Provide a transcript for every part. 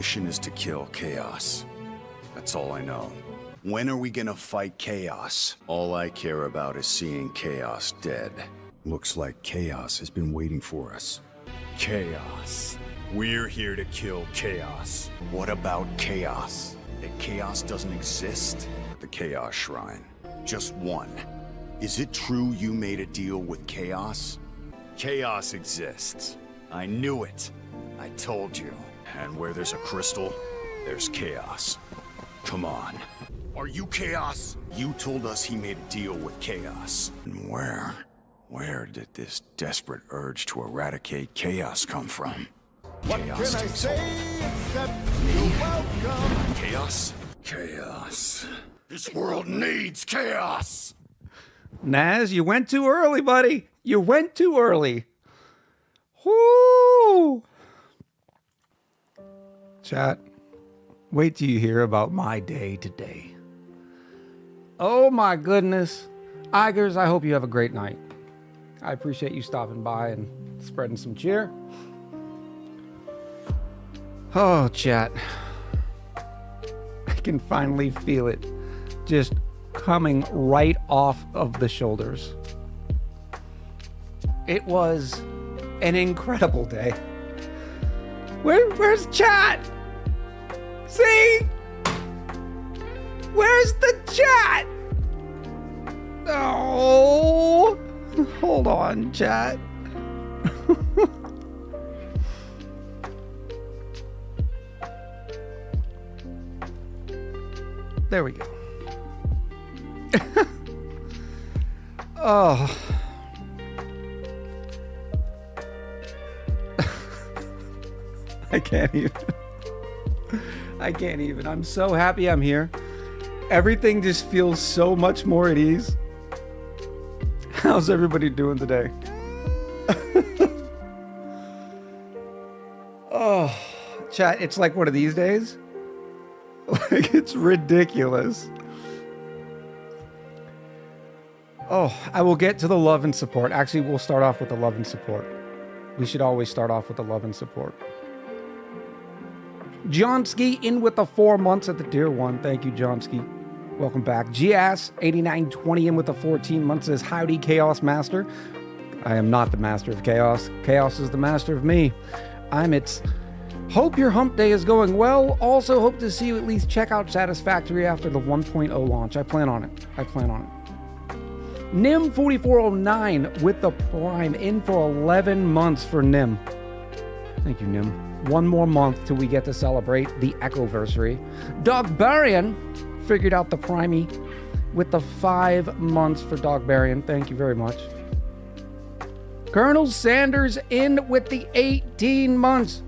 mission is to kill Chaos. That's all I know. When are we gonna fight Chaos? All I care about is seeing Chaos dead. Looks like Chaos has been waiting for us. Chaos. We're here to kill Chaos. What about Chaos? If Chaos doesn't exist, the Chaos Shrine. Just one. Is it true you made a deal with Chaos? Chaos exists. I knew it. I told you. And where there's a crystal, there's Chaos. Come on. Are you Chaos? You told us he made a deal with Chaos. And where did this desperate urge to eradicate Chaos come from? What Chaos can I takes say hold. except you're welcome? Chaos? Chaos. This world needs Chaos! Naz, you went too early, buddy. You went too early. Whoo! Chat, wait till you hear about my day today. Oh my goodness. Igers, I hope you have a great night. I appreciate you stopping by and spreading some cheer. Oh, chat. I can finally feel it just coming right off of the shoulders. It was an incredible day. Where's chat? See? Where's the chat? Oh, hold on, chat. There we go. Oh. I can't even. I can't even. I'm so happy I'm here. Everything just feels so much more at ease. How's everybody doing today? Oh, chat, it's like one of these days. Like, it's ridiculous. Oh, I will get to the love and support. Actually, we'll start off with the love and support. We should always start off with the love and support. Johnsky in with the 4 months at the tier 1. Thank you, Johnsky. Welcome back. GS8920 in with the 14 months says, howdy, Chaos Master. I am not the master of Chaos. Chaos is the master of me. I'm its... Hope your hump day is going well. Also hope to see you at least check out Satisfactory after the 1.0 launch. I plan on it. Nim4409 with the Prime in for 11 months for Nim. Thank you, Nim. One more month till we get to celebrate the Echoversary. Dogbarian figured out the Primey with the 5 months for Dogbarian. Thank you very much. Colonel Sanders in with the 18 months.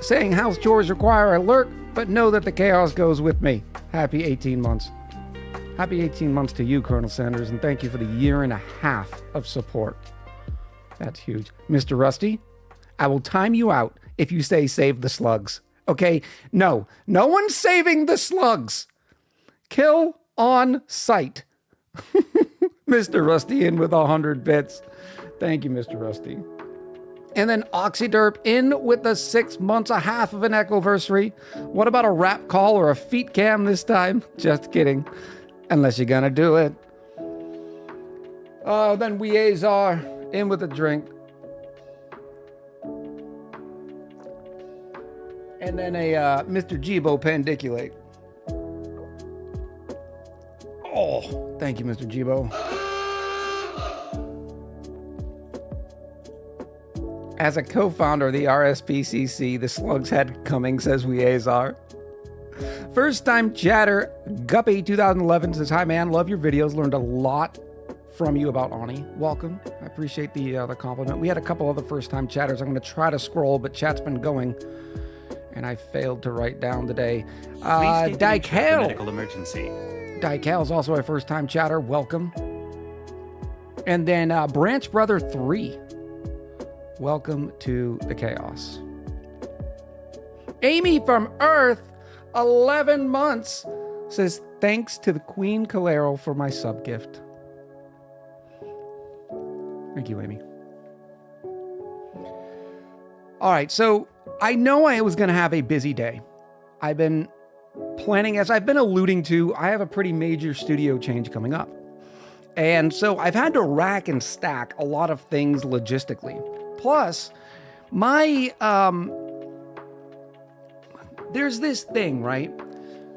Saying house chores require a lurk, but know that the chaos goes with me. Happy 18 months. Happy 18 months to you, Colonel Sanders, and thank you for the 1.5 years of support. That's huge. Mr. Rusty, I will time you out if you say save the slugs. Okay? No one's saving the slugs. Kill on sight. Mr. Rusty in with 100 bits. Thank you, Mr. Rusty. And then Oxyderp in with the 6 months, a half of an Echoversary. What about a rap call or a feet cam this time? Just kidding. Unless you're gonna do it. Oh, then Weazar in with a drink. And then a Mr. Jibo Pandiculate. Oh, thank you, Mr. Jibo. As a co-founder of the RSPCC, the slugs had coming, says Weazar. First time chatter, Guppy2011 says, hi man, love your videos, learned a lot from you about ONI. Welcome, I appreciate the compliment. We had a couple other first time chatters. I'm gonna try to scroll, but chat's been going and I failed to write down today. Dykale. Medical emergency. Dykale's also a first time chatter, welcome. And then Branch Brother 3. Welcome to the chaos. Amy from Earth, 11 months, says, thanks to the Queen Calero for my sub gift. Thank you, Amy. All right, so I know I was going to have a busy day. I've been planning, as I've been alluding to, I have a pretty major studio change coming up. And so I've had to rack and stack a lot of things logistically. Plus, there's this thing, right,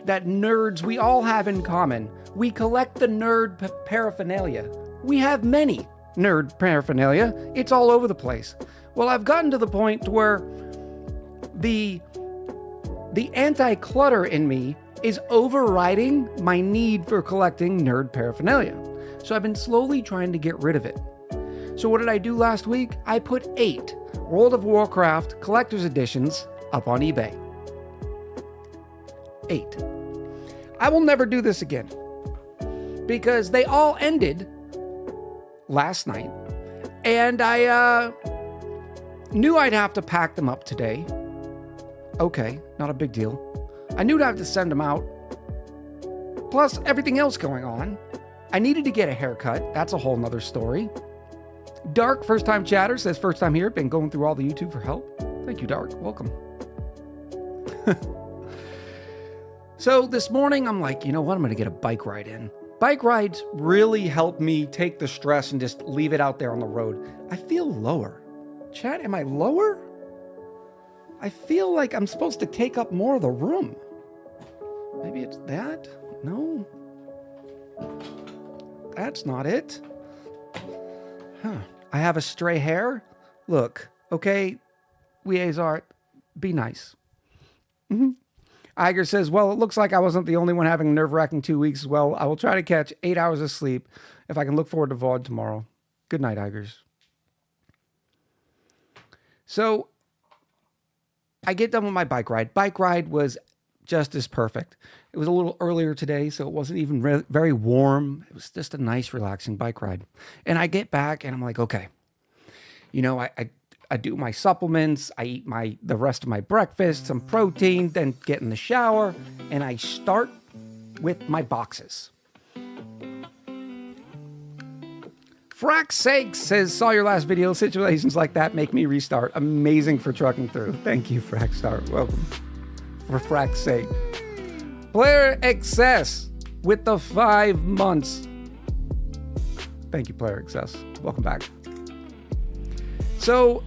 that nerds, we all have in common. We collect the nerd paraphernalia. We have many nerd paraphernalia. It's all over the place. Well, I've gotten to the point where the anti-clutter in me is overriding my need for collecting nerd paraphernalia. So I've been slowly trying to get rid of it. So what did I do last week? I put 8 World of Warcraft collector's editions up on eBay. 8. I will never do this again because they all ended last night, and I knew I'd have to pack them up today. Okay, not a big deal. I knew I'd have to send them out. Plus everything else going on. I needed to get a haircut. That's a whole nother story. Dark, first time chatter, says first time here. Been going through all the YouTube for help. Thank you, Dark. Welcome. So this morning, I'm like, you know what? I'm going to get a bike ride in. Bike rides really help me take the stress and just leave it out there on the road. I feel lower. Chat, am I lower? I feel like I'm supposed to take up more of the room. Maybe it's that? No. That's not it. Huh. I have a stray hair? Look, okay, we Azart, be nice. Iger says, well, it looks like I wasn't the only one having a nerve-wracking 2 weeks as well. I will try to catch 8 hours of sleep if I can look forward to VOD tomorrow. Good night, Igers. So, I get done with my bike ride. Bike ride was just as perfect. It was a little earlier today, so it wasn't even very warm. It was just a nice, relaxing bike ride. And I get back, and I'm like, okay. You know, I do my supplements, I eat the rest of my breakfast, some protein, then get in the shower, and I start with my boxes. Frack's sake says, saw your last video. Situations like that make me restart. Amazing for trucking through. Thank you, Frackstar. Welcome. For Frack's sake. Player Excess with the 5 months. Thank you, Player Excess. Welcome back. So,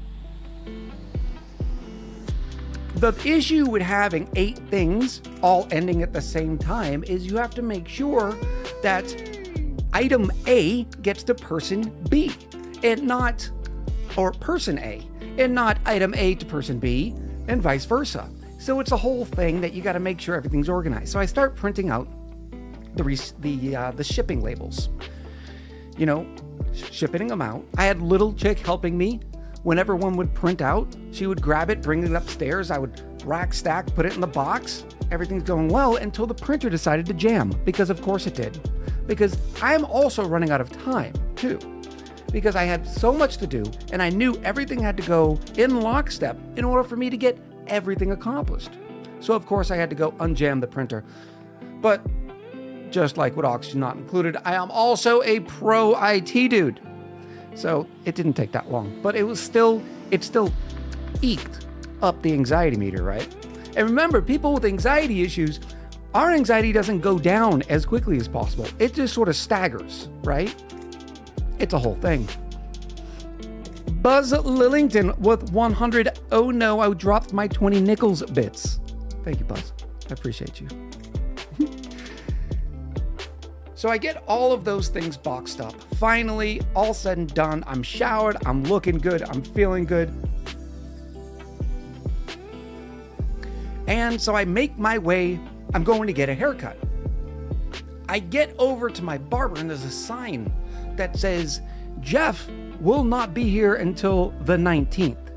the issue with having 8 things all ending at the same time is you have to make sure that item A gets to person B and not, or person A, and not item A to person B and vice versa. So it's a whole thing that you got to make sure everything's organized. So I start printing out the shipping labels, you know, shipping them out. I had little chick helping me. Whenever one would print out, she would grab it, bring it upstairs. I would rack, stack, put it in the box. Everything's going well until the printer decided to jam, because of course it did. Because I'm also running out of time too, because I had so much to do and I knew everything had to go in lockstep in order for me to get everything accomplished. So of course I had to go unjam the printer. But just like with Oxygen Not Included, I am also a pro IT dude. So it didn't take that long, but it still eked up the anxiety meter, right? And remember, people with anxiety issues, our anxiety doesn't go down as quickly as possible. It just sort of staggers, right? It's a whole thing. Buzz Lillington with 100. Oh no, I dropped my 20 nickels bits. Thank you, Buzz. I appreciate you. So I get all of those things boxed up. Finally, all said and done, I'm showered, I'm looking good, I'm feeling good. And so I make my way, I'm going to get a haircut. I get over to my barber and there's a sign that says, Jeff will not be here until the 19th.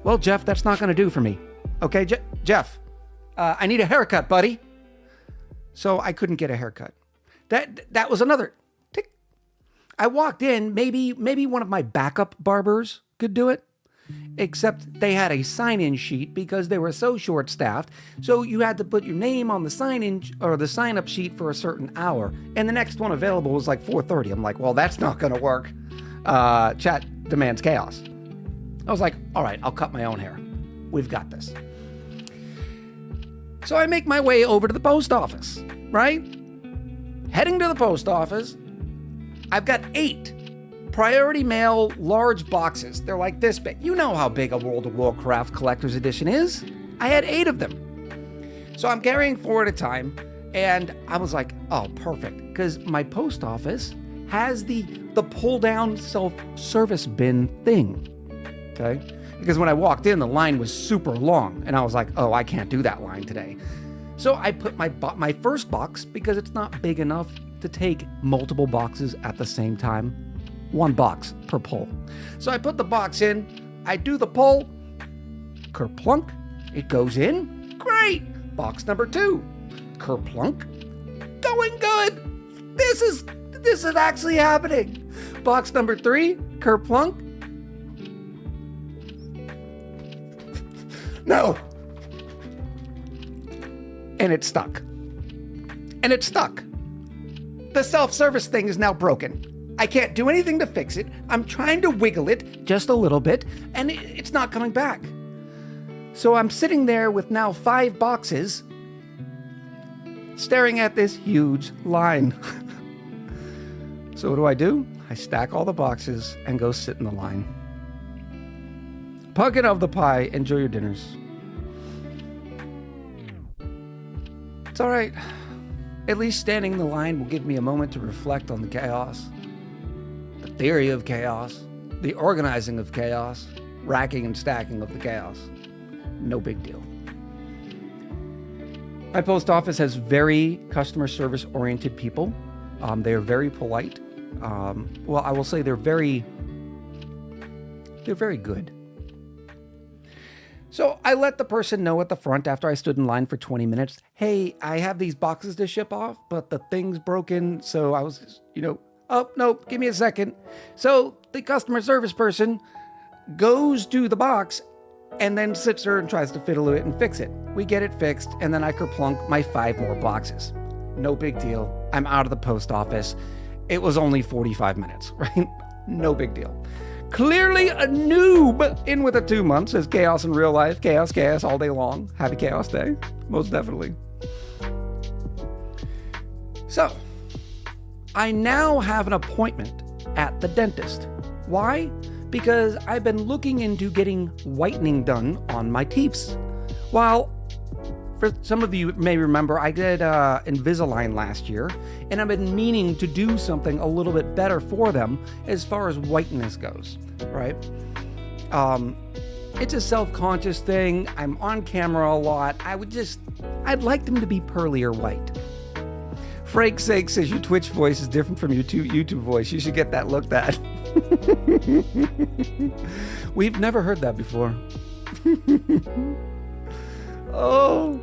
Well, Jeff, that's not gonna do for me. Okay, Jeff, I need a haircut, buddy. So I couldn't get a haircut. That was another tick. I walked in, maybe one of my backup barbers could do it, except they had a sign-in sheet because they were so short-staffed. So you had to put your name on the sign-in or the sign-up sheet for a certain hour, and the next one available was like 4:30. I'm like, well, that's not gonna work. Chat demands chaos. I was like, all right, I'll cut my own hair. We've got this. So I make my way over to the post office, right? Heading to the post office, I've got 8 priority mail large boxes. They're like this big. You know how big a World of Warcraft collector's edition is. I had 8 of them. So I'm carrying 4 at a time, and I was like, oh, perfect, because my post office has the pull-down self-service bin thing, okay? Because when I walked in, the line was super long, and I was like, oh, I can't do that line today. So I put my first box, because it's not big enough to take multiple boxes at the same time. 1 box per pull. So I put the box in, I do the pull, kerplunk, it goes in, great. Box number 2, kerplunk, going good. This is actually happening. Box number 3, kerplunk. No. And it's stuck. The self-service thing is now broken. I can't do anything to fix it. I'm trying to wiggle it just a little bit, and it's not coming back. So I'm sitting there with now 5 boxes, staring at this huge line. So what do? I stack all the boxes and go sit in the line. Pumpkin of the pie, enjoy your dinners. It's all right. At least standing in the line will give me a moment to reflect on the chaos, the theory of chaos, the organizing of chaos, racking and stacking of the chaos. No big deal. My post office has very customer service oriented people. They are very polite. Well, I will say they're very good. So I let the person know at the front after I stood in line for 20 minutes, hey, I have these boxes to ship off, but the thing's broken. So I was, oh, no, give me a second. So the customer service person goes to the box and then sits there and tries to fiddle it and fix it. We get it fixed, and then I kerplunk my 5 more boxes. No big deal. I'm out of the post office. It was only 45 minutes, right? No big deal. Clearly a noob in with the 2 months, says chaos in real life. Chaos all day long. Happy Chaos Day. Most definitely. So, I now have an appointment at the dentist. Why? Because I've been looking into getting whitening done on my teeth. While, for some of you may remember, I did Invisalign last year, and I've been meaning to do something a little bit better for them as far as whiteness goes, right? It's a self-conscious thing. I'm on camera a lot. I'd like them to be pearlier white. Frank Sake says your Twitch voice is different from your YouTube voice. You should get that looked at. We've never heard that before. Oh.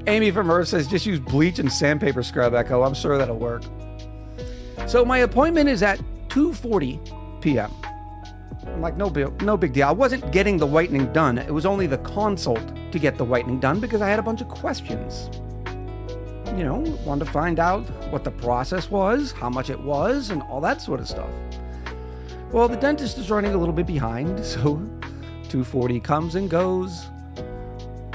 Amy from Earth says just use bleach and sandpaper scrub, Echo. I'm sure that'll work. So my appointment is at 2:40 p.m. I'm like, no big deal. I wasn't getting the whitening done. It was only the consult to get the whitening done because I had a bunch of questions. Wanted to find out what the process was, how much it was, and all that sort of stuff. Well, the dentist is running a little bit behind, so 2:40 comes and goes.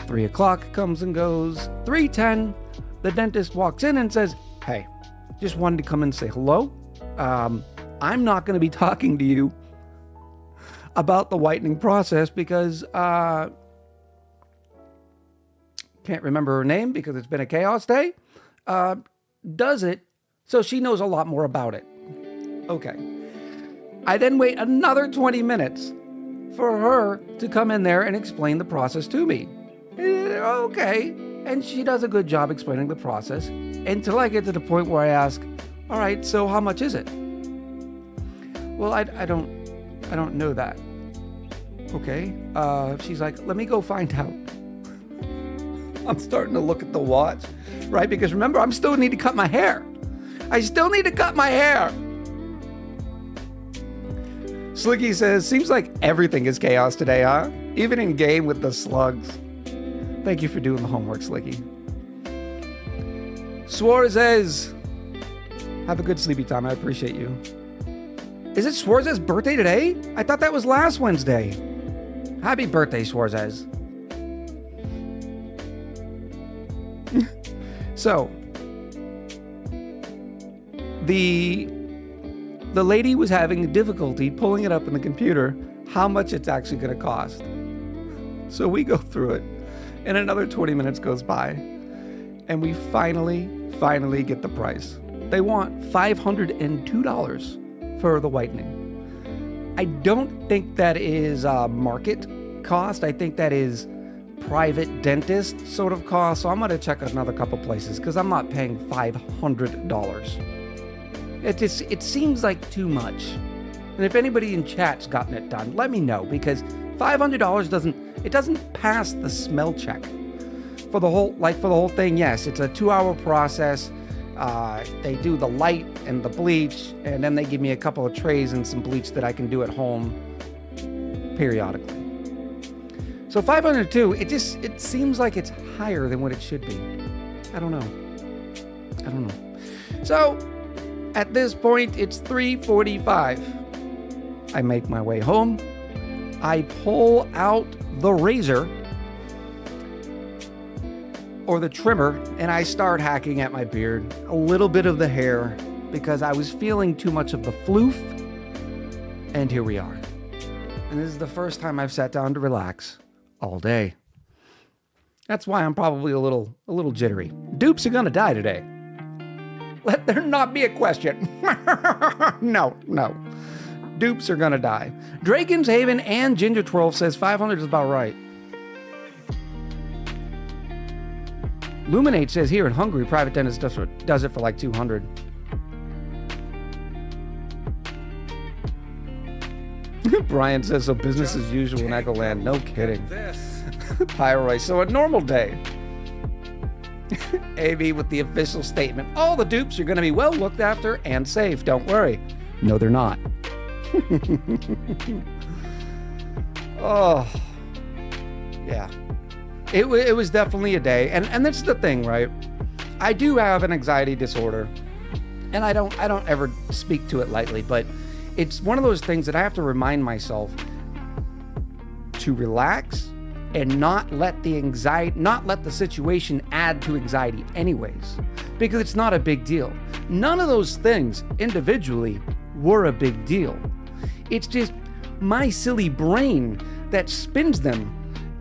3 o'clock comes and goes. 3:10, the dentist walks in and says, hey, just wanted to come and say hello. I'm not going to be talking to you about the whitening process because can't remember her name because it's been a chaos day. Does it, so she knows a lot more about it. Okay. I then wait another 20 minutes for her to come in there and explain the process to me. Okay. And she does a good job explaining the process until I get to the point where I ask, all right, so how much is it? Well, I don't know that. Okay. She's like, let me go find out. I'm starting to look at the watch, right? Because remember, I still need to cut my hair. Slicky says, seems like everything is chaos today, huh? Even in game with the slugs. Thank you for doing the homework, Slicky. Suarez, have a good sleepy time. I appreciate you. Is it Suarez's birthday today? I thought that was last Wednesday. Happy birthday, Schwarzes. So, the lady was having difficulty pulling it up in the computer how much it's actually going to cost. So we go through it, and another 20 minutes goes by, and we finally get the price. They want $502 for the whitening. I don't think that is market cost. I think that is private dentist sort of cost. So I'm going to check another couple places because I'm not paying $500. It seems like too much. And if anybody in chat's gotten it done, let me know, because $500 doesn't pass the smell check. For the whole thing, yes, it's a 2-hour process. They do the light and the bleach, and then they give me a couple of trays and some bleach that I can do at home periodically. So $502, it seems like it's higher than what it should be. I don't know. So at this point, it's 3:45. I make my way home. I pull out the razor or the trimmer, and I start hacking at my beard, a little bit of the hair, because I was feeling too much of the floof. And here we are. And this is the first time I've sat down to relax all day. That's why I'm probably a little jittery. Dupes are gonna die today. Let there not be a question. No. Dupes are gonna die. Draken's Haven and Ginger 12 says 500 is about right. Luminate says here in Hungary, private dentist does it for like 200. Brian says, so business as usual in Echoland. No kidding. Pyroy, so a normal day. AV with the official statement. All the dupes are going to be well looked after and safe. Don't worry. No, they're not. Oh, yeah. It was definitely a day. And that's the thing, right? I do have an anxiety disorder, and I don't ever speak to it lightly, but it's one of those things that I have to remind myself to relax and not let the situation add to anxiety anyways, because it's not a big deal. None of those things individually were a big deal. It's just my silly brain that spins them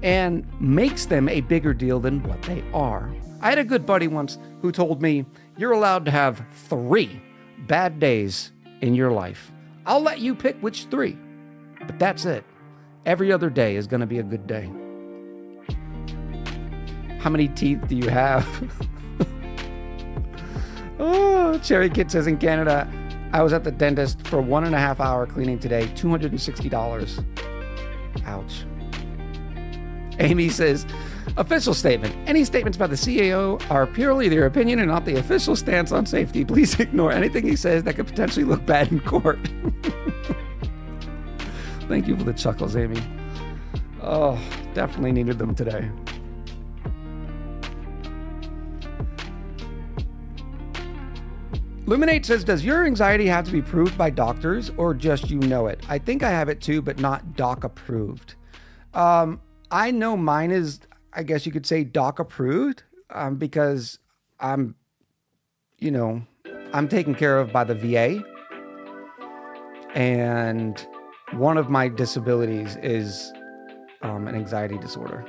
and makes them a bigger deal than what they are. I had a good buddy once who told me, you're allowed to have 3 bad days in your life. I'll let you pick which 3, but that's it. Every other day is going to be a good day. How many teeth do you have? Oh, Cherry Kid says in Canada, I was at the dentist for 1.5 hour cleaning today, $260. Ouch. Amy says, official statement. Any statements by the CAO are purely their opinion and not the official stance on safety. Please ignore anything he says that could potentially look bad in court. Thank you for the chuckles, Amy. Oh, definitely needed them today. Luminate says, does your anxiety have to be proved by doctors or just you know it? I think I have it too, but not doc approved. I know mine is, I guess you could say, doc approved, because I'm taken care of by the VA. And one of my disabilities is an anxiety disorder.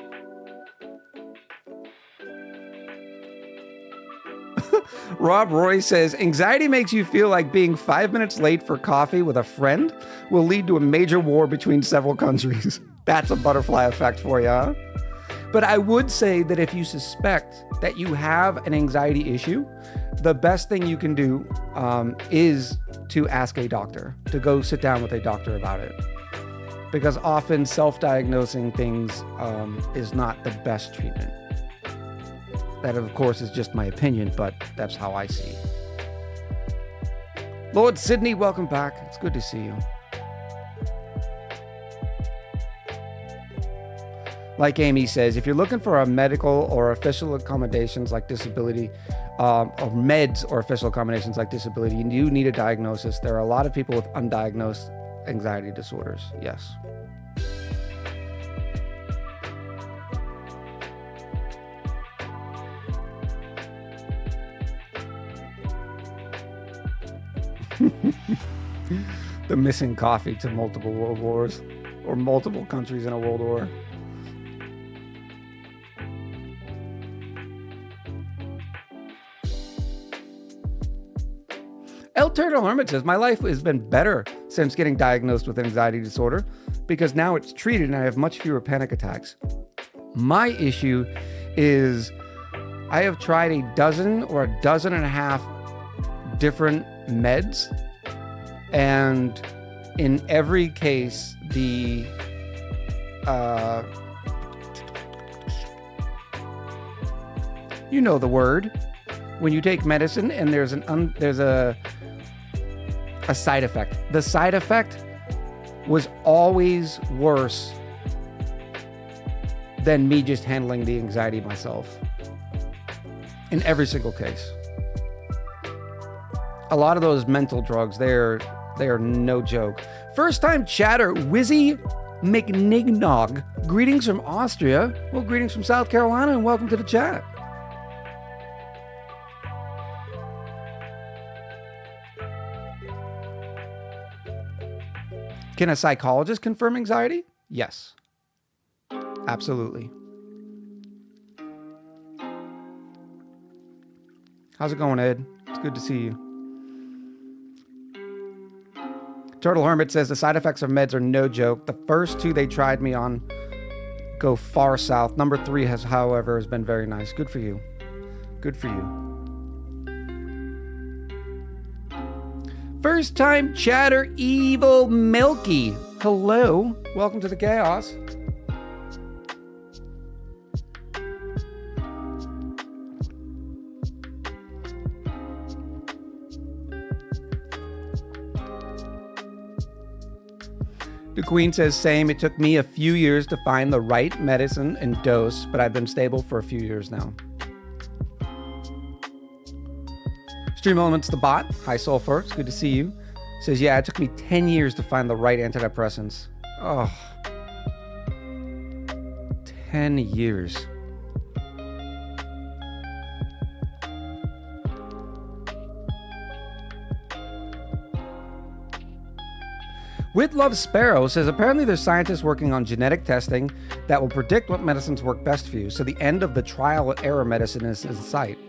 Rob Roy says, anxiety makes you feel like being 5 minutes late for coffee with a friend will lead to a major war between several countries. That's a butterfly effect for you, huh? But I would say that if you suspect that you have an anxiety issue, the best thing you can do is to ask a doctor, to go sit down with a doctor about it. Because often self-diagnosing things is not the best treatment. That, of course, is just my opinion, but that's how I see it. Lord Sydney, welcome back. It's good to see you. Like Amy says, if you're looking for a medical or official accommodations like disability, or meds or official accommodations like disability, you do need a diagnosis. There are a lot of people with undiagnosed anxiety disorders. Yes. The missing coffee to multiple world wars, or multiple countries in a world war. El Turtle Hermit says, my life has been better since getting diagnosed with anxiety disorder because now it's treated and I have much fewer panic attacks. My issue is I have tried a dozen or a dozen and a half different meds, and in every case, the you know the word when you take medicine and there's a side effect. The side effect was always worse than me just handling the anxiety myself. In every single case. A lot of those mental drugs, they are no joke. First time chatter, Wizzy McNignog. Greetings from Austria. Well, greetings from South Carolina and welcome to the chat. Can a psychologist confirm anxiety? Yes. Absolutely. How's it going, Ed? It's good to see you. Turtle Hermit says the side effects of meds are no joke. The first two they tried me on go far south. Number 3 has, however, has been very nice. Good for you. Good for you. First time chatter, Evil Milky. Hello. Welcome to the chaos. The Queen says, same. It took me a few years to find the right medicine and dose, but I've been stable for a few years now. Stream Elements the bot. Hi, Sulfur. It's good to see you. Says, yeah, it took me 10 years to find the right antidepressants. Oh. 10 years. With Love Sparrow says, apparently there's scientists working on genetic testing that will predict what medicines work best for you. So the end of the trial and error medicine is in sight.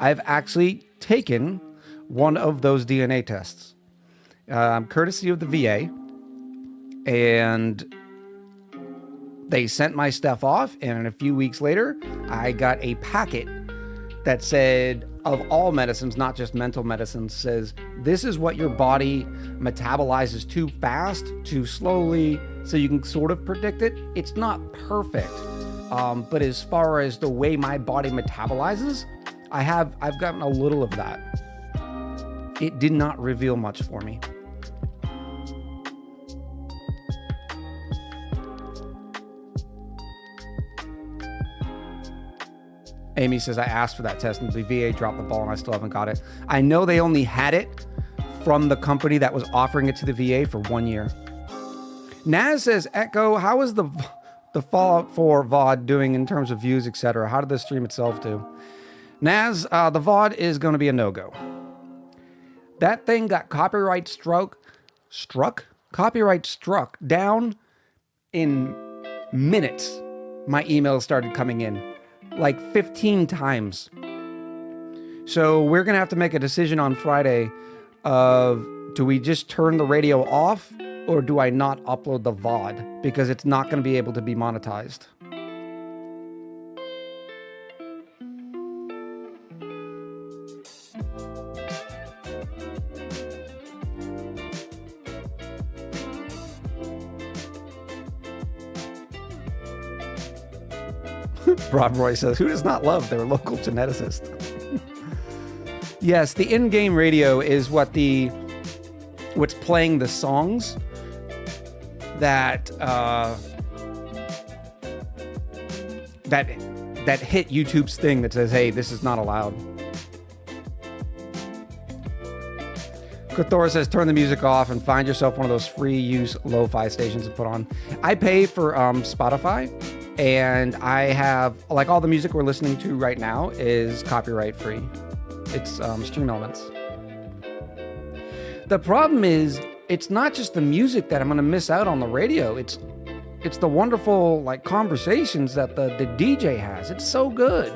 I've actually taken one of those DNA tests. Courtesy of the VA. And they sent my stuff off. And a few weeks later, I got a packet that said, of all medicines, not just mental medicines, says, this is what your body metabolizes too fast, too slowly, so you can sort of predict it. It's not perfect. But as far as the way my body metabolizes, I've gotten a little of that. It did not reveal much for me. Amy says, I asked for that test and the VA dropped the ball and I still haven't got it. I know they only had it from the company that was offering it to the VA for 1 year. Naz says, Echo, how is the Fallout 4 VOD doing in terms of views, etc.? How did the stream itself do? Naz, the VOD is going to be a no-go. That thing got copyright struck down in minutes. My emails started coming in. Like 15 times. So we're going to have to make a decision on Friday of, do we just turn the radio off or do I not upload the VOD? Because it's not going to be able to be monetized. Rob Roy says, who does not love their local geneticist? Yes, the in-game radio is what's playing the songs that hit YouTube's thing that says, hey, this is not allowed. Kothora says, turn the music off and find yourself one of those free use lo-fi stations to put on. I pay for Spotify. And I have, like, all the music we're listening to right now is copyright free. It's Stream Elements. The problem is, it's not just the music that I'm going to miss out on the radio. It's the wonderful like conversations that the DJ has. It's so good.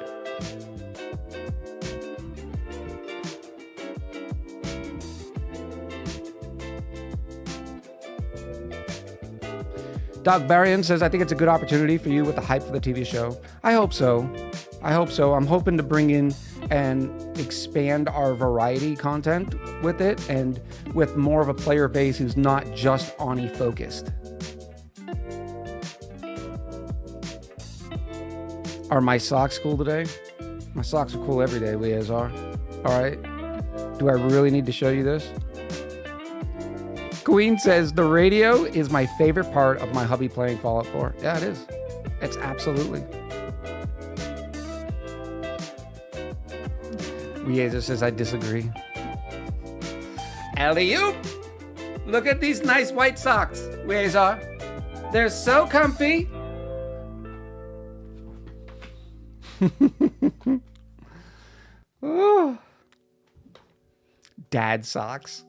Doug Barian says, I think it's a good opportunity for you with the hype for the TV show. I hope so. I'm hoping to bring in and expand our variety content with it and with more of a player base who's not just ONI focused. Are my socks cool today? My socks are cool every day, Leazar. All right. Do I really need to show you this? Queen says, the radio is my favorite part of my hubby playing Fallout 4. Yeah, it is. It's absolutely. Weezer says, I disagree. Alley-oop! Look at these nice white socks, Weezer. They're so comfy. Oh. Dad socks.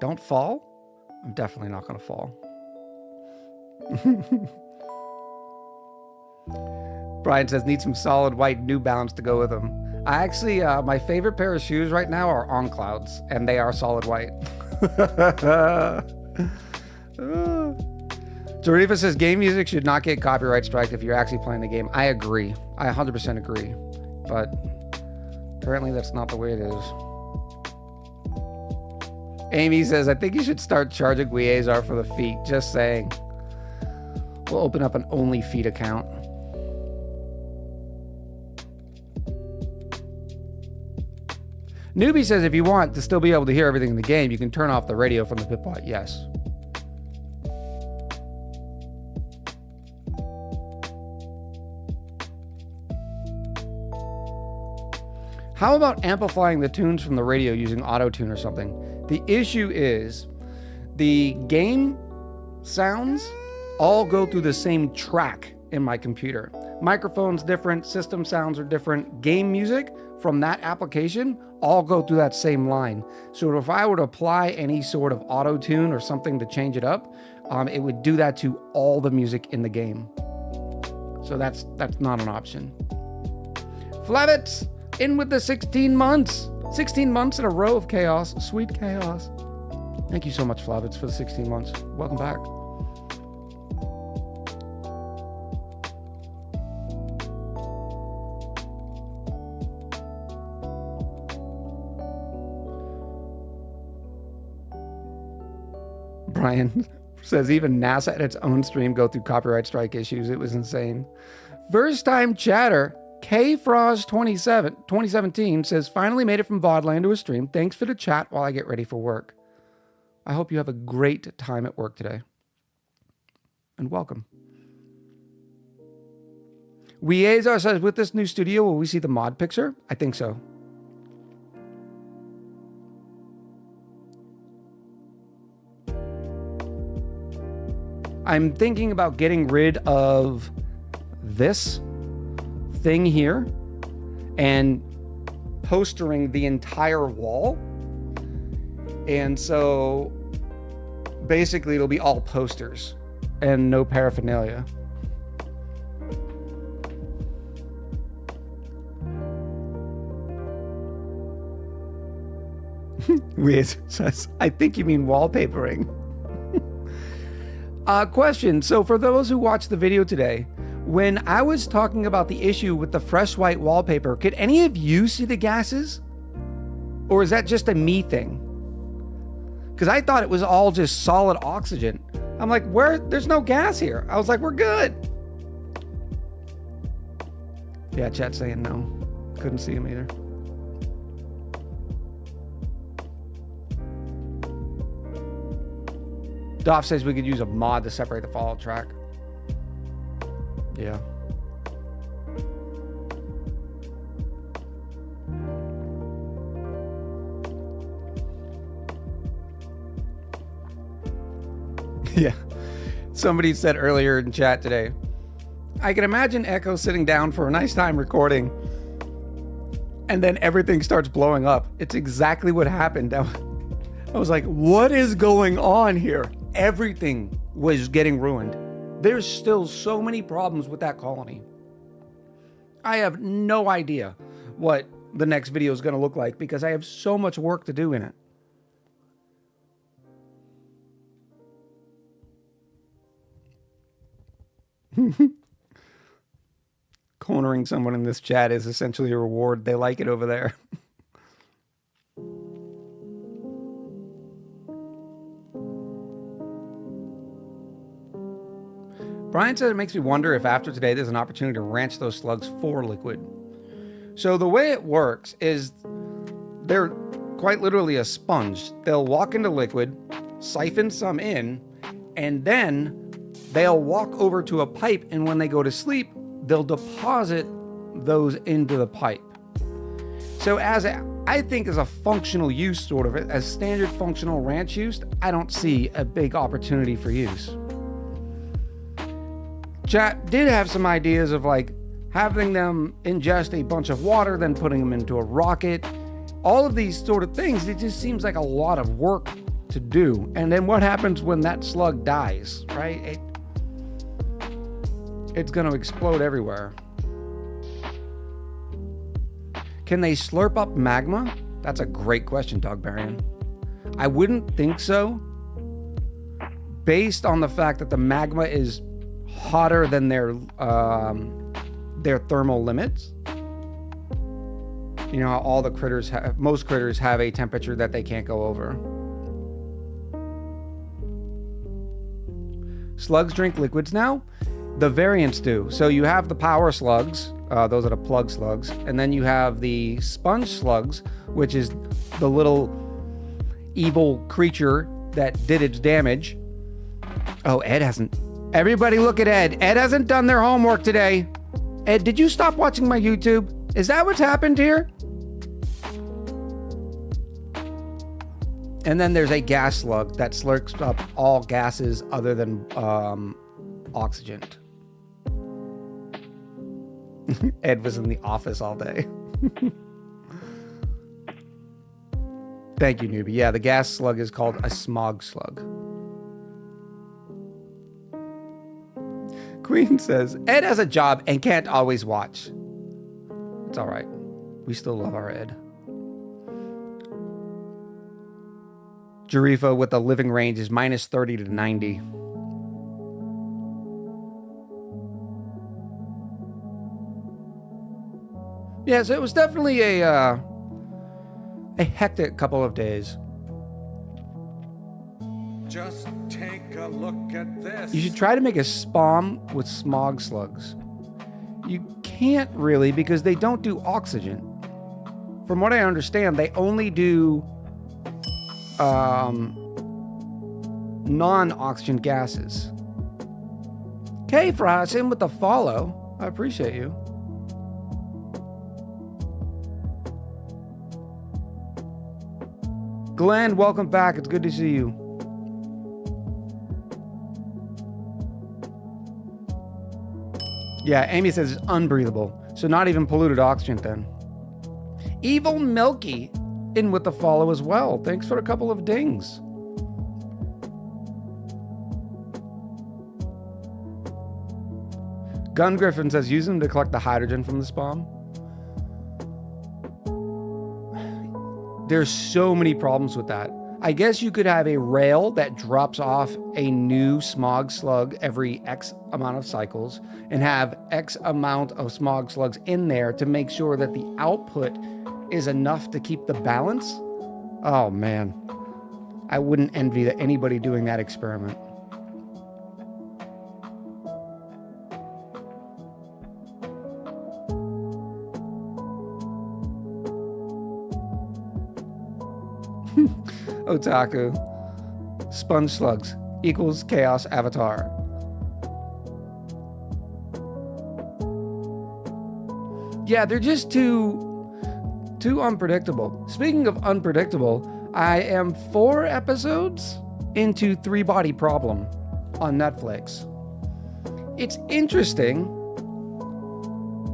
Don't fall? I'm definitely not going to fall. Brian says, need some solid white New Balance to go with them. I actually, my favorite pair of shoes right now are On Clouds, and they are solid white. Zarifa says, game music should not get copyright strike if you're actually playing the game. I agree. I 100% agree. But apparently that's not the way it is. Amy says, I think you should start charging Guiazar for the feet. Just saying. We'll open up an only feet account. Newbie says, if you want to still be able to hear everything in the game, you can turn off the radio from the Pip-Pot. Yes. How about amplifying the tunes from the radio using auto-tune or something? The issue is the game sounds all go through the same track in my computer. Microphone's different, system sounds are different. Game music from that application all go through that same line. So if I were to apply any sort of auto-tune or something to change it up, it would do that to all the music in the game. So that's not an option. Flavitz, in with the 16 months. 16 months in a row of chaos. Sweet chaos. Thank you so much, Flavitz, for the 16 months. Welcome back. Brian says even NASA had its own stream go through copyright strike issues. It was insane. First time chatter, KFroz 2017 says, finally made it from Vodland to a stream. Thanks for the chat while I get ready for work. I hope you have a great time at work today. And welcome. Weazar says, with this new studio, will we see the mod picture? I think so. I'm thinking about getting rid of this thing here and postering the entire wall. And so basically it'll be all posters and no paraphernalia. Weird says, I think you mean wallpapering. Question. So for those who watched the video today, when I was talking about the issue with the fresh white wallpaper, could any of you see the gases? Or is that just a me thing? Because I thought it was all just solid oxygen. I'm like, where? There's no gas here. I was like, we're good. Yeah, chat's saying no. Couldn't see him either. Doff says we could use a mod to separate the Fallout track. Yeah. Yeah. Somebody said earlier in chat today, I can imagine Echo sitting down for a nice time recording and then everything starts blowing up. It's exactly what happened. I was like, what is going on here? Everything was getting ruined. There's still so many problems with that colony. I have no idea what the next video is going to look like because I have so much work to do in it. Cornering someone in this chat is essentially a reward. They like it over there. Brian said it makes me wonder if after today there's an opportunity to ranch those slugs for liquid. So the way it works is they're quite literally a sponge. They'll walk into liquid, siphon some in, and then they'll walk over to a pipe, and when they go to sleep, they'll deposit those into the pipe. So I think as a functional use, sort of, as standard functional ranch use, I don't see a big opportunity for use. Chat did have some ideas of like having them ingest a bunch of water, then putting them into a rocket. All of these sort of things, it just seems like a lot of work to do. And then what happens when that slug dies, right? It's going to explode everywhere. Can they slurp up magma? That's a great question, Dogbarian. I wouldn't think so, based on the fact that the magma is hotter than their thermal limits. You know how all the critters have, most critters have a temperature that they can't go over. Slugs drink liquids now? The variants do. So you have the power slugs, those are the plug slugs, and then you have the sponge slugs, which is the little evil creature that did its damage. Oh, Ed hasn't. Everybody look at Ed. Ed hasn't done their homework today. Ed, did you stop watching my YouTube? Is that what's happened here? And then there's a gas slug that slurps up all gases other than oxygen. Ed was in the office all day. Thank you, newbie. Yeah, the gas slug is called a smog slug. Queen says, Ed has a job and can't always watch. It's all right. We still love our Ed. Jarifa with the living range is minus 30 to 90. Yeah, so it was definitely a hectic couple of days. Just take a look at this. You should try to make a spawn with smog slugs. You can't really because they don't do oxygen. From what I understand, they only do non-oxygen gases. Okay, Frozen with the follow. I appreciate you. Glenn, welcome back. It's good to see you. Yeah, Amy says it's unbreathable. So not even polluted oxygen then. Evil Milky in with the follow as well. Thanks for a couple of dings. Gun Griffin says use them to collect the hydrogen from the spawn. There's so many problems with that. I guess you could have a rail that drops off a new smog slug every X amount of cycles and have X amount of smog slugs in there to make sure that the output is enough to keep the balance. Oh man, I wouldn't envy anybody doing that experiment. Otaku. Sponge slugs equals chaos avatar. Yeah, they're just too unpredictable. Speaking of unpredictable, I am 4 episodes into 3-Body Problem on Netflix. It's interesting.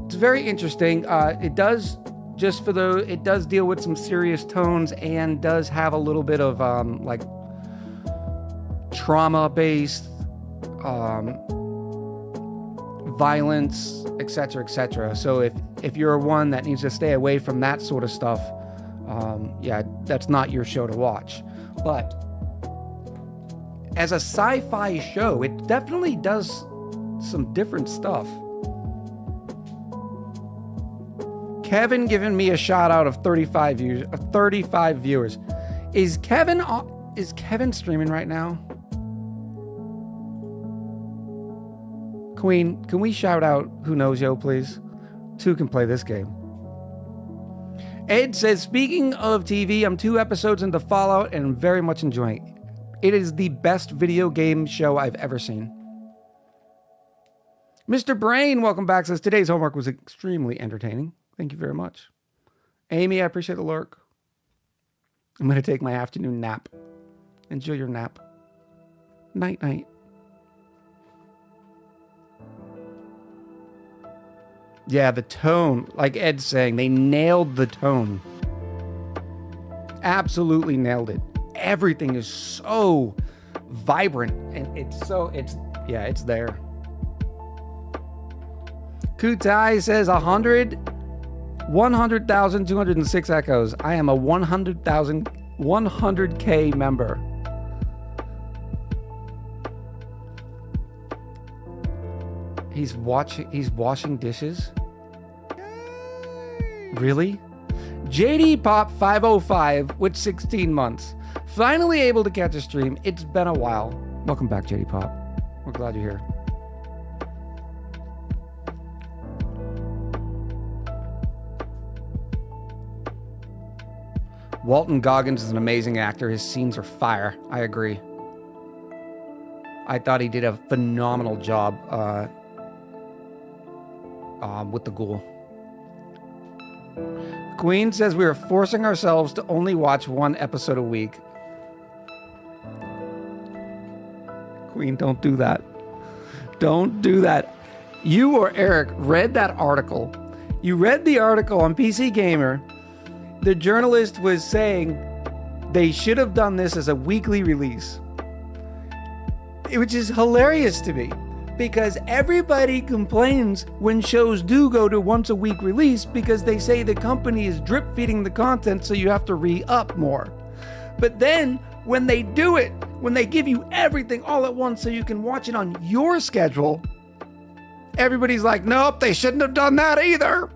It's very interesting. It does just for the, it does deal with some serious tones and does have a little bit of like trauma-based violence, etc., etc. So if you're one that needs to stay away from that sort of stuff, yeah, that's not your show to watch. But as a sci-fi show, it definitely does some different stuff. Kevin giving me a shout out of 35 viewers. Is Kevin streaming right now? Queen, can we shout out Who Knows Yo, please? Two can play this game. Ed says, speaking of TV, I'm 2 episodes into Fallout and very much enjoying it. It is the best video game show I've ever seen. Mr. Brain, welcome back, says, today's homework was extremely entertaining. Thank you very much. Amy, I appreciate the lurk. I'm going to take my afternoon nap. Enjoy your nap. Night, night. Yeah, the tone, like Ed's saying, they nailed the tone. Absolutely nailed it. Everything is so vibrant and it's there. Kutai says 100,206 echoes. I am a 100K member. He's washing dishes. Really? JD Pop 505 with 16 months. Finally able to catch a stream. It's been a while. Welcome back, JD Pop. We're glad you're here. Walton Goggins is an amazing actor. His scenes are fire. I agree. I thought he did a phenomenal job with the ghoul. Queen says we are forcing ourselves to only watch 1 episode a week. Queen, don't do that. Don't do that. You or Eric read that article. You read the article on PC Gamer. The journalist was saying they should have done this as a weekly release, which is hilarious to me because everybody complains when shows do go to once a week release because they say the company is drip feeding the content so you have to re-up more. But then when they do it, when they give you everything all at once so you can watch it on your schedule, everybody's like, nope, they shouldn't have done that either.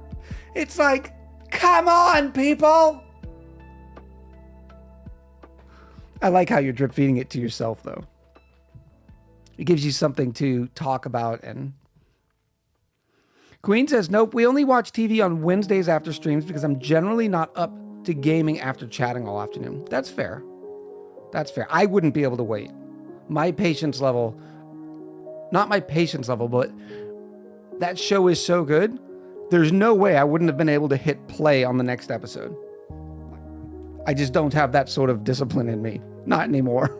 It's like, come on, people. I like how you're drip feeding it to yourself, though. It gives you something to talk about. And Queen says, nope, we only watch TV on Wednesdays after streams because I'm generally not up to gaming after chatting all afternoon. That's fair. That's fair. I wouldn't be able to wait. My patience level, not my patience level, but that show is so good. There's no way I wouldn't have been able to hit play on the next episode. I just don't have that sort of discipline in me. Not anymore.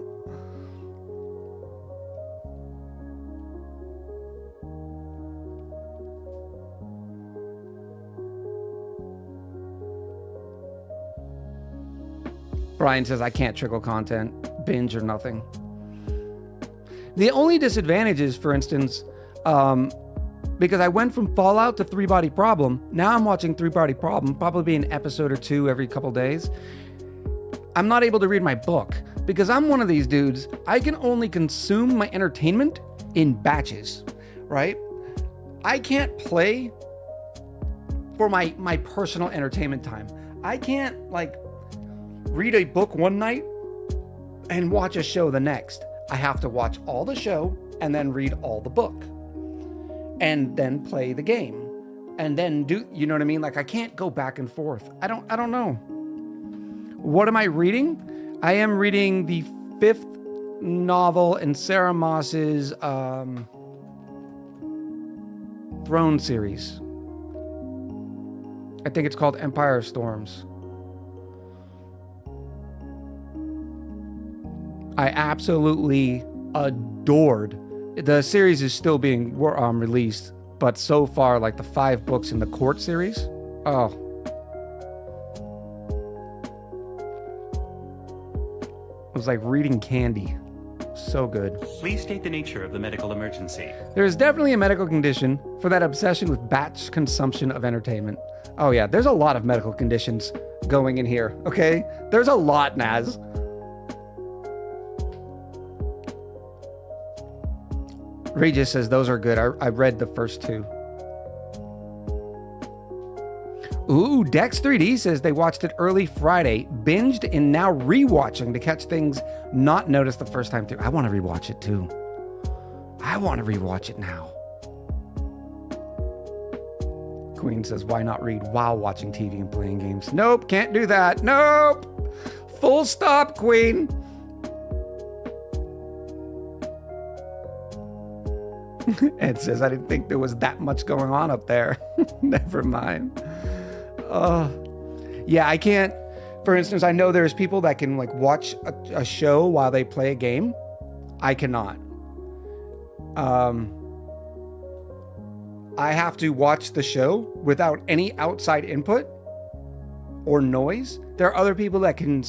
Brian says, I can't trickle content, binge or nothing. The only disadvantage is, for instance, because I went from Fallout to 3 Body Problem. Now I'm watching 3 Body Problem, probably an episode or 2 every couple days. I'm not able to read my book because I'm one of these dudes. I can only consume my entertainment in batches, right? I can't play for my personal entertainment time. I can't read a book one night and watch a show the next. I have to watch all the show and then read all the book and then play the game and then do, you know what I mean? I can't go back and forth. I don't know. What am I reading? I am reading the 5th novel in Sarah Moss's Throne series. I think it's called Empire of Storms. I absolutely adored. The series is still being released, but so far, the 5 books in the Coords series, oh, was like reading candy. So good. Please state the nature of the medical emergency. There is definitely a medical condition for that obsession with batch consumption of entertainment. Oh yeah, there's a lot of medical conditions going in here, okay? There's a lot, Naz. Regis says those are good. I read the first two. Ooh, Dex3D says they watched it early Friday, binged, and now rewatching to catch things not noticed the first time through. I want to rewatch it too. I want to rewatch it now. Queen says, why not read while watching TV and playing games? Nope, can't do that. Nope. Full stop, Queen. Ed says, I didn't think there was that much going on up there. Never mind. Yeah, I can't. For instance, I know there's people that can like watch a show while they play a game. I cannot. I have to watch the show without any outside input or noise. There are other people that can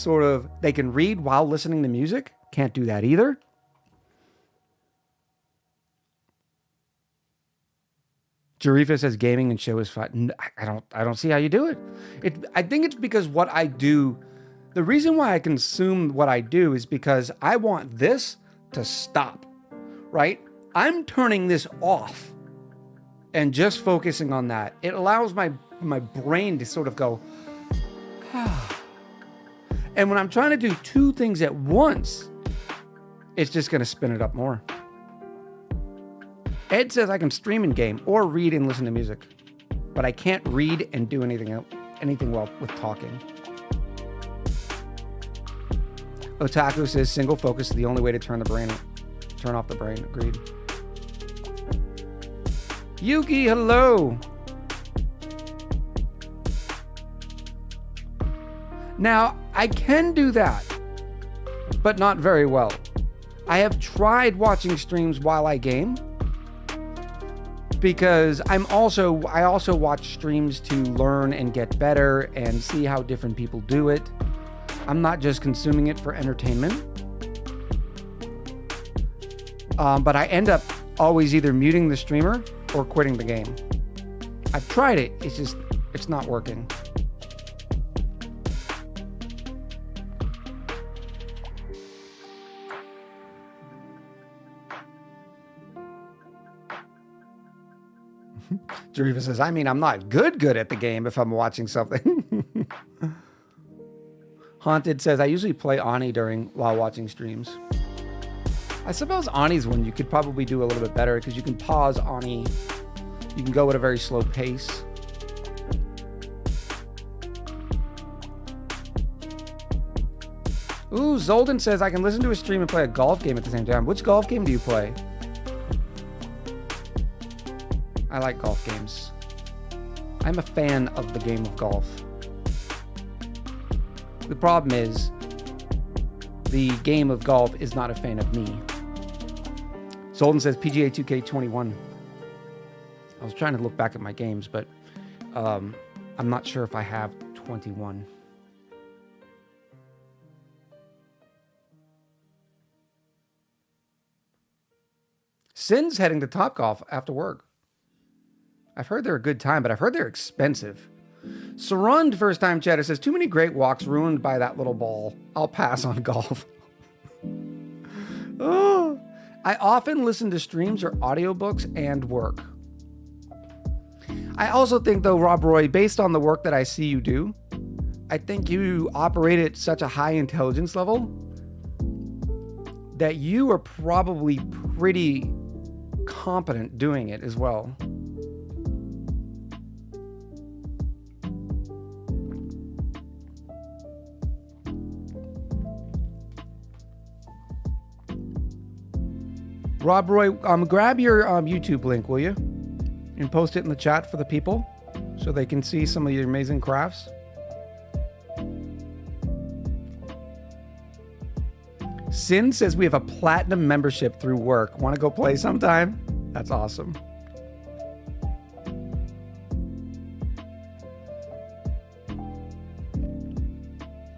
they can read while listening to music. Can't do that either. Jarifa says gaming and show is fun. I don't see how you do it. I think it's because what I do, the reason why I consume what I do is because I want this to stop, right? I'm turning this off and just focusing on that. It allows my brain to sort of go, and when I'm trying to do two things at once, it's just going to spin it up more. Ed says I can stream and game or read and listen to music, but I can't read and do anything well with talking. Otaku says single focus is the only way to turn off the brain. Agreed. Yuki, hello. Now, I can do that, but not very well. I have tried watching streams while I game, because I also watch streams to learn and get better and see how different people do it. I'm not just consuming it for entertainment. But I end up always either muting the streamer or quitting the game. I've tried it. It's not working. Jarifa says, I mean, I'm not good at the game if I'm watching something. Haunted says, I usually play ONI while watching streams. I suppose ONI's one you could probably do a little bit better because you can pause ONI. You can go at a very slow pace. Ooh, Zolden says, I can listen to a stream and play a golf game at the same time. Which golf game do you play? I like golf games. I'm a fan of the game of golf. The problem is, the game of golf is not a fan of me. Zolden says PGA 2K21. I was trying to look back at my games, but I'm not sure if I have 21. Sin's heading to Topgolf after work. I've heard they're a good time, but I've heard they're expensive. Sarund, first time chatter, says, too many great walks ruined by that little ball. I'll pass on golf. Oh, I often listen to streams or audiobooks and work. I also think, though, Rob Roy, based on the work that I see you do, I think you operate at such a high intelligence level that you are probably pretty competent doing it as well. Rob Roy, grab your YouTube link, will you? And post it in the chat for the people so they can see some of your amazing crafts. Sin says we have a platinum membership through work. Want to go play sometime? That's awesome.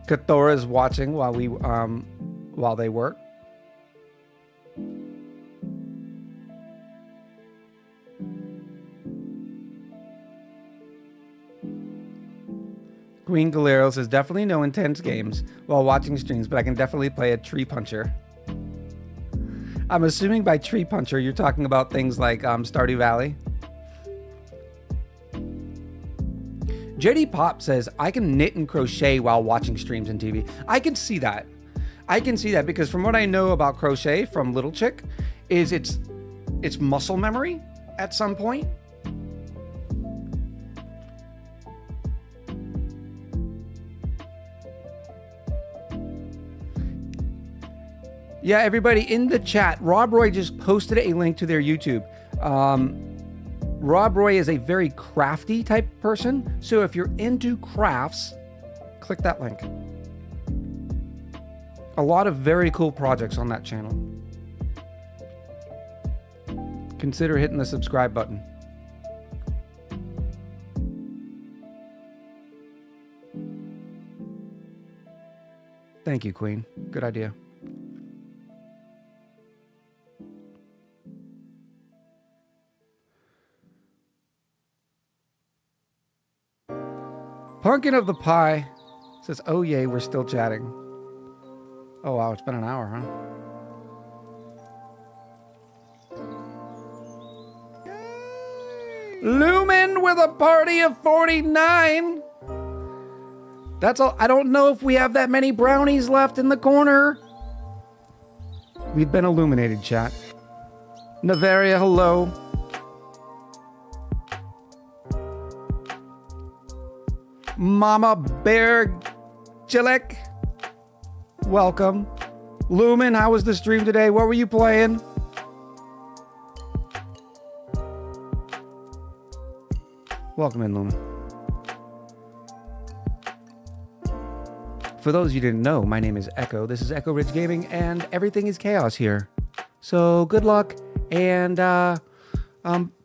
Kathora's watching while while they work. Queen Galero says, definitely no intense games while watching streams, but I can definitely play a tree puncher. I'm assuming by tree puncher, you're talking about things like Stardew Valley. JD Pop says, I can knit and crochet while watching streams and TV. I can see that. I can see that because from what I know about crochet from Little Chick is it's muscle memory at some point. Yeah, everybody in the chat, Rob Roy just posted a link to their YouTube. Rob Roy is a very crafty type person. So if you're into crafts, click that link. A lot of very cool projects on that channel. Consider hitting the subscribe button. Thank you, Queen. Good idea. Pumpkin of the Pie says, oh yay, we're still chatting. Oh wow, it's been an hour, huh? Lumen with a party of 49. That's all. I don't know if we have that many brownies left in the corner. We've been illuminated, chat. Navaria, hello. Mama Bear Chilek, welcome. Lumen, how was the stream today? What were you playing? Welcome in, Lumen. For those you didn't know, my name is Echo. This is Echo Ridge Gaming, and everything is chaos here. So good luck, and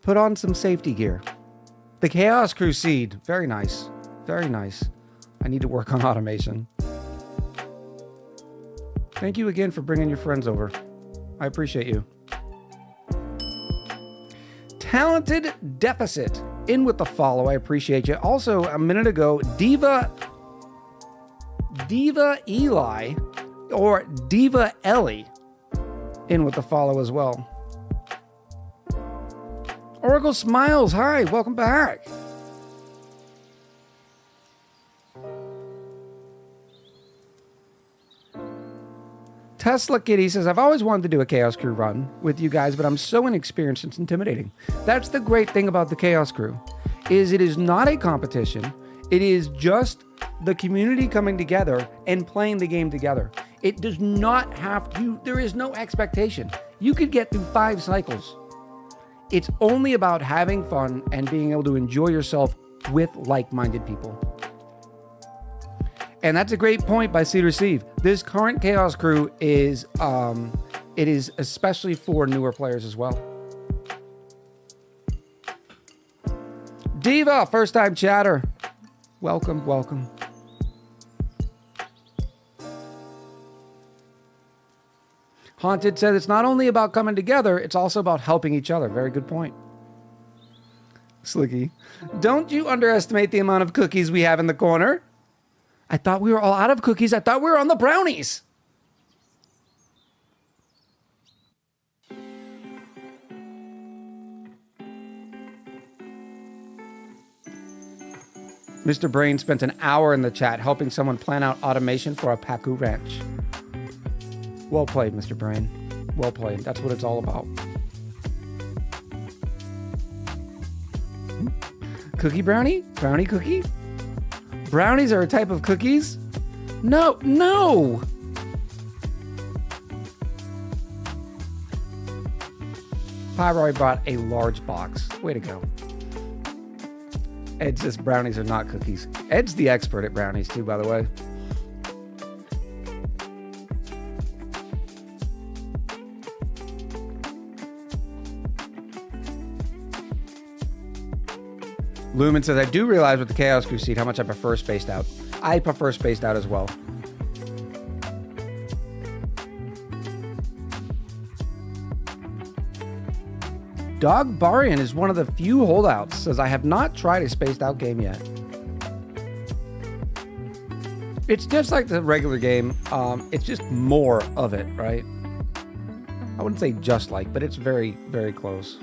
put on some safety gear. The Chaos Crusade, very nice. Very nice. I need to work on automation. Thank you again for bringing your friends over. I appreciate you. Talented Deficit in with the follow. I appreciate you. Also, a minute ago, Diva Eli or Diva Ellie in with the follow as well. Oracle Smiles, hi, welcome back. Tesla Kitty says, I've always wanted to do a Chaos Crew run with you guys, but I'm so inexperienced, it's intimidating. That's the great thing about the Chaos Crew, is it is not a competition. It is just the community coming together and playing the game together. It does not have to, there is no expectation. You could get through 5 cycles. It's only about having fun and being able to enjoy yourself with like-minded people. And that's a great point by Cedar Steve. This current Chaos Crew is, it is especially for newer players as well. Diva, first time chatter. Welcome, welcome. Haunted said it's not only about coming together, it's also about helping each other. Very good point. Slicky, don't you underestimate the amount of cookies we have in the corner. I thought we were all out of cookies. I thought we were on the brownies. Mr. Brain spent an hour in the chat helping someone plan out automation for a Pacu Ranch. Well played, Mr. Brain. Well played. That's what it's all about. Cookie brownie? Brownie cookie? Brownies are a type of cookies? No, no! Pyroy brought a large box. Way to go. Ed says brownies are not cookies. Ed's the expert at brownies too, by the way. Lumen says, I do realize with the Chaos Crusade how much I prefer Spaced Out. I prefer Spaced Out as well. Dog Barian is one of the few holdouts. Says, I have not tried a spaced out game yet. It's just like the regular game. It's just more of it, right? I wouldn't say just like, but it's very, very close.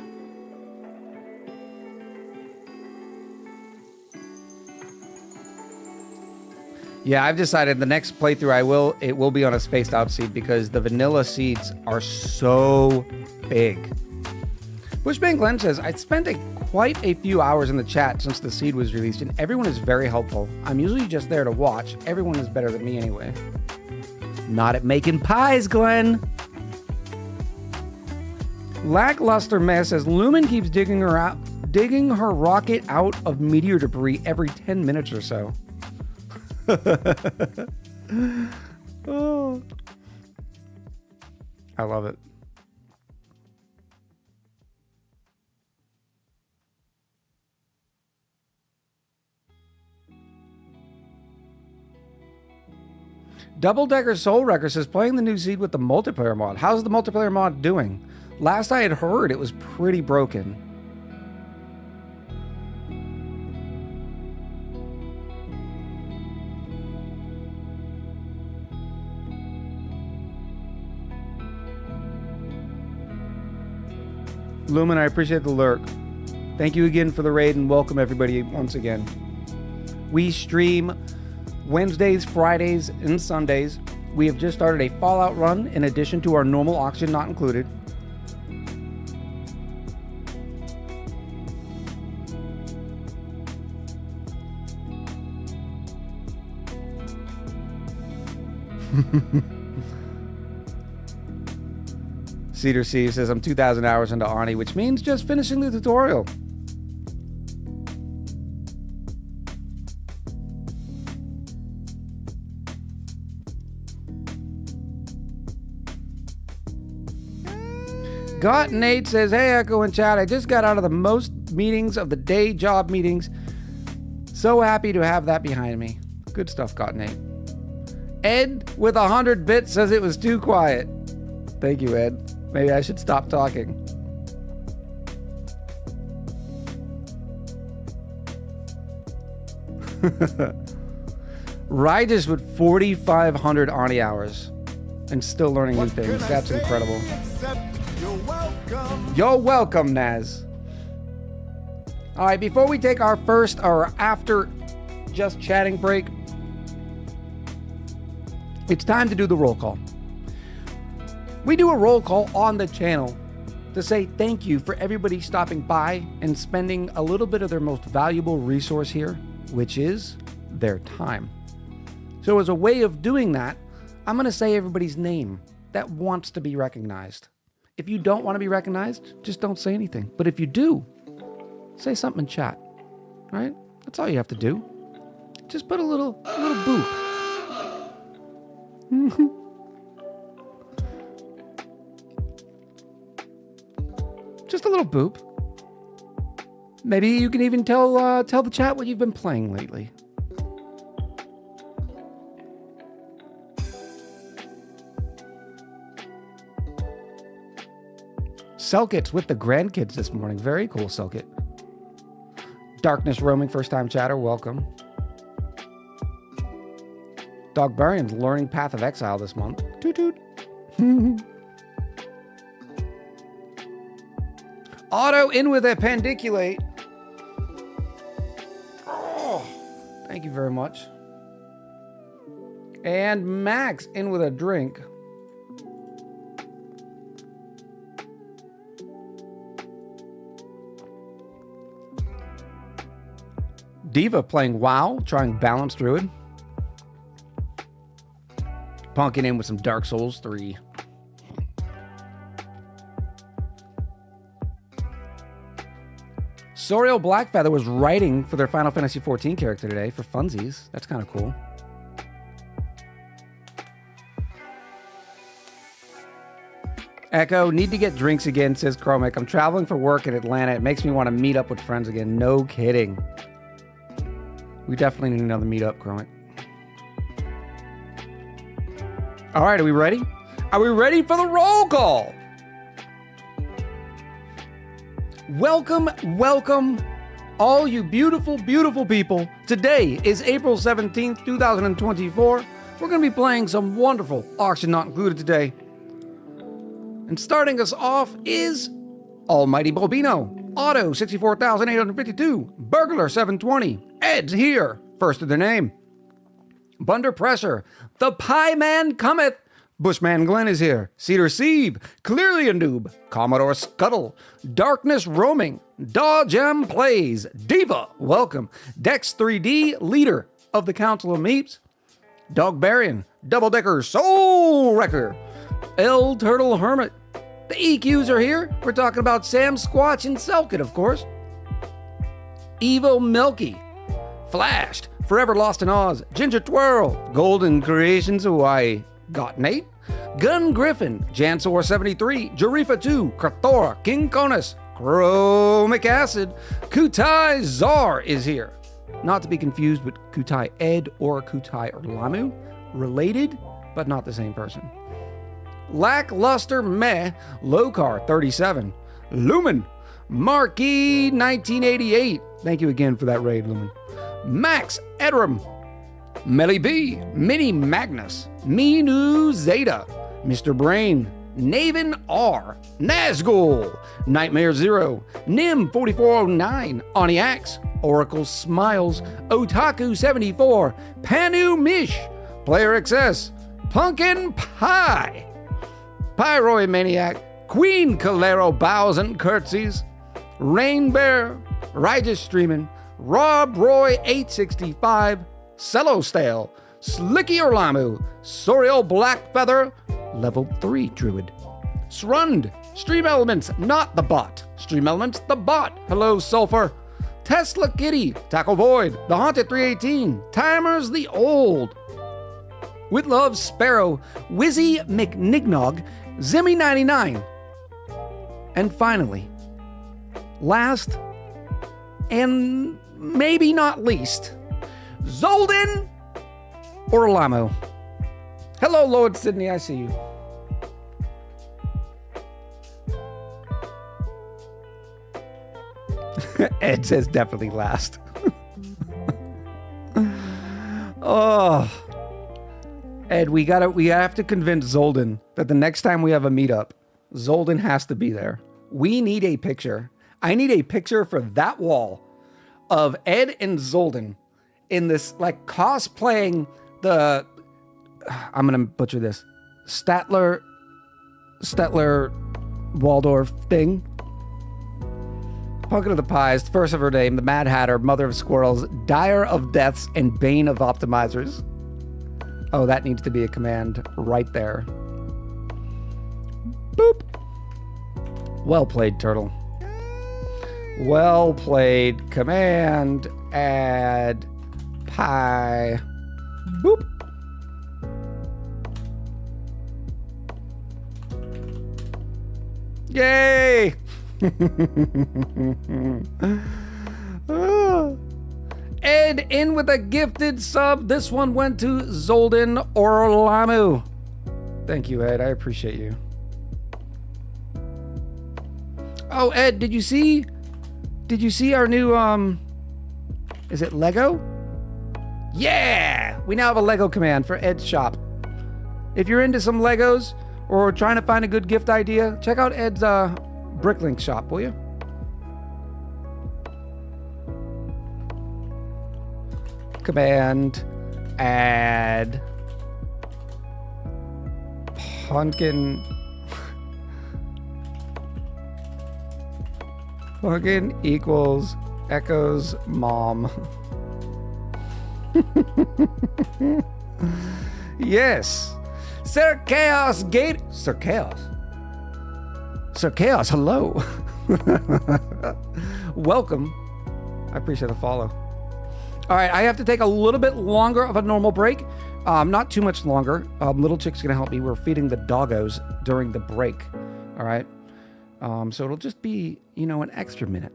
Yeah, I've decided the next playthrough it will be on a spaced out seed because the vanilla seeds are so big. Bushbang Glenn says, I spent quite a few hours in the chat since the seed was released, and everyone is very helpful. I'm usually just there to watch. Everyone is better than me anyway. Not at making pies, Glenn. Lackluster Mess says, Lumen keeps digging her rocket out of meteor debris every 10 minutes or so. Oh. I love it. Double Decker Soul Wrecker says, playing the new seed with the multiplayer mod. How's the multiplayer mod doing? Last I had heard, it was pretty broken. Lumen, I appreciate the lurk. Thank you again for the raid and welcome everybody once again. We stream Wednesdays, Fridays, and Sundays. We have just started a Fallout run in addition to our normal oxygen not included. Cedar C says, I'm 2,000 hours into ONI, which means just finishing the tutorial. Got Nate says, hey, Echo and chat, I just got out of the most meetings of the day, job meetings. So happy to have that behind me. Good stuff, Got Nate. Ed with 100 bits says it was too quiet. Thank you, Ed. Maybe I should stop talking. Rydish with 4,500 ONI hours and still learning new things. That's incredible. You're welcome. You're welcome, Naz. All right, before we take our first or after just chatting break, it's time to do the roll call. We do a roll call on the channel to say thank you for everybody stopping by and spending a little bit of their most valuable resource here, which is their time. So as a way of doing that, I'm going to say everybody's name that wants to be recognized. If you don't want to be recognized, just don't say anything. But if you do, say something in chat. All right? That's all you have to do. Just put a little boop. Just a little boop. Maybe you can even tell the chat what you've been playing lately. Selkit's with the grandkids this morning. Very cool, Selkit. Darkness Roaming, first time chatter, welcome. Dogbarian's learning Path of Exile this month. Toot toot. Otto in with a pendiculate. Oh, thank you very much. And Max in with a drink. Diva playing WoW, trying Balanced Druid. Punking in with some Dark Souls 3. Soriel Blackfeather was writing for their Final Fantasy XIV character today for funsies. That's kind of cool. Echo, need to get drinks again, says Chromic. I'm traveling for work in Atlanta. It makes me want to meet up with friends again. No kidding. We definitely need another meetup, Chromic. All right, are we ready? Are we ready for the roll call? Welcome, welcome, all you beautiful, beautiful people. Today is April 17th, 2024. We're going to be playing some wonderful Auction Not Included today. And starting us off is Almighty Bobino, Auto 64,852, Burglar 720, Ed's here, first of their name. Bunder Pressure, The Pie Man Cometh, Bushman Glenn is here, Cedar Sieve, Clearly a Noob, Commodore Scuttle, Darkness Roaming, Dodge M Plays, Diva, welcome, Dex 3D, leader of the Council of Meeps, Dog Barian, Double Decker Soul Wrecker, L Turtle Hermit. The EQs are here. We're talking about Sam Squatch and Selkit, of course. Evo Milky, Flashed, Forever Lost in Oz, Ginger Twirl, Golden Creations Hawaii, Got Nate, Gun Griffin, Jansor 73, Jarifa 2, Krathora, King Conus, Chromic Acid, Kutai Czar is here. Not to be confused with Kutai Ed or Kutai Lamu. Related, but not the same person. Lackluster Meh, Lokar 37, Lumen, Marquee 1988. Thank you again for that raid, Lumen. Max Edram, Melly B, Mini Magnus, Minu Zeta, Mr. Brain, Naven R, Nazgul, Nightmare Zero, Nim 4409, Oniax, Oracle Smiles, Otaku 74, Panu Mish, Player XS, Pumpkin Pie, Pyroid Maniac, Queen Calero bows and curtsies, Rain Bear, Righteous Streamin', Rob Roy 865, Cello Stale, Slicky Orlamu, Soriel Blackfeather, Level 3 Druid, Srund, Stream Elements, not the bot, Stream Elements, the bot, Hello Sulfur, Tesla Kitty, Tackle Void, The Haunted 318, Timers the Old, With Love Sparrow, Wizzy McNignog, Zimmy 99, and finally, last and maybe not least, Zolden Orlamo. Hello, Lord Sydney, I see you. Ed says definitely last. Oh, Ed, we have to convince Zolden that the next time we have a meetup, Zolden has to be there. We need a picture. I need a picture for that wall of Ed and Zolden in this, like, cosplaying the, I'm gonna butcher this, Statler Waldorf thing. Pumpkin of the Pies, first of her name, the Mad Hatter, Mother of Squirrels, Dire of Deaths, and Bane of Optimizers. Oh, that needs to be a command right there. Boop. Well played, Turtle. Well played. Command add pie. Boop. Yay! Ed in with a gifted sub. This one went to Zolden Orlamu. Thank you, Ed. I appreciate you. Oh, Ed, did you see our new, is it Lego? Yeah! We now have a Lego command for Ed's shop. If you're into some Legos or trying to find a good gift idea, check out Ed's, Bricklink shop, will you? Command add pumpkin equals echoes mom. Yes. Sir Chaos Gate. Sir Chaos, hello. Welcome. I appreciate the follow. All right, I have to take a little bit longer of a normal break. Not too much longer. Little Chick's gonna help me. We're feeding the doggos during the break. All right. So it'll just be, an extra minute.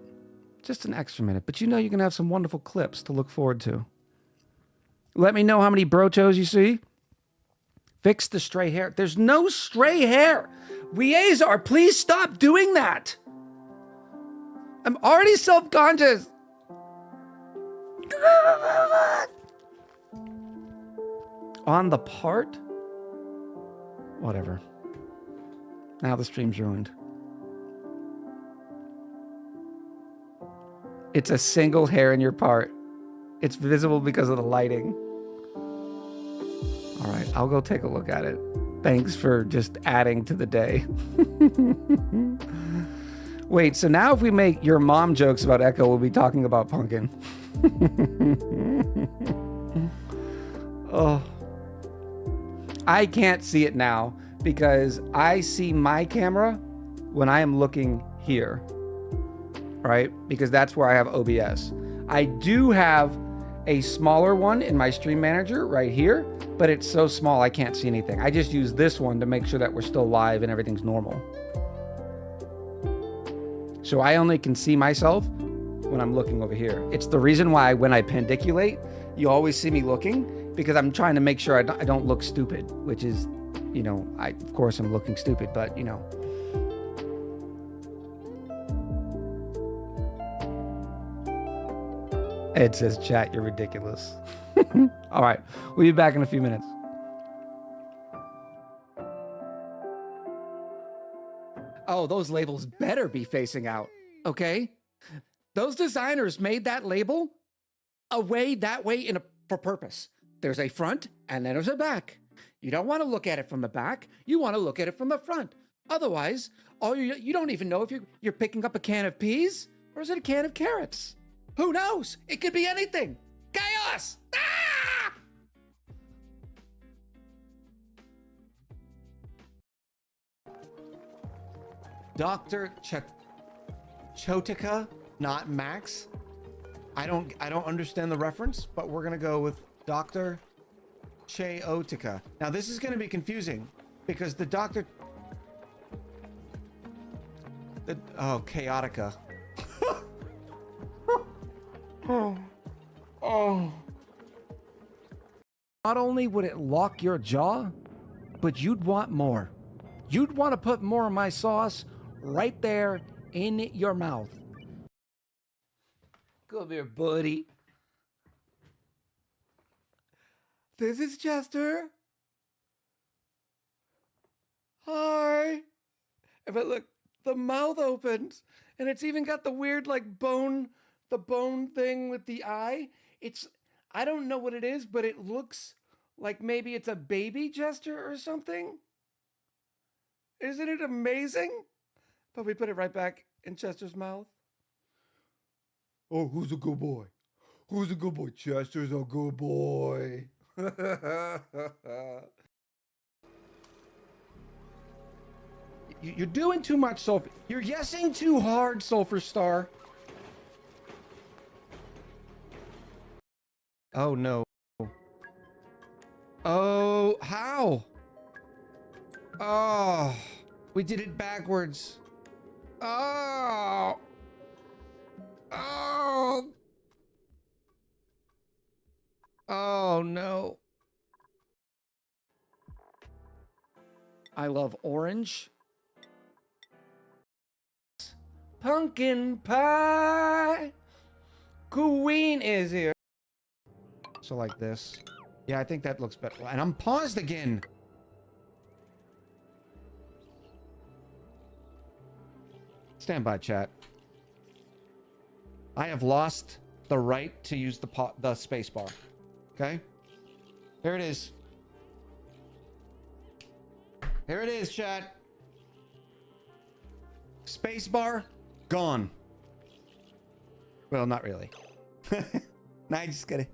Just an extra minute. But you're gonna have some wonderful clips to look forward to. Let me know how many brochos you see. Fix the stray hair. There's no stray hair. Weazar, please stop doing that. I'm already self-conscious. On the part? Whatever. Now the stream's ruined. It's a single hair in your part. It's visible because of the lighting. All right, I'll go take a look at it. Thanks for just adding to the day. Wait, so now if we make your mom jokes about Echo, we'll be talking about Pumpkin. Oh. I can't see it now because I see my camera when I am looking here, right? Because that's where I have OBS. I do have a smaller one in my stream manager right here, but it's so small I can't see anything. I just use this one to make sure that we're still live and everything's normal. So I only can see myself when I'm looking over here. It's the reason why when I pandiculate, you always see me looking, because I'm trying to make sure I don't look stupid, which is, you know, of course I'm looking stupid, but you know. Ed says, chat, you're ridiculous. All right, we'll be back in a few minutes. Oh, those labels better be facing out, okay? Those designers made that label that way for purpose. There's a front and then there's a back. You don't want to look at it from the back. You want to look at it from the front. Otherwise, you don't even know if you're picking up a can of peas or is it a can of carrots? Who knows? It could be anything. Chaos! Ah! Dr. Chotica, not Max. I don't understand the reference, but we're gonna go with Dr. Cheotica. Now this is gonna be confusing because the Dr. Chaotica. Oh. Not only would it lock your jaw, but you'd want more. You'd want to put more of my sauce right there in your mouth. Come here, buddy. This is Chester. Hi. If I look, the mouth opens, and it's even got the weird like bone thing with the eye. I don't know what it is, but it looks like maybe it's a baby Chester or something. Isn't it amazing? But we put it right back in Chester's mouth. Oh, who's a good boy? Who's a good boy? Chester's a good boy. You're doing too much, Sulfur. You're yesing too hard, Sulfur Star. Oh, no. Oh, how? Oh, we did it backwards. Oh. Oh. Oh, no. I love orange. Pumpkin pie. Queen is here. So like this. Yeah, I think that looks better. And I'm paused again. Stand by, chat. I have lost the right to use the space bar. Okay? There it is. Here it is, chat. Space bar gone. Well, not really. Nah, I just gotta.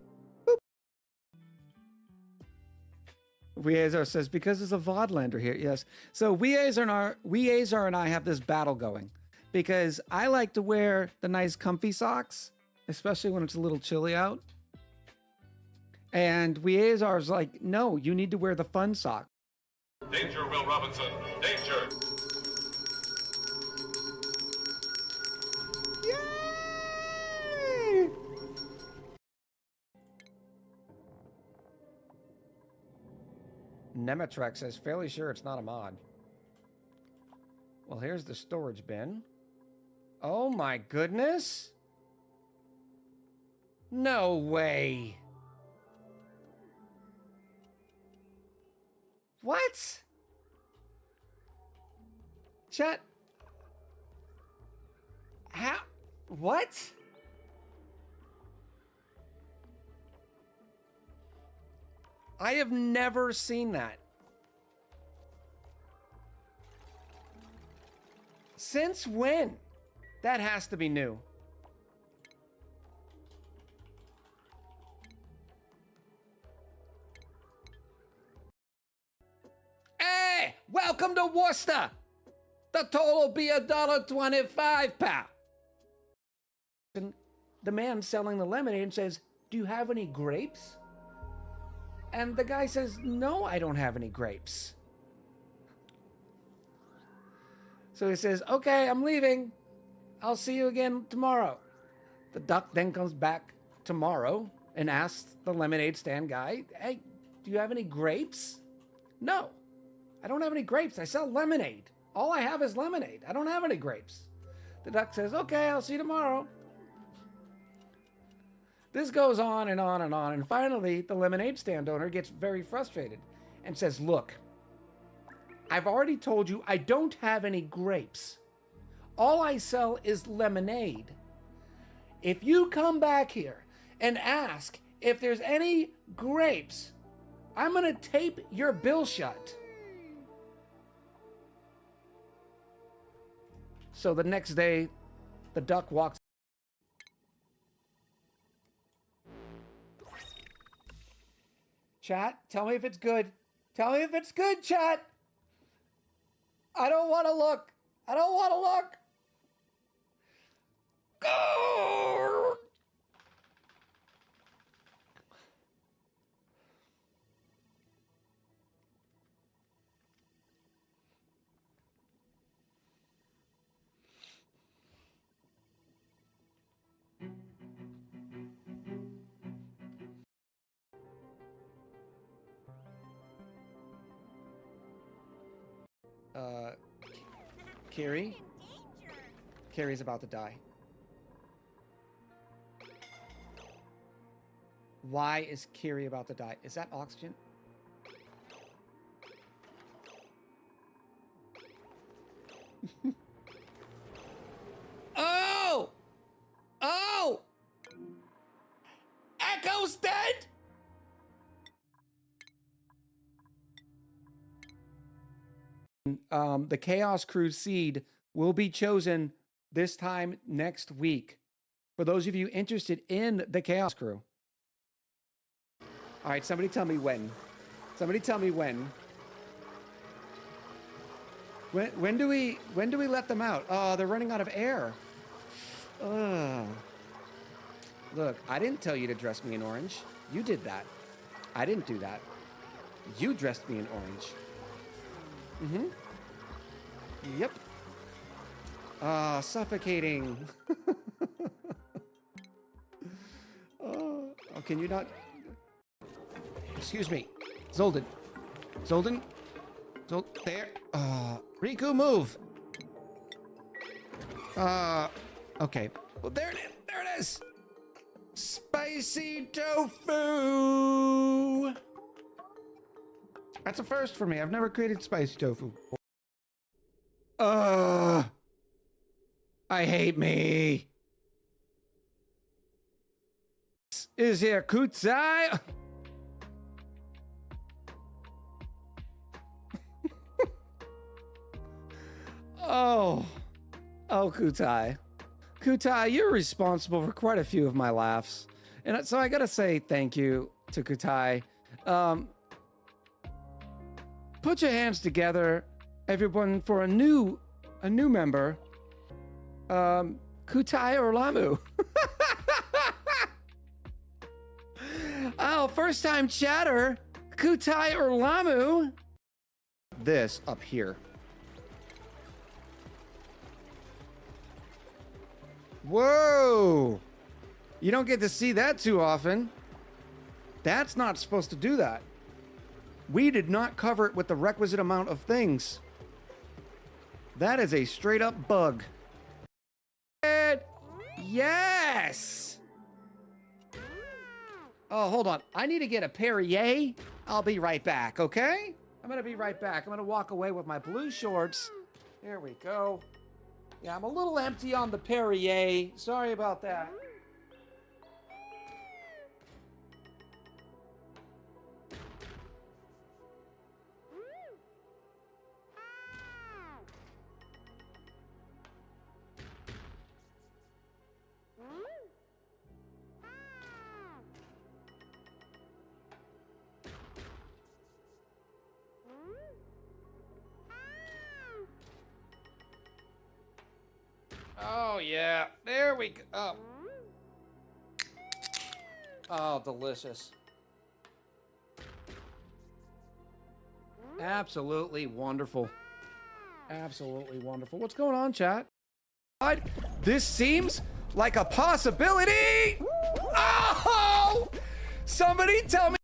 Weazar says, because there's a Vodlander here. Yes. So Weazar and I have this battle going because I like to wear the nice comfy socks, especially when it's a little chilly out. And Weazar's like, no, you need to wear the fun sock. Danger, Will Robinson. Danger. Yay! Nematrex says, fairly sure it's not a mod. Well, here's the storage bin. Oh my goodness. No way. What? Chat. How? What? I have never seen that. Since when? That has to be new. Hey, welcome to Worcester. The toll will be $1.25, pal. And the man selling the lemonade says, "Do you have any grapes?" And the guy says, "No, I don't have any grapes." So he says, "Okay, I'm leaving. I'll see you again tomorrow." The duck then comes back tomorrow and asks the lemonade stand guy, "Hey, do you have any grapes?" "No, I don't have any grapes. I sell lemonade. All I have is lemonade. I don't have any grapes." The duck says, "Okay, I'll see you tomorrow." This goes on and on and on. And finally, the lemonade stand owner gets very frustrated and says, "Look, I've already told you I don't have any grapes. All I sell is lemonade. If you come back here and ask if there's any grapes, I'm going to tape your bill shut." So the next day, the duck walks. Chat, tell me if it's good. Tell me if it's good, chat. I don't want to look. I don't want to look. Go! Carrie? Carrie's about to die. Why is Carrie about to die? Is that oxygen? Oh! Oh! Echo's dead? The Chaos Crusade will be chosen this time next week. For those of you interested in the Chaos Crew. All right, somebody tell me when. Somebody tell me when. When do we let them out? Oh, they're running out of air. Look, I didn't tell you to dress me in orange. You did that. I didn't do that. You dressed me in orange. Mm-hmm. Yep. Suffocating. Oh, can you not? Excuse me. Zolden. Zolden? There. Riku, move. Okay. Well, there it is. There it is. Spicy tofu. That's a first for me. I've never created spicy tofu. I hate me. Is here Kutsai? Oh, Kutai. Kutai, you're responsible for quite a few of my laughs. And so I gotta say thank you to Kutai. Put your hands together, everyone, for a new member. Kutai Orlamu. Oh, first time chatter, Kutai Orlamu. This up here. Whoa! You don't get to see that too often. That's not supposed to do that. We did not cover it with the requisite amount of things. That is a straight up bug. yes! Oh, hold on. I need to get a Perrier. I'll be right back, okay? I'm gonna be right back. I'm gonna walk away with my blue shorts. Here we go. Yeah, I'm a little empty on the Perrier. Sorry about that. Oh, yeah. There we go. Oh. Oh, delicious. Absolutely wonderful. Absolutely wonderful. What's going on, chat? This seems like a possibility. Oh! Somebody tell me.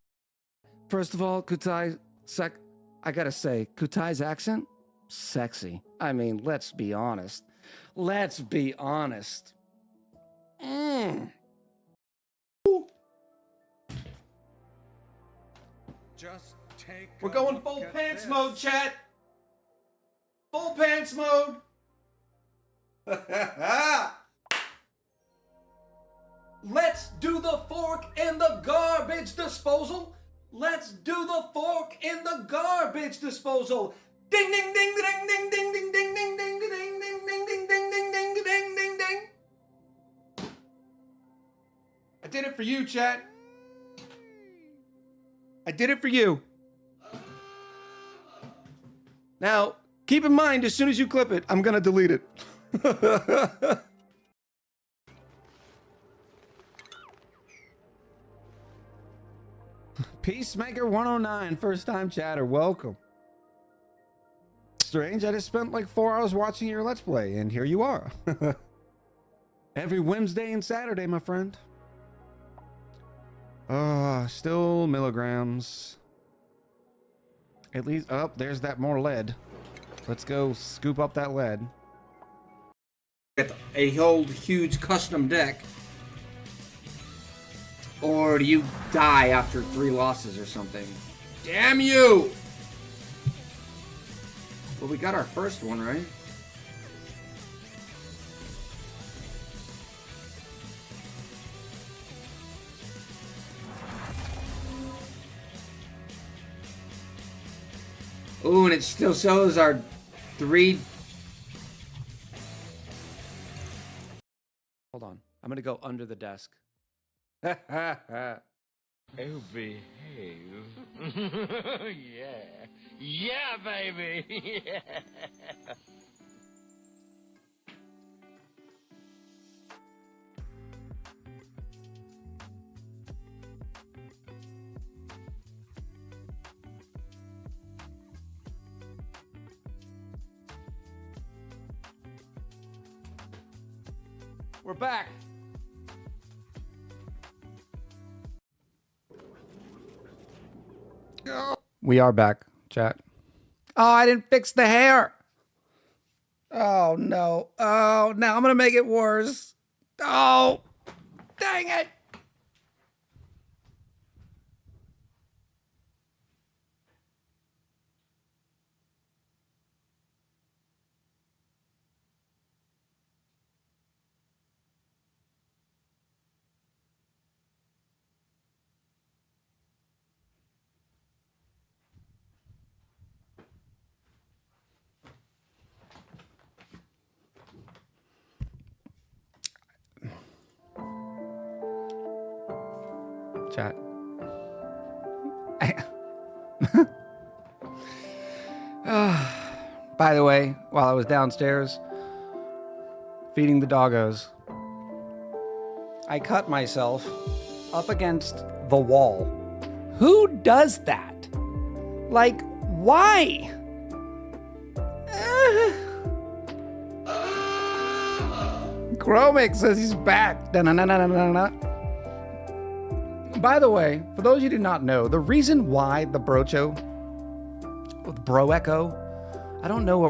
First of all, I gotta say, Kutai's accent, sexy. I mean, let's be honest. Let's be honest. Just take We're a going look full at pants this. mode, chat. Full pants mode. Let's do the fork in the garbage disposal. Let's do the fork in the garbage disposal. Ding ding ding ding ding ding ding ding ding ding ding ding ding ding ding ding ding ding ding ding. I did it for you, chat. I did it for you. Now, keep in mind, as soon as you clip it, I'm gonna delete it. Peacemaker 109, first time chatter, welcome. Strange, I just spent like 4 hours watching your Let's Play, and here you are. Every Wednesday and Saturday, my friend. Still milligrams. At least, oh, there's that more lead. Let's go scoop up that lead. Get a whole huge custom deck. Or do you die after 3 losses or something? Damn you! Well, we got our first one, right? Ooh, and it still shows our 3... Hold on. I'm gonna go under the desk. Oh, behave. Yeah. Yeah, baby. Yeah. We're back. We are back, chat. Oh, I didn't fix the hair. Oh, no. Oh, now I'm going to make it worse. Oh, dang it. Chat. By the way, while I was downstairs feeding the doggos, I cut myself up against the wall. Who does that? Like, why? Chromic says he's back. Da-na-na-na-na-na. By the way, for those you do not know, the reason why the Brocho, the Bro Echo, I don't know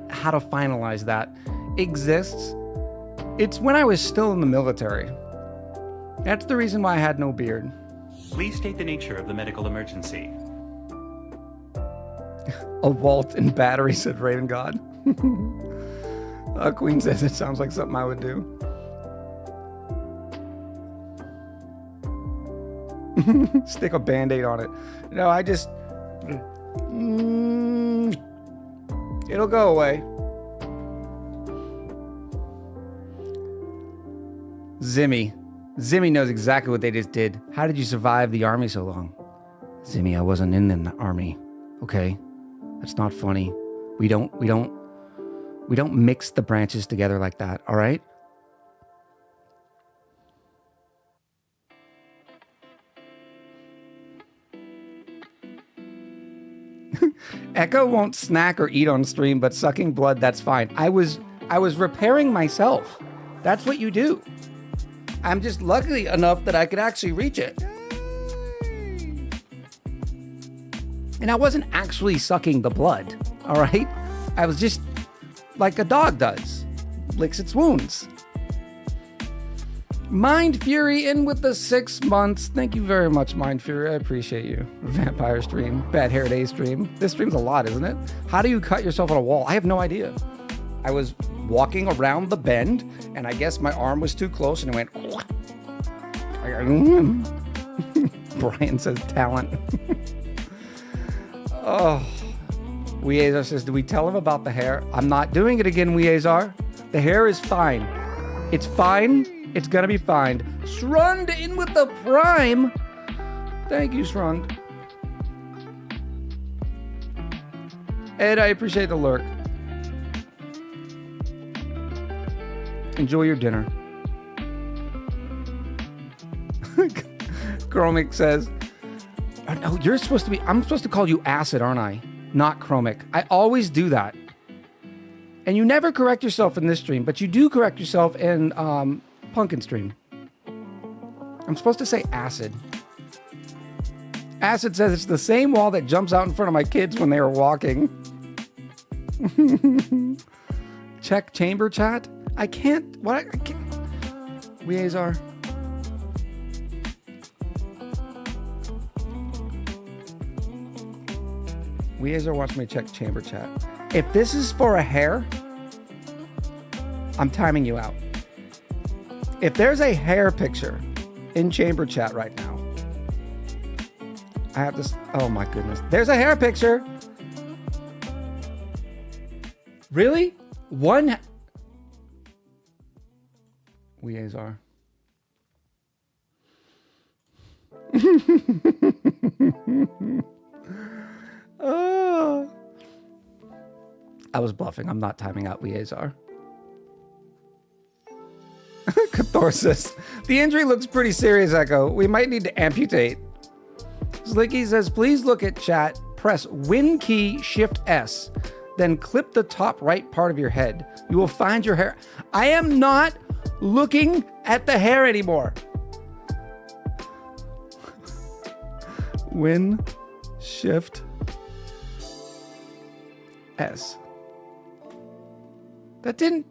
how to finalize that, exists It's when I was still in the military. That's the reason why I had no beard. Please state the nature of the medical emergency. A Walt and battery, said Raven God. Queen says it sounds like something I would do. Stick a Band-Aid on it. No, I just... it'll go away. Zimmy. Zimmy knows exactly what they just did. How did you survive the army so long? Zimmy, I wasn't in the army. Okay? That's not funny. We don't mix the branches together like that, all right? Echo won't snack or eat on stream, but sucking blood, that's fine. I was repairing myself. That's what you do. I'm just lucky enough that I could actually reach it. And I wasn't actually sucking the blood, all right? I was just like a dog does, licks its wounds. Mind Fury in with the 6 months. Thank you very much, Mind Fury. I appreciate you. Vampire stream, Bad Hair Day stream. This stream's a lot, isn't it? How do you cut yourself on a wall? I have no idea. I was walking around the bend, and I guess my arm was too close, and it went... Brian says talent. Oh. Weazar says, do we tell him about the hair? I'm not doing it again, Weazar. The hair is fine. It's fine. It's gonna be fine. Shrund in with the prime. Thank you, Shrund. Ed, I appreciate the lurk. Enjoy your dinner. Chromic says, oh, no, you're supposed to be, I'm supposed to call you Acid, aren't I? Not Chromic. I always do that. And you never correct yourself in this stream, but you do correct yourself in Pumpkin stream. I'm supposed to say Acid. Acid says it's the same wall that jumps out in front of my kids when they were walking. Check chamber chat. I can't. What? I can't. Weazar. Weazar wants me to check chamber chat. If this is for a hair, I'm timing you out. If there's a hair picture in chamber chat right now, I have this. Oh my goodness. There's a hair picture. Really? One. Weazar. Oh. I was bluffing. I'm not timing out Weazar. Catharsis. The injury looks pretty serious, Echo. We might need to amputate. Slicky says, please look at chat. Press Win key Shift S. Then clip the top right part of your head. You will find your hair. I am not looking at the hair anymore. Win Shift S. That didn't...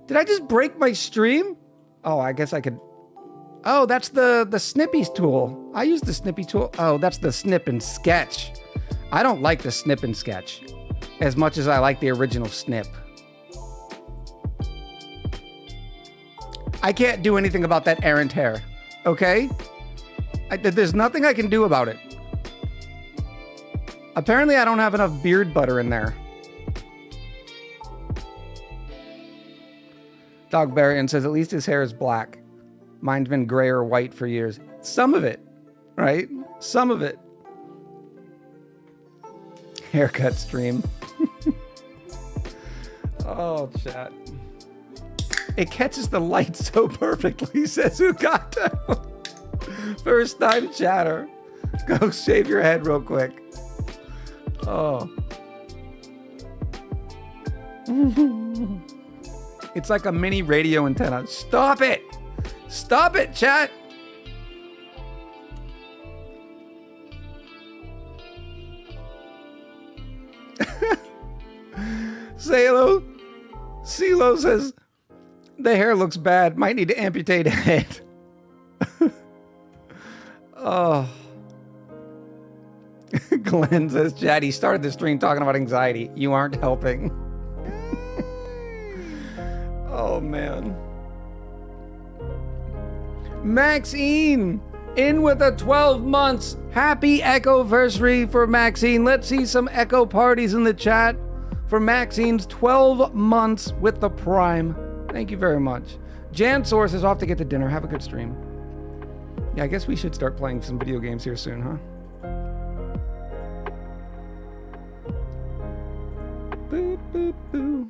Did I just break my stream? Oh, I guess I could... Oh, that's the Snippy tool. I use the Snippy tool. Oh, that's the Snip and Sketch. I don't like the Snip and Sketch as much as I like the original Snip. I can't do anything about that errant hair, okay? There's nothing I can do about it. Apparently, I don't have enough beard butter in there. Dogbarian says, at least his hair is black. Mine's been gray or white for years. Some of it, right? Some of it. Haircut stream. Oh, chat. It catches the light so perfectly, says Ugato. First time chatter. Go shave your head real quick. Oh. It's like a mini radio antenna. Stop it! Stop it, chat! CeeLo says, The hair looks bad. Might need to amputate head. Oh. Glenn says, Chad, he started the stream talking about anxiety. You aren't helping. Oh, man. Maxine, in with a 12 months. Happy Echo-versary for Maxine. Let's see some Echo parties in the chat for Maxine's 12 months with the Prime. Thank you very much. Jan Source is off to get to dinner. Have a good stream. Yeah, I guess we should start playing some video games here soon, huh? Boop, boop, boop.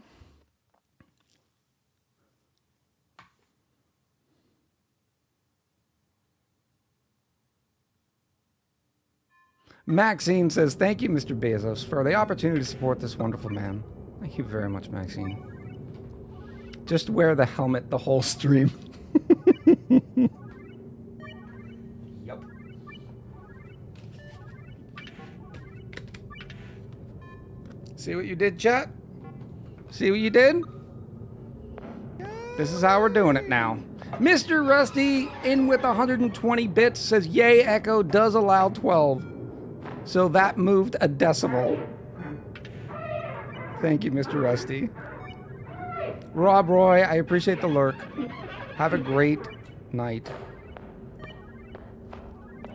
Maxine says, thank you, Mr. Bezos, for the opportunity to support this wonderful man. Thank you very much, Maxine. Just wear the helmet the whole stream. Yep. See what you did, chat? See what you did? This is how we're doing it now. Mr. Rusty, in with 120 bits, says, yay, Echo does allow 12. So that moved a decimal. Thank you, Mr. Rusty. Rob Roy, I appreciate the lurk. Have a great night.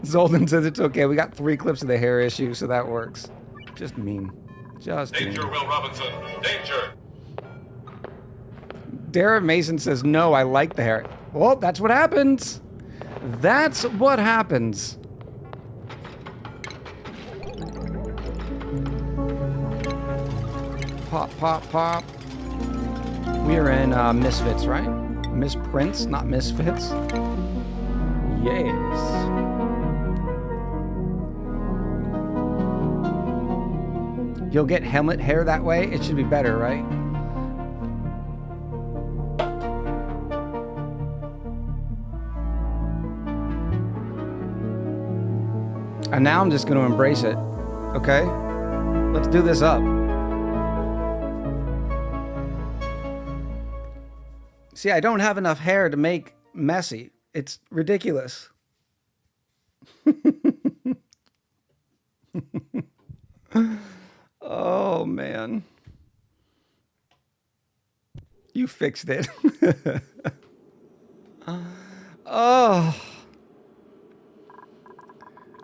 Zoldan says it's okay. We got 3 clips of the hair issue, so that works. Just mean. Just Danger, mean. Will Robinson. Danger. Dara Mason says, no, I like the hair. Well, that's what happens. That's what happens. Pop, pop, pop. We are in Misfits, right? Misprints, not Misfits. Yes. You'll get helmet hair that way. It should be better, right? And now I'm just going to embrace it. Okay? Let's do this up. See, I don't have enough hair to make messy. It's ridiculous. Oh, man. You fixed it. Oh.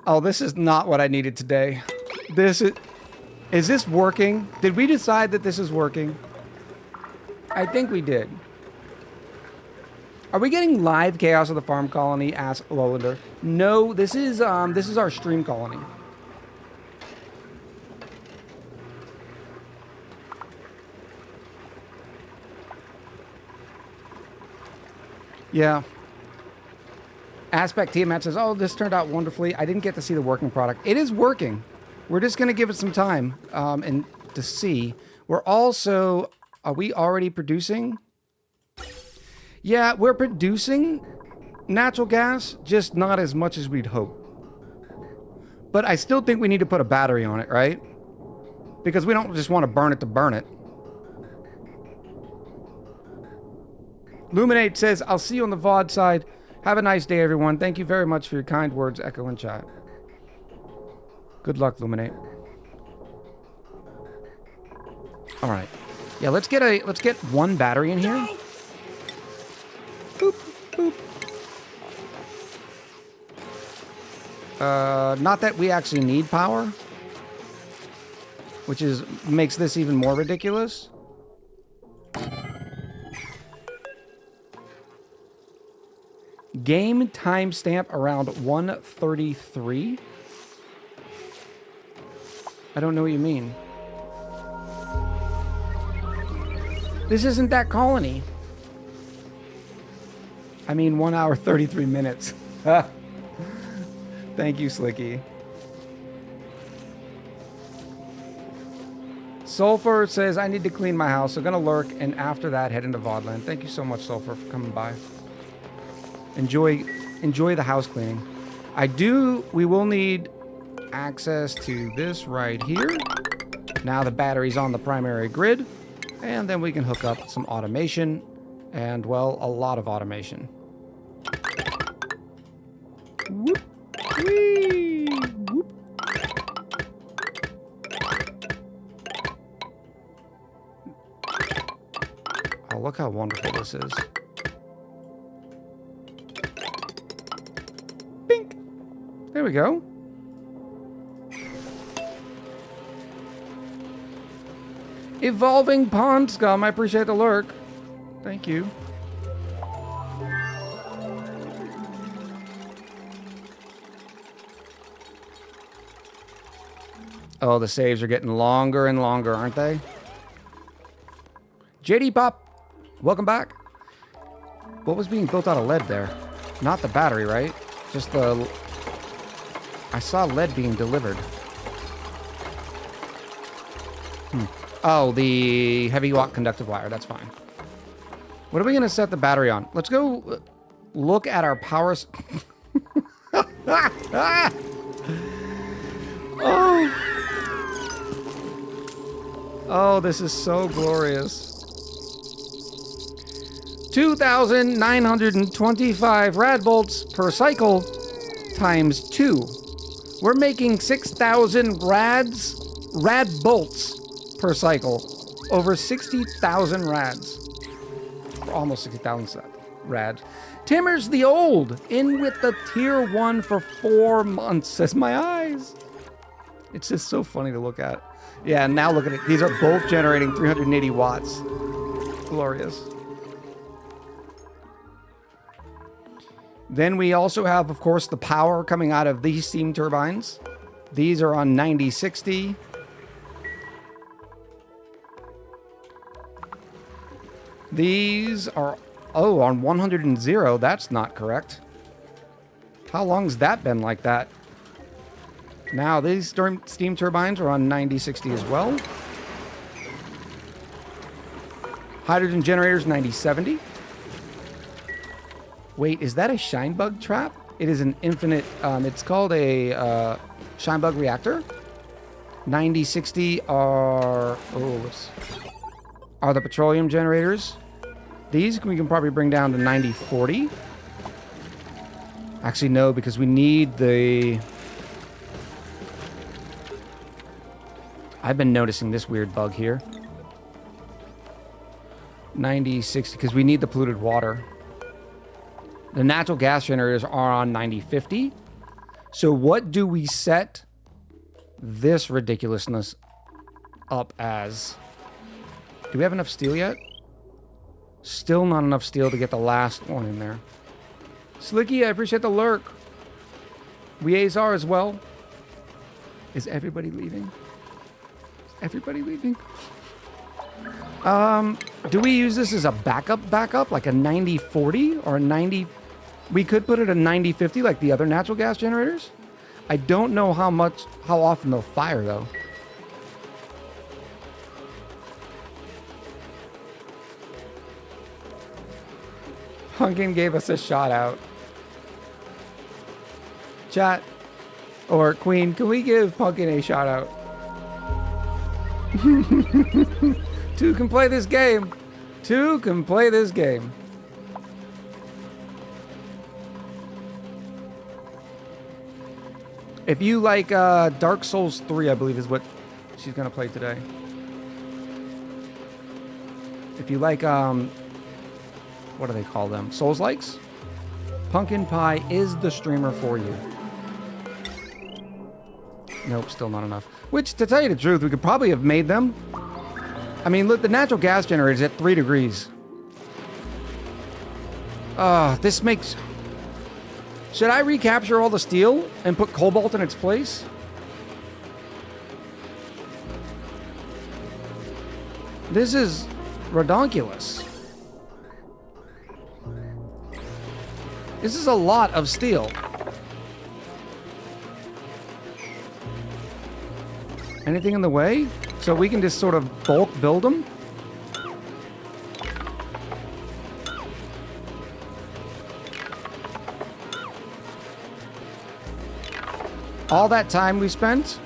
Oh, this is not what I needed today. Is this working? Did we decide that this is working? I think we did. Are we getting live Chaos of the Farm Colony? Asked Lolander. No, this is our stream colony. Yeah. Aspect Tiamat says, oh, this turned out wonderfully. I didn't get to see the working product. It is working. We're just going to give it some time and to see. We're also, are we already producing? Yeah, we're producing natural gas, just not as much as we'd hope. But I still think we need to put a battery on it, right? Because we don't just want to burn it to burn it. Luminate says, I'll see you on the VOD side. Have a nice day, everyone. Thank you very much for your kind words, Echo and chat. Good luck, Luminate. All right. Yeah, let's get one battery in here. Boop, boop. Not that we actually need power, which makes this even more ridiculous. Game timestamp around 1:33. I don't know what you mean. This isn't that colony. I mean, 1 hour, 33 minutes. Thank you, Slicky. Sulfur says, I need to clean my house, so gonna lurk, and after that, head into Vodland. Thank you so much, Sulfur, for coming by. Enjoy the house cleaning. We will need access to this right here. Now the battery's on the primary grid, and then we can hook up some automation And, well, a lot of automation. Whoop. Whee! Whoop. Oh, look how wonderful this is. Bink! There we go. Evolving Pond Scum, I appreciate the lurk. Thank you. Oh, the saves are getting longer and longer, aren't they? JD Pop, welcome back. What was being built out of lead there? Not the battery, right? Just the... I saw lead being delivered. Oh, the heavy watt conductive wire. That's fine. What are we going to set the battery on? Let's go look at our power... Oh. Oh, this is so glorious. 2,925 rad volts per cycle times 2. We're making 6,000 rad bolts per cycle. Over 60,000 rads. Or almost 60,000 rad. Timmers the Old in with the tier 1 for 4 months, says my eyes. It's just so funny to look at. Yeah, now look at it. These are both generating 380 watts. Glorious. Then we also have, of course, the power coming out of these steam turbines. These are on 9060. These are, oh, on 100. That's not correct. How long's that been like that? Now, these steam turbines are on 9060 as well. Hydrogen generators, 9070. Wait, is that a shine bug trap? It is an infinite, it's called a shine bug reactor. 9060 are the petroleum generators. These we can probably bring down to 9040. Actually, no, because we need the... I've been noticing this weird bug here. 9060, because we need the polluted water. The natural gas generators are on 9050. So what do we set this ridiculousness up as? Do we have enough steel yet? Still not enough steel to get the last one in there. Slicky, I appreciate the lurk. We are as well. Is everybody leaving? Is everybody leaving? Do we use this as a backup, like a 9040 or a 90... We could put it a 9050 like the other natural gas generators. I don't know how often they'll fire though. Pumpkin gave us a shout out. Chat or Queen, can we give Pumpkin a shout out? Two can play this game. Two can play this game. If you like Dark Souls 3, I believe is what she's going to play today. If you like, what do they call them? Souls-likes? Pumpkin Pie is the streamer for you. Nope, still not enough. Which, to tell you the truth, we could probably have made them. I mean, look, the natural gas generator is at 3 degrees. This makes... Should I recapture all the steel and put cobalt in its place? This is redonkulous. This is a lot of steel. Anything in the way? So we can just sort of bulk build them? All that time we spent?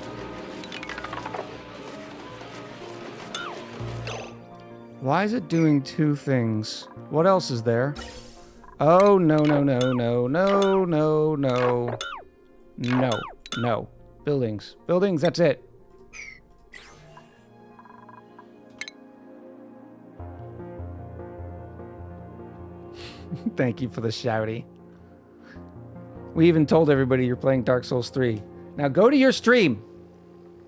Why is it doing two things? What else is there? Oh, no, no, no, no, no, no, no. No, no. Buildings. Buildings, that's it. Thank you for the shouty. We even told everybody you're playing Dark Souls 3. Now go to your stream.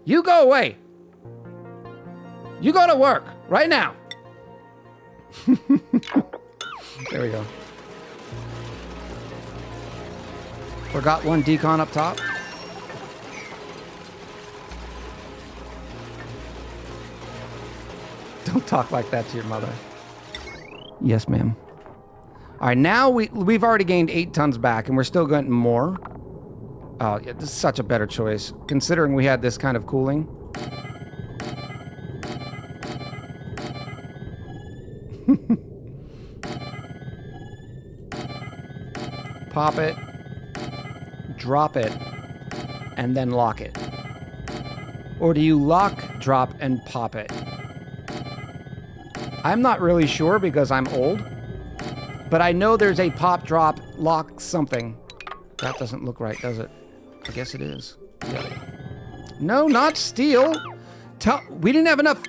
You go away. You go to work right now. There we go. Forgot one decon up top. Don't talk like that to your mother. Yes, ma'am. All right, now we've already gained 8 tons back, and we're still getting more. Oh, yeah, this is such a better choice, considering we had this kind of cooling. Pop it, drop it, and then lock it. Or do you lock, drop, and pop it? I'm not really sure because I'm old, but I know there's a pop, drop, lock something. That doesn't look right, does it? I guess it is. Yeah. No, not steel. We didn't have enough.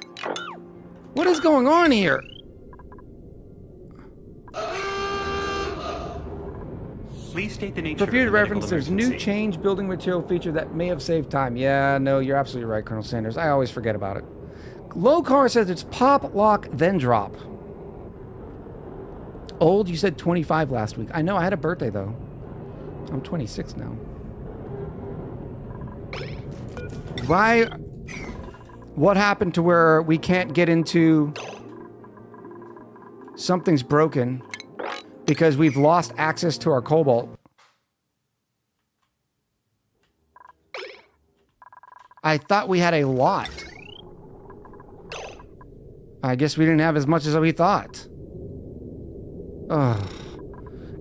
What is going on here? Please state the nature For future of the medical reference, there's emergency. new change building material feature that may have saved time. Yeah, no, you're absolutely right, Colonel Sanders. I always forget about it. Low Car says it's pop, lock, then drop. Old, you said 25 last week. I know, I had a birthday, though. I'm 26 now. Why? What happened to where we can't get into... Something's broken because we've lost access to our cobalt. I thought we had a lot. I guess we didn't have as much as we thought. Ugh.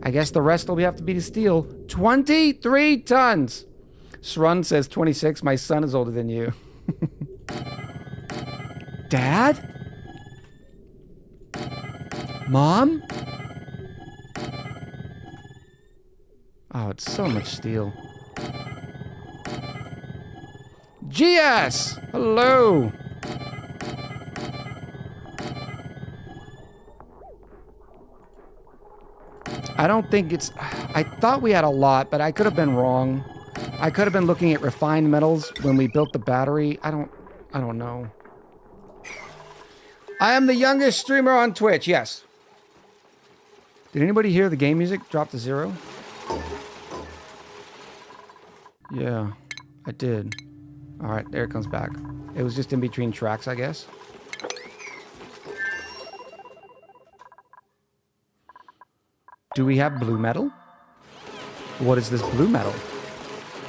I guess the rest will have to be to steel. 23 tons! Srun says 26. My son is older than you. Dad? Mom? Oh, it's so much steel. GS! Hello! I don't think it's... I thought we had a lot, but I could have been wrong. I could have been looking at refined metals when we built the battery. I don't know. I am the youngest streamer on Twitch, yes. Did anybody hear the game music drop to 0? Yeah, I did. All right, there it comes back. It was just in between tracks, I guess. Do we have blue metal? What is this blue metal?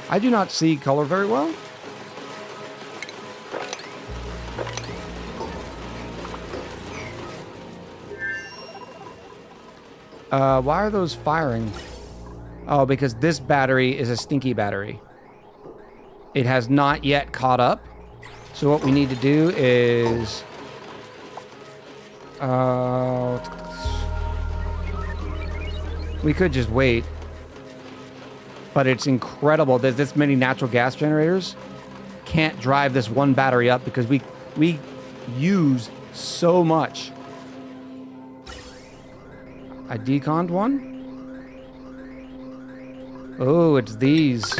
I do not see color very well. Why are those firing? Oh, because this battery is a stinky battery. It has not yet caught up. So what we need to do is... we could just wait. But it's incredible that this many natural gas generators can't drive this one battery up because we use so much. I deconned one. Oh, it's these.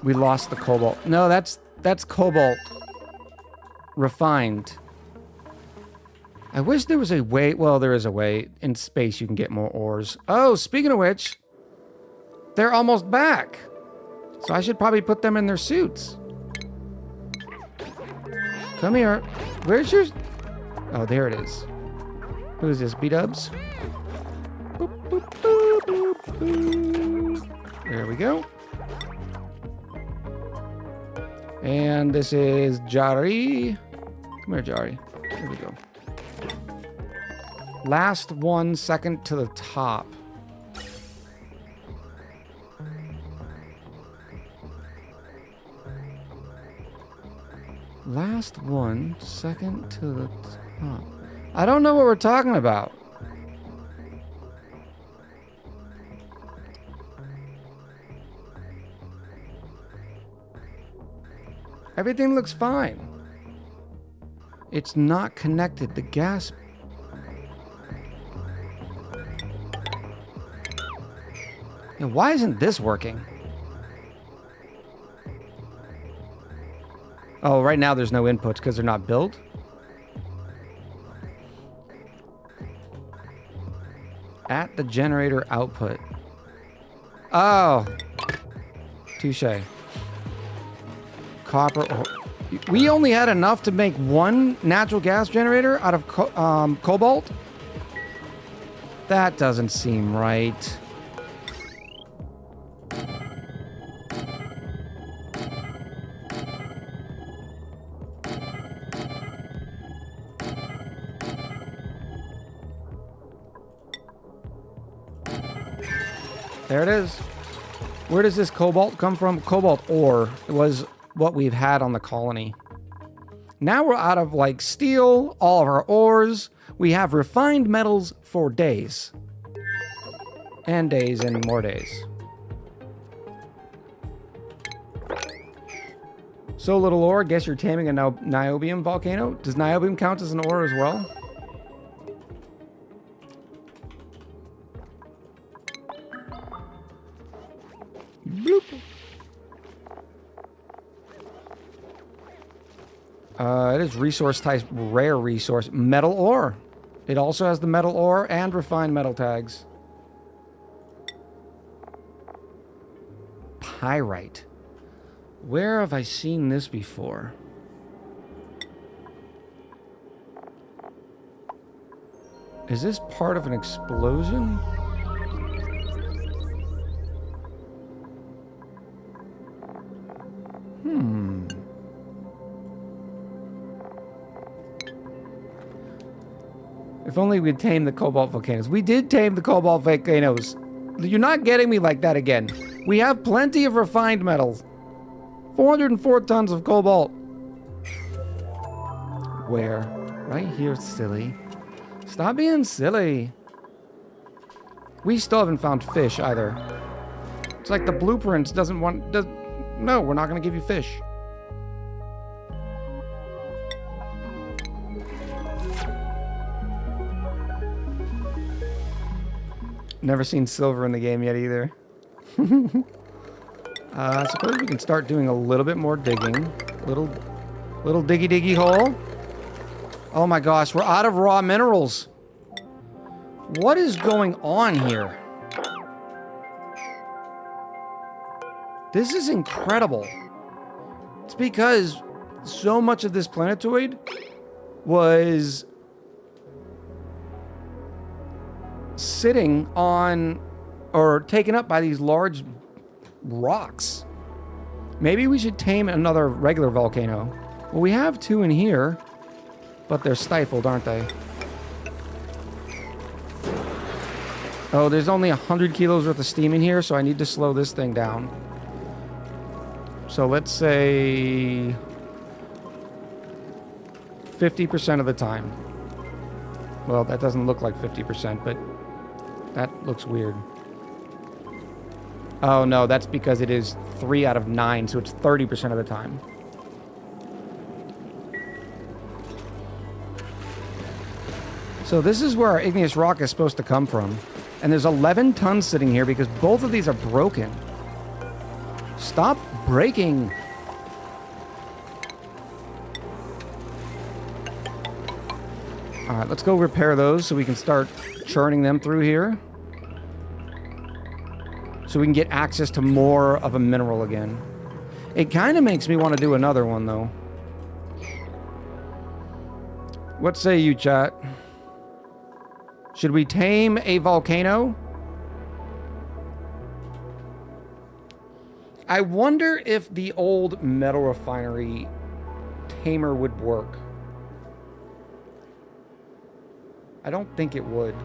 We lost the cobalt. No, that's cobalt. Refined. I wish there was a way... Well, there is a way. In space, you can get more ores. Oh, speaking of which, they're almost back. So I should probably put them in their suits. Come here. Where's your... Oh, there it is. Who is this? B-dubs? Boop, boop, boop, boop, boop. There we go. And this is Jari. Come here, Jari. There we go. Last one, second to the top. Last one, second to the top. I don't know what we're talking about. Everything looks fine. It's not connected. The gas... Yeah, why isn't this working? Oh, right now there's no inputs because they're not built. At the generator output. Oh. Touche. Copper ore. We only had enough to make one natural gas generator out of cobalt? That doesn't seem right. There it is. Where does this cobalt come from? Cobalt ore was what we've had on the colony. Now we're out of like steel, all of our ores. We have refined metals for days. And days and more days. So little ore, guess you're taming a niobium volcano? Does niobium count as an ore as well? Bloop. It is resource type rare resource. Metal ore. It also has the metal ore and refined metal tags. Pyrite. Where have I seen this before? Is this part of an explosion? If only we'd tame the cobalt volcanoes. We did tame the cobalt volcanoes. You're not getting me like that again. We have plenty of refined metals. 404 tons of cobalt. Where? Right here, silly. Stop being silly. We still haven't found fish either. It's like the blueprints doesn't want... No, we're not going to give you fish. Never seen silver in the game yet either. I suppose we can start doing a little bit more digging. Little diggy diggy hole. Oh my gosh, we're out of raw minerals. What is going on here? This is incredible. It's because so much of this planetoid was sitting on or taken up by these large rocks. Maybe we should tame another regular volcano. Well, we have two in here, but they're stifled, aren't they? Oh, there's only 100 kilos worth of steam in here, so I need to slow this thing down. So let's say 50% of the time. Well, that doesn't look like 50%, but that looks weird. Oh no, that's because it is 3 out of 9, so it's 30% of the time. So this is where our igneous rock is supposed to come from. And there's 11 tons sitting here because both of these are broken. Stop breaking. Alright, let's go repair those so we can start churning them through here. So we can get access to more of a mineral again. It kind of makes me want to do another one, though. What say you, chat? Should we tame a volcano? I wonder if the old metal refinery tamer would work. I don't think it would.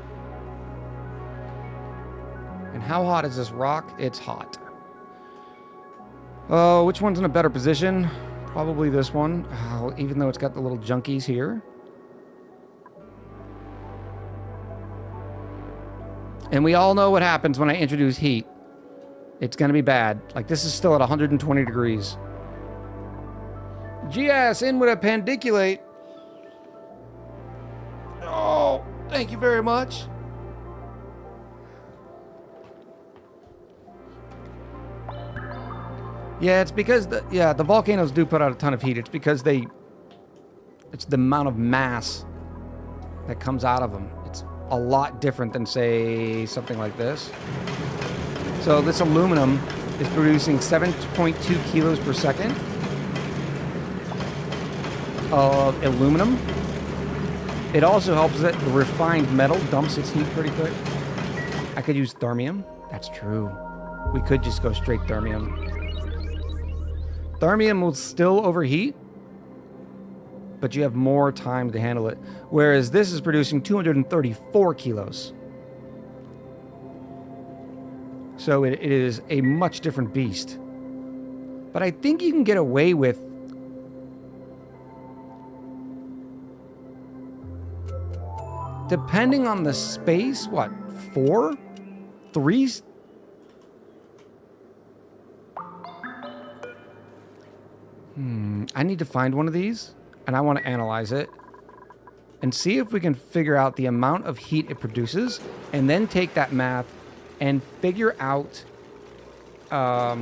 And how hot is this rock? It's hot. Oh, which one's in a better position? Probably this one, even though it's got the little junkies here. And we all know what happens when I introduce heat. It's going to be bad. Like, this is still at 120 degrees. GS in with a pandiculate. Oh, thank you very much. Yeah, it's because the volcanoes do put out a ton of heat. It's because it's the amount of mass that comes out of them. It's a lot different than, say, something like this. So this aluminum is producing 7.2 kilos per second of aluminum. It also helps that the refined metal dumps its heat pretty quick. I could use thermium. That's true. We could just go straight thermium. Thermium will still overheat, but you have more time to handle it. Whereas this is producing 234 kilos. So it is a much different beast. But I think you can get away with depending on the space, what, 4? 3? I need to find one of these, and I want to analyze it and see if we can figure out the amount of heat it produces, and then take that math and figure out how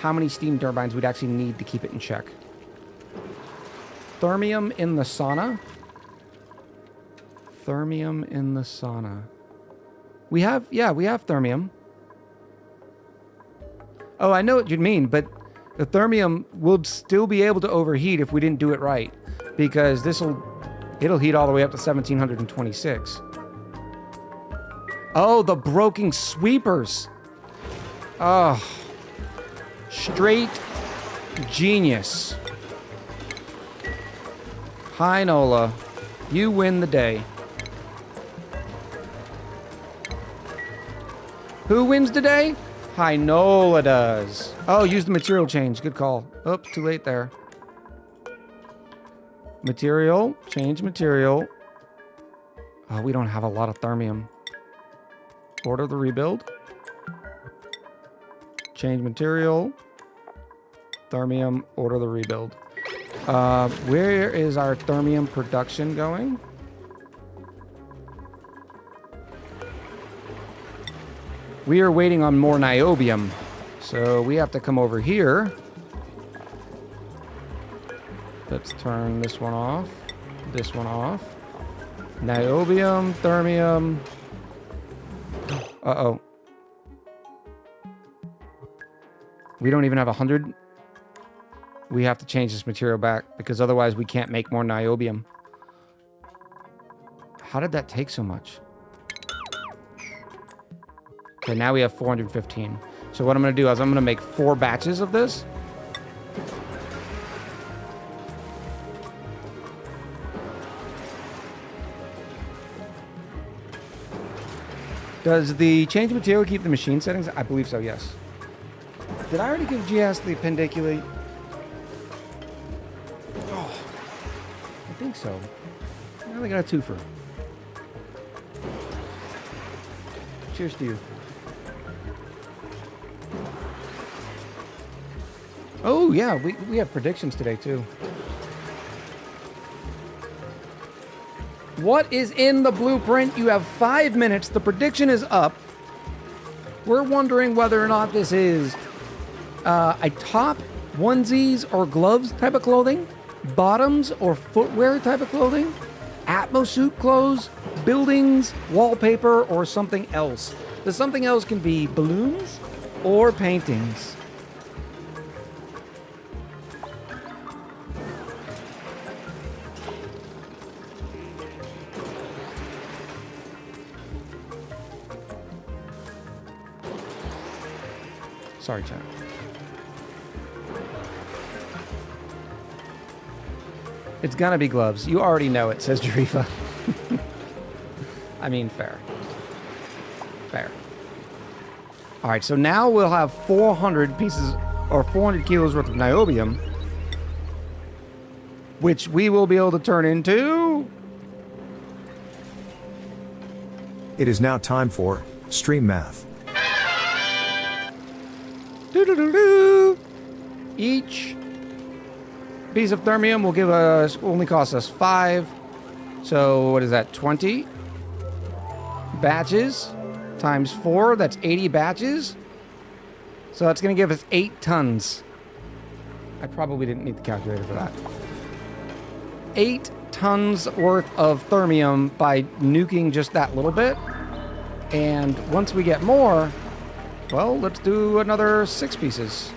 many steam turbines we'd actually need to keep it in check. Thermium in the sauna. Thermium in the sauna. We have thermium. Oh, I know what you mean, but the thermium will still be able to overheat if we didn't do it right, because it'll heat all the way up to 1726. Oh, the broken sweepers. Oh, straight genius. Hi, Nola. You win the day. Who wins today? Hi, Nola does. Oh, use the material change. Good call. Oops, too late there. Material. Change material. Oh, we don't have a lot of thermium. Order the rebuild. Change material. Thermium. Order the rebuild. Where is our thermium production going? We are waiting on more niobium. So we have to come over here. Let's turn this one off. This one off. Niobium, thermium. Uh-oh. We don't even have 100. We have to change this material back, because otherwise we can't make more niobium. How did that take so much? Okay, now we have 415. So what I'm going to do is I'm going to make 4 batches of this. Does the change material keep the machine settings? I believe so, yes. Did I already give GS the appendiculate? Oh, I think so. I only got a twofer. Cheers to you. Oh, yeah, we have predictions today, too. What is in the blueprint? You have 5 minutes. The prediction is up. We're wondering whether or not this is a top, onesies, or gloves type of clothing, bottoms or footwear type of clothing, atmosuit clothes, buildings, wallpaper, or something else. The something else can be balloons or paintings. Sorry, chat. It's gonna be gloves. You already know it, says Jarifa. I mean, fair. Fair. All right, so now we'll have 400 pieces, or 400 kilos worth of niobium. which we will be able to turn into... It is now time for Stream Math. Doo-doo-doo-doo. Each piece of thermium will give us, only cost us 5. So what is that, 20 batches times 4, that's 80 batches. So that's going to give us 8 tons. I probably didn't need the calculator for that. 8 tons worth of thermium by nuking just that little bit. And once we get more, well, let's do another 6 pieces.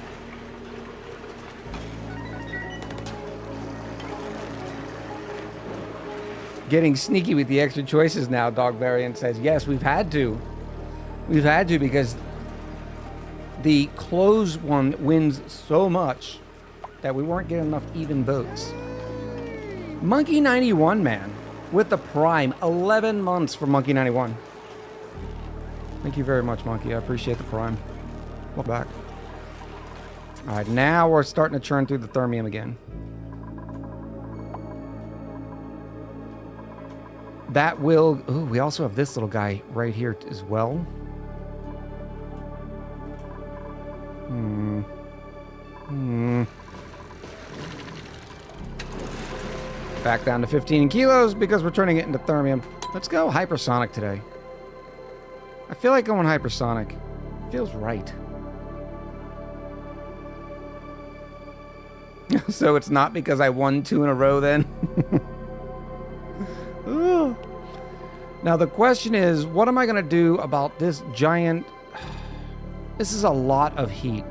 Getting sneaky with the extra choices now, Dog Variant says. Yes, we've had to. We've had to because the closed one wins so much that we weren't getting enough even votes. Monkey 91, man, with the Prime. 11 months for Monkey 91. Thank you very much, Monkey. I appreciate the Prime. Welcome back. All right, now we're starting to churn through the thermium again. That will... Ooh, we also have this little guy right here as well. Back down to 15 kilos because we're turning it into thermium. Let's go hypersonic today. I feel like going hypersonic. Feels right. So it's not because I won 2 in a row then? Now the question is, what am I going to do about this giant... This is a lot of heat.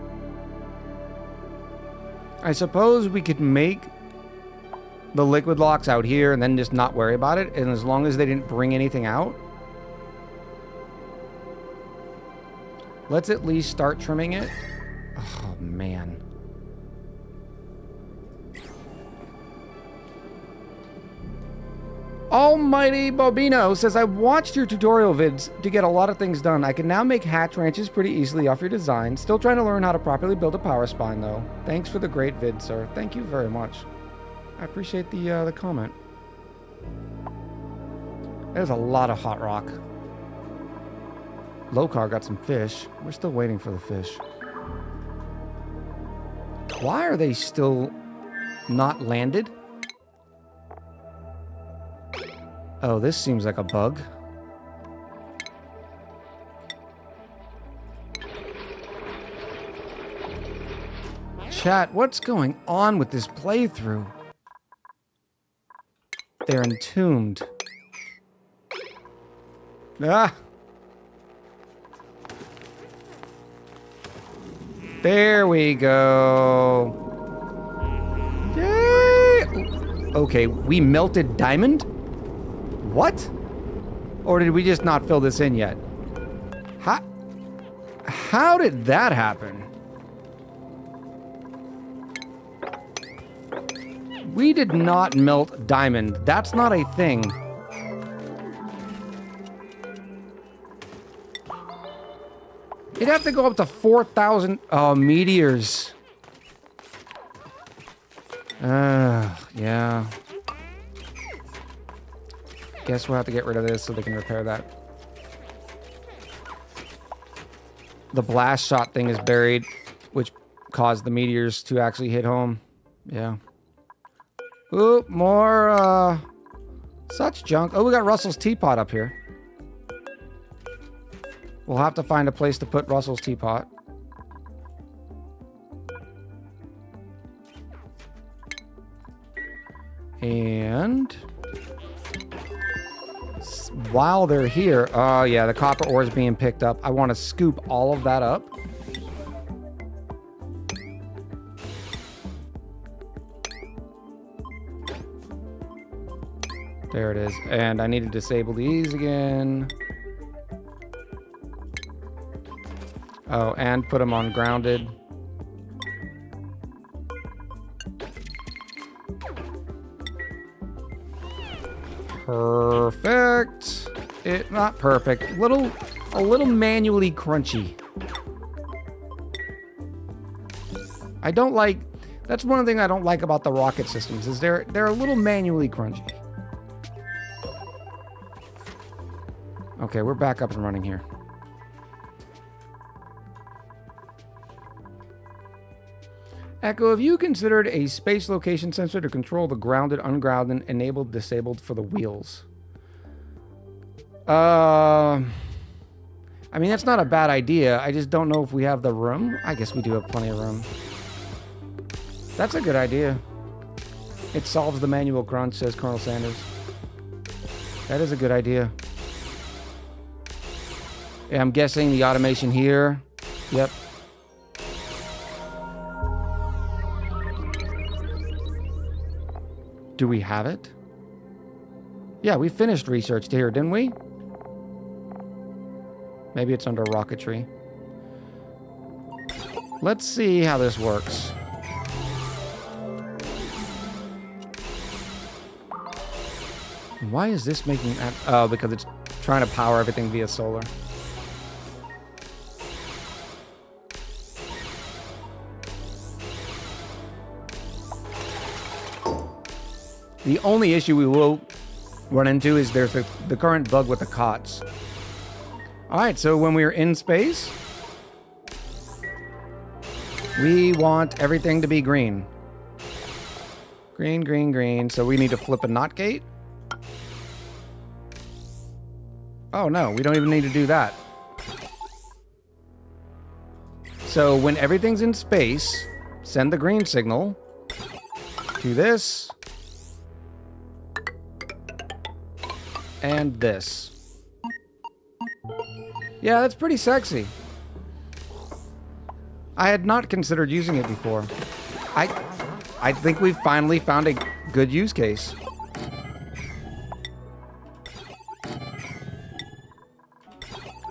I suppose we could make the liquid locks out here and then just not worry about it. And as long as they didn't bring anything out. Let's at least start trimming it. Oh, man. Almighty Bobino says, I watched your tutorial vids to get a lot of things done. I can now make hatch ranches pretty easily off your design. Still trying to learn how to properly build a power spine, though. Thanks for the great vid, sir. Thank you very much. I appreciate the comment. There's a lot of hot rock. Lokar got some fish. We're still waiting for the fish. Why are they still not landed? Oh, this seems like a bug. Chat, what's going on with this playthrough? They're entombed. Ah! There we go. Yay! Okay, we melted diamond? What? Or did we just not fill this in yet? How did that happen? We did not melt diamond. That's not a thing. It'd have to go up to 4,000 meteors. Yeah. Guess we'll have to get rid of this so they can repair that. The blast shot thing is buried, which caused the meteors to actually hit home. Yeah. Ooh, more, such junk. Oh, we got Russell's teapot up here. We'll have to find a place to put Russell's teapot. And while they're here, oh yeah, the copper ore is being picked up. I want to scoop all of that up. There it is. And I need to disable these again. Oh, and put them on grounded. Perfect. Not perfect. A little manually crunchy. I don't like That's one thing I don't like about the rocket systems, is they're a little manually crunchy. Okay, we're back up and running here. Echo, have you considered a space location sensor to control the grounded, ungrounded, enabled, disabled for the wheels? I mean, that's not a bad idea. I just don't know if we have the room. I guess we do have plenty of room. That's a good idea. It solves the manual crunch, says Colonel Sanders. That is a good idea. Yeah, I'm guessing the automation here. Yep. Do we have it? Yeah, we finished research here, didn't we? Maybe it's under rocketry. Let's see how this works. Why is this making that? Oh, because it's trying to power everything via solar. The only issue we will run into is there's the current bug with the COTS. Alright, so when we're in space, we want everything to be green. Green, green, green. So we need to flip a NOT gate. Oh no, we don't even need to do that. So when everything's in space, send the green signal to this and this. Yeah, that's pretty sexy. I had not considered using it before. I think we've finally found a good use case.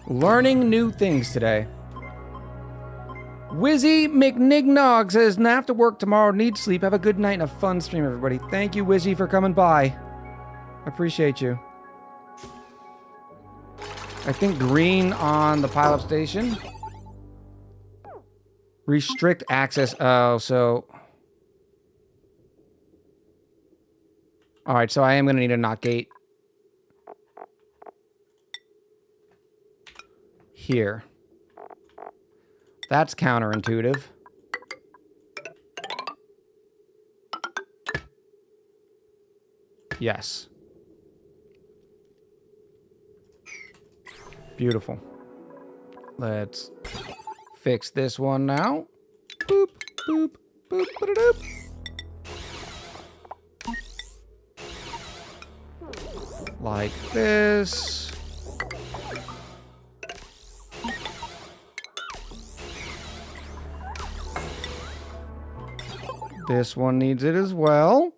Learning new things today. Wizzy McNignog says, "Now after work tomorrow, need sleep. Have a good night and a fun stream, everybody." Thank you, Wizzy, for coming by. Appreciate you. I think green on the pilot station. Restrict access. Oh, so... Alright, so I am going to need a NOT gate. Here. That's counterintuitive. Yes. Beautiful. Let's fix this one now. Boop, boop, boop, ba-da-doop. Like this. This one needs it as well.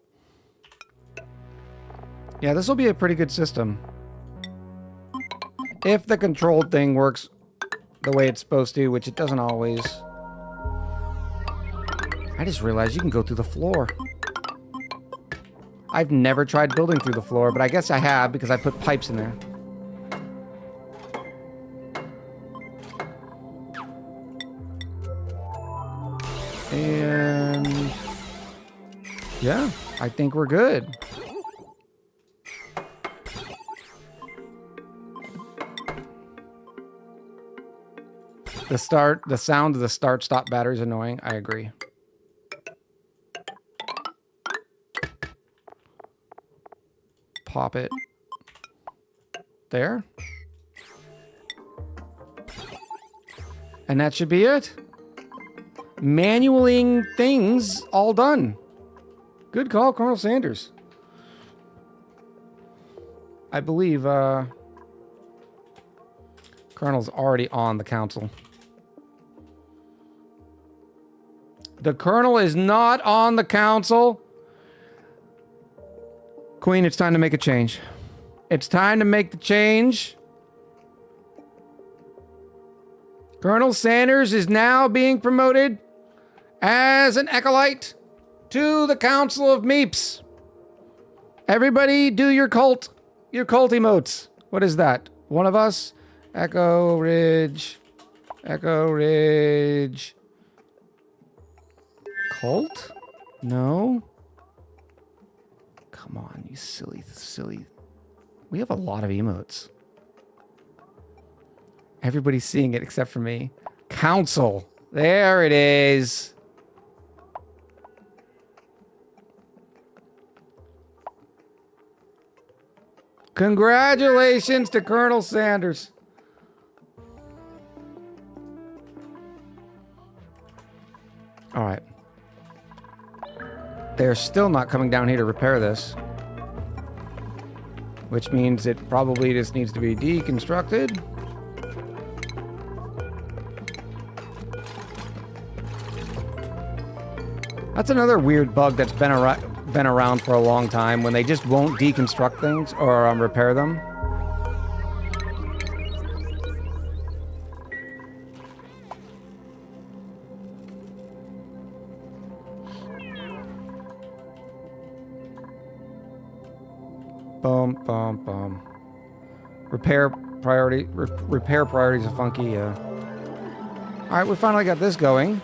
Yeah, this will be a pretty good system. If the controlled thing works the way it's supposed to, which it doesn't always. I just realized you can go through the floor. I've never tried building through the floor, but I guess I have because I put pipes in there. And yeah, I think we're good. The sound of the start-stop battery is annoying. I agree. Pop it there. And that should be it. Manualing things all done. Good call, Colonel Sanders. I believe Colonel's already on the council. The Colonel is not on the council. Queen, it's time to make a change. It's time to make the change. Colonel Sanders is now being promoted as an acolyte to the Council of Meeps. Everybody do your cult emotes. What is that? One of us? Echo Ridge. Echo Ridge. Cult? No? Come on, you silly, silly. We have a lot of emotes. Everybody's seeing it except for me. Council. There it is. Congratulations to Colonel Sanders. All right. They're still not coming down here to repair this. Which means it probably just needs to be deconstructed. That's another weird bug that's been around for a long time, when they just won't deconstruct things or repair them. Boom, boom, boom. Repair priorities are funky, yeah. All right, we finally got this going.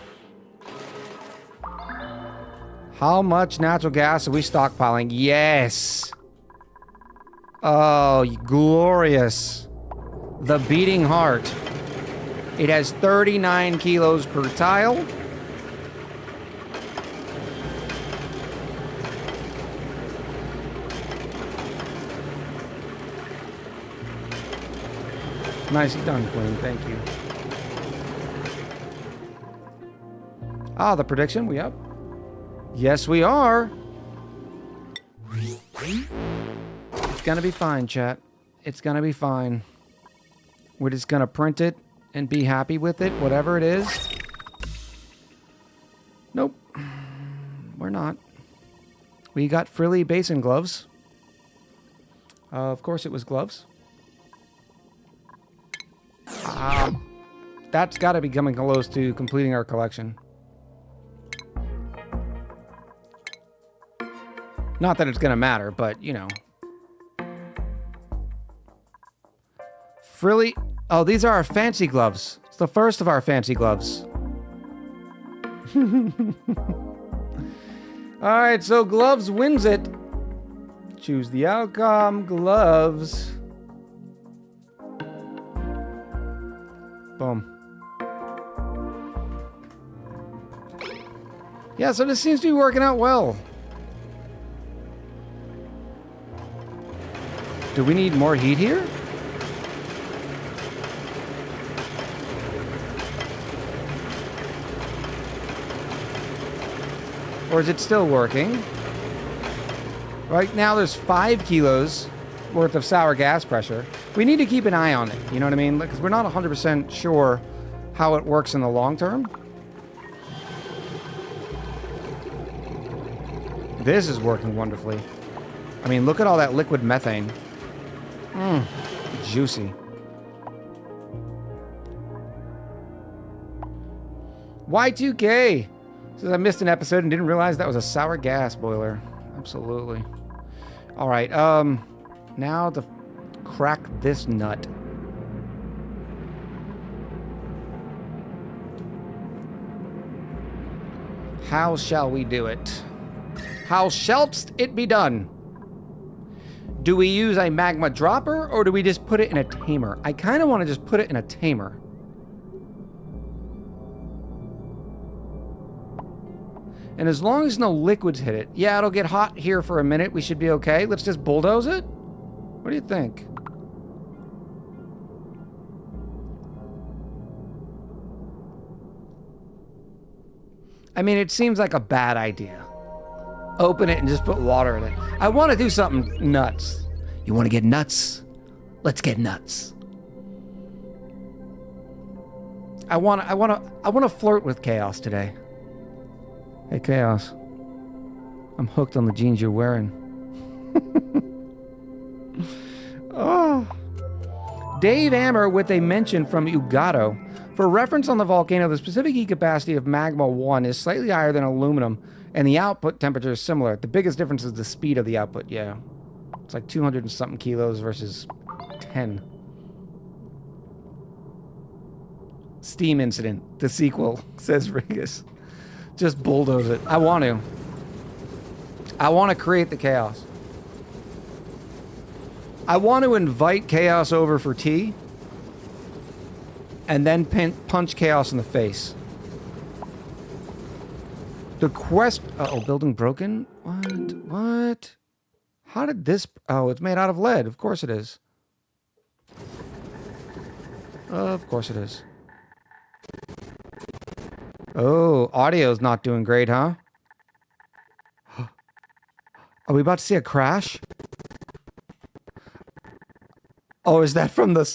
How much natural gas are we stockpiling? Yes. Oh, glorious. The beating heart. It has 39 kilos per tile. Nicely done, Queen. Thank you. Ah, the prediction. We up? Yes, we are. It's gonna be fine, chat. It's gonna be fine. We're just gonna print it and be happy with it, whatever it is. Nope. We're not. We got frilly basin gloves. Of course it was gloves. That's got to be coming close to completing our collection. Not that it's going to matter, but, you know. Frilly... Oh, these are our fancy gloves. It's the first of our fancy gloves. Alright, so gloves wins it. Choose the outcome. Gloves. Boom. Yeah, so this seems to be working out well. Do we need more heat here? Or is it still working? Right now there's 5 kilos worth of sour gas pressure. We need to keep an eye on it, you know what I mean? Because we're not 100% sure how it works in the long term. This is working wonderfully. I mean, look at all that liquid methane. Juicy. Y2K says I missed an episode and didn't realize that was a sour gas boiler. Absolutely. All right, now to crack this nut. How shall we do it? How shallst it be done? Do we use a magma dropper or do we just put it in a tamer? I kind of want to just put it in a tamer. And as long as no liquids hit it, yeah, it'll get hot here for a minute. We should be okay. Let's just bulldoze it. What do you think? I mean, it seems like a bad idea. Open it and just put water in it. I want to do something nuts. You want to get nuts? Let's get nuts. I want to flirt with Chaos today. Hey, Chaos. I'm hooked on the jeans you're wearing. Oh. Dave Ammer with a mention from Ugato. For reference on the volcano, the specific heat capacity of Magma 1 is slightly higher than aluminum, and the output temperature is similar. The biggest difference is the speed of the output, yeah. It's like 200 and something kilos versus 10. Steam Incident, the sequel, says Rigus. Just bulldoze it. I want to. I want to create the chaos. I want to invite chaos over for tea. And then punch chaos in the face. The quest... Uh-oh, building broken? What? How did this... Oh, it's made out of lead. Of course it is. Of course it is. Oh, audio's not doing great, huh? Are we about to see a crash? Oh, is that from the...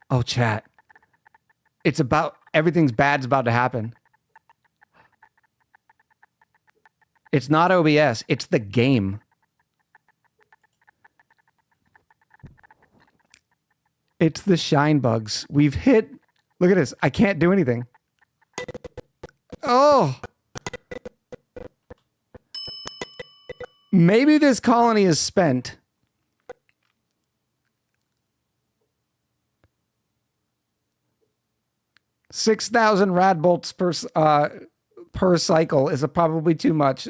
Oh, chat. It's about... Everything's bad's about to happen. It's not OBS. It's the game. It's the shine bugs. We've hit... Look at this. I can't do anything. Oh! Maybe this colony is spent. $6,000 rad bolts per cycle is probably too much.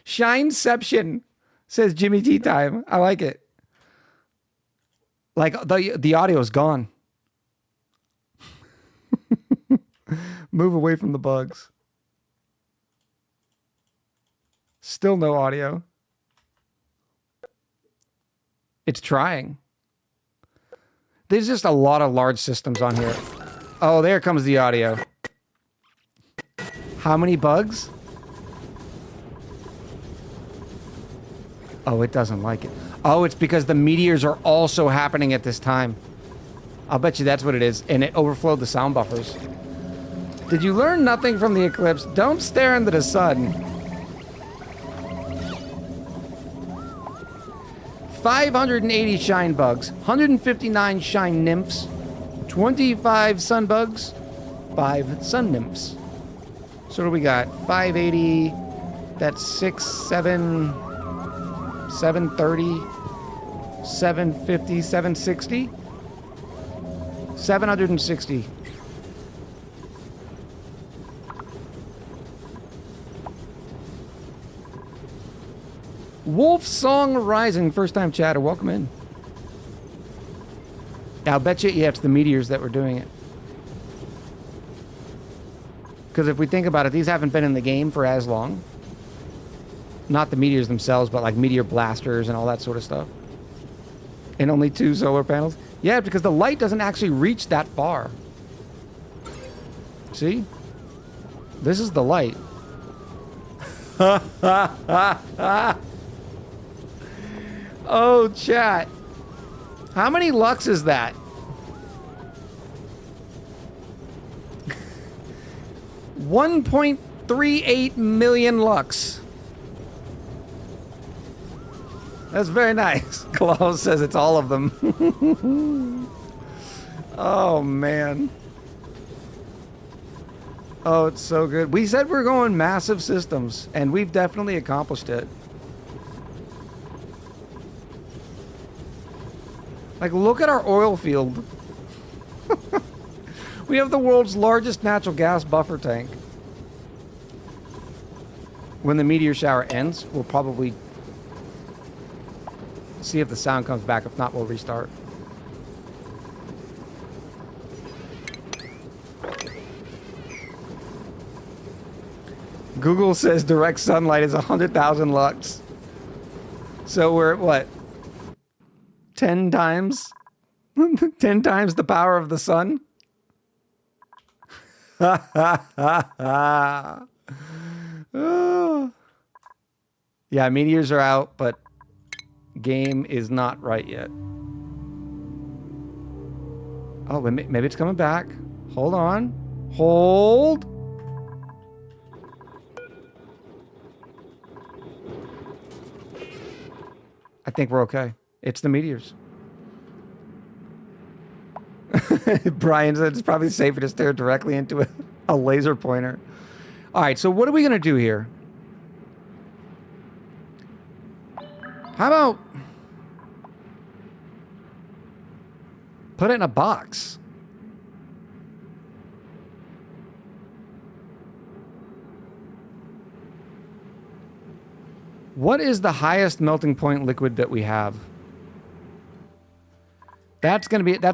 Shineception, says Jimmy Tea Time. I like it. Like the audio is gone. Move away from the bugs. Still no audio. It's trying. There's just a lot of large systems on here. Oh, there comes the audio. How many bugs? Oh, it doesn't like it. Oh, it's because the meteors are also happening at this time. I'll bet you that's what it is. And it overflowed the sound buffers. Did you learn nothing from the eclipse? Don't stare into the sun. 580 shine bugs, 159 shine nymphs, 25 sun bugs, 5 sun nymphs. So what do we got? 580, that's 6, 7, 730, 750, 760, 760. Wolf Song Rising, first time chatter, welcome in. I'll bet you, yeah, it's the meteors that were doing it. Because if we think about it, these haven't been in the game for as long. Not the meteors themselves, but like meteor blasters and all that sort of stuff. And only 2 solar panels. Yeah, because the light doesn't actually reach that far. See? This is the light. Oh, chat. How many lux is that? 1.38 million lux. That's very nice. Klaus says it's all of them. Oh, man. Oh, it's so good. We said we're going massive systems, and we've definitely accomplished it. Like, look at our oil field. We have the world's largest natural gas buffer tank. When the meteor shower ends, we'll probably see if the sound comes back. If not, we'll restart. Google says direct sunlight is 100,000 lux. So we're at what? 10 times? 10 times the power of the sun? Oh. Yeah, meteors are out, but game is not right yet. Oh, maybe it's coming back. Hold on. Hold. I think we're okay. It's the meteors. Brian said it's probably safer to stare directly into a laser pointer. All right, so what are we going to do here? How about put it in a box? What is the highest melting point liquid that we have? That's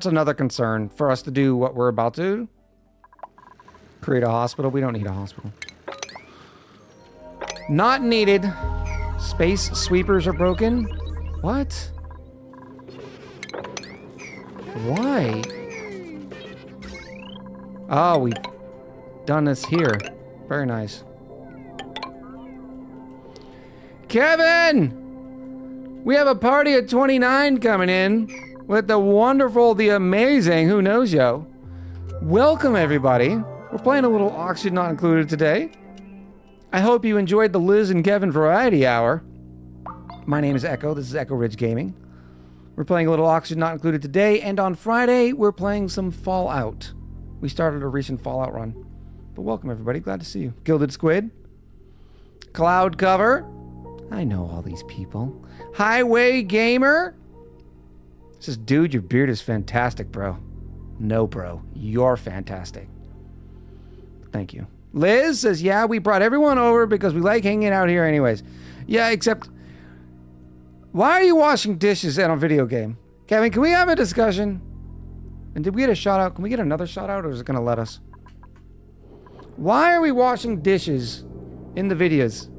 another concern for us to do what we're about to. Create a hospital. We don't need a hospital. Not needed. Space sweepers are broken. What? Why? Oh, we've done this here. Very nice. Kevin! We have a party at 29 coming in with the wonderful, the amazing Who Knows Yo. Welcome, everybody. We're playing a little Oxygen Not Included today. I hope you enjoyed the Liz and Kevin Variety Hour. My name is Echo. This is Echo Ridge Gaming. We're playing a little Oxygen Not Included today, and on Friday, we're playing some Fallout. We started a recent Fallout run. But welcome, everybody. Glad to see you. Gilded Squid. Cloud Cover. I know all these people. Highway Gamer. Says, dude, your beard is fantastic, bro. No, bro. You're fantastic. Thank you. Liz says, yeah, we brought everyone over because we like hanging out here anyways. Yeah, except... Why are you washing dishes in a video game? Kevin, can we have a discussion? And did we get a shout out? Can we get another shout out, or is it going to let us? Why are we washing dishes in the videos?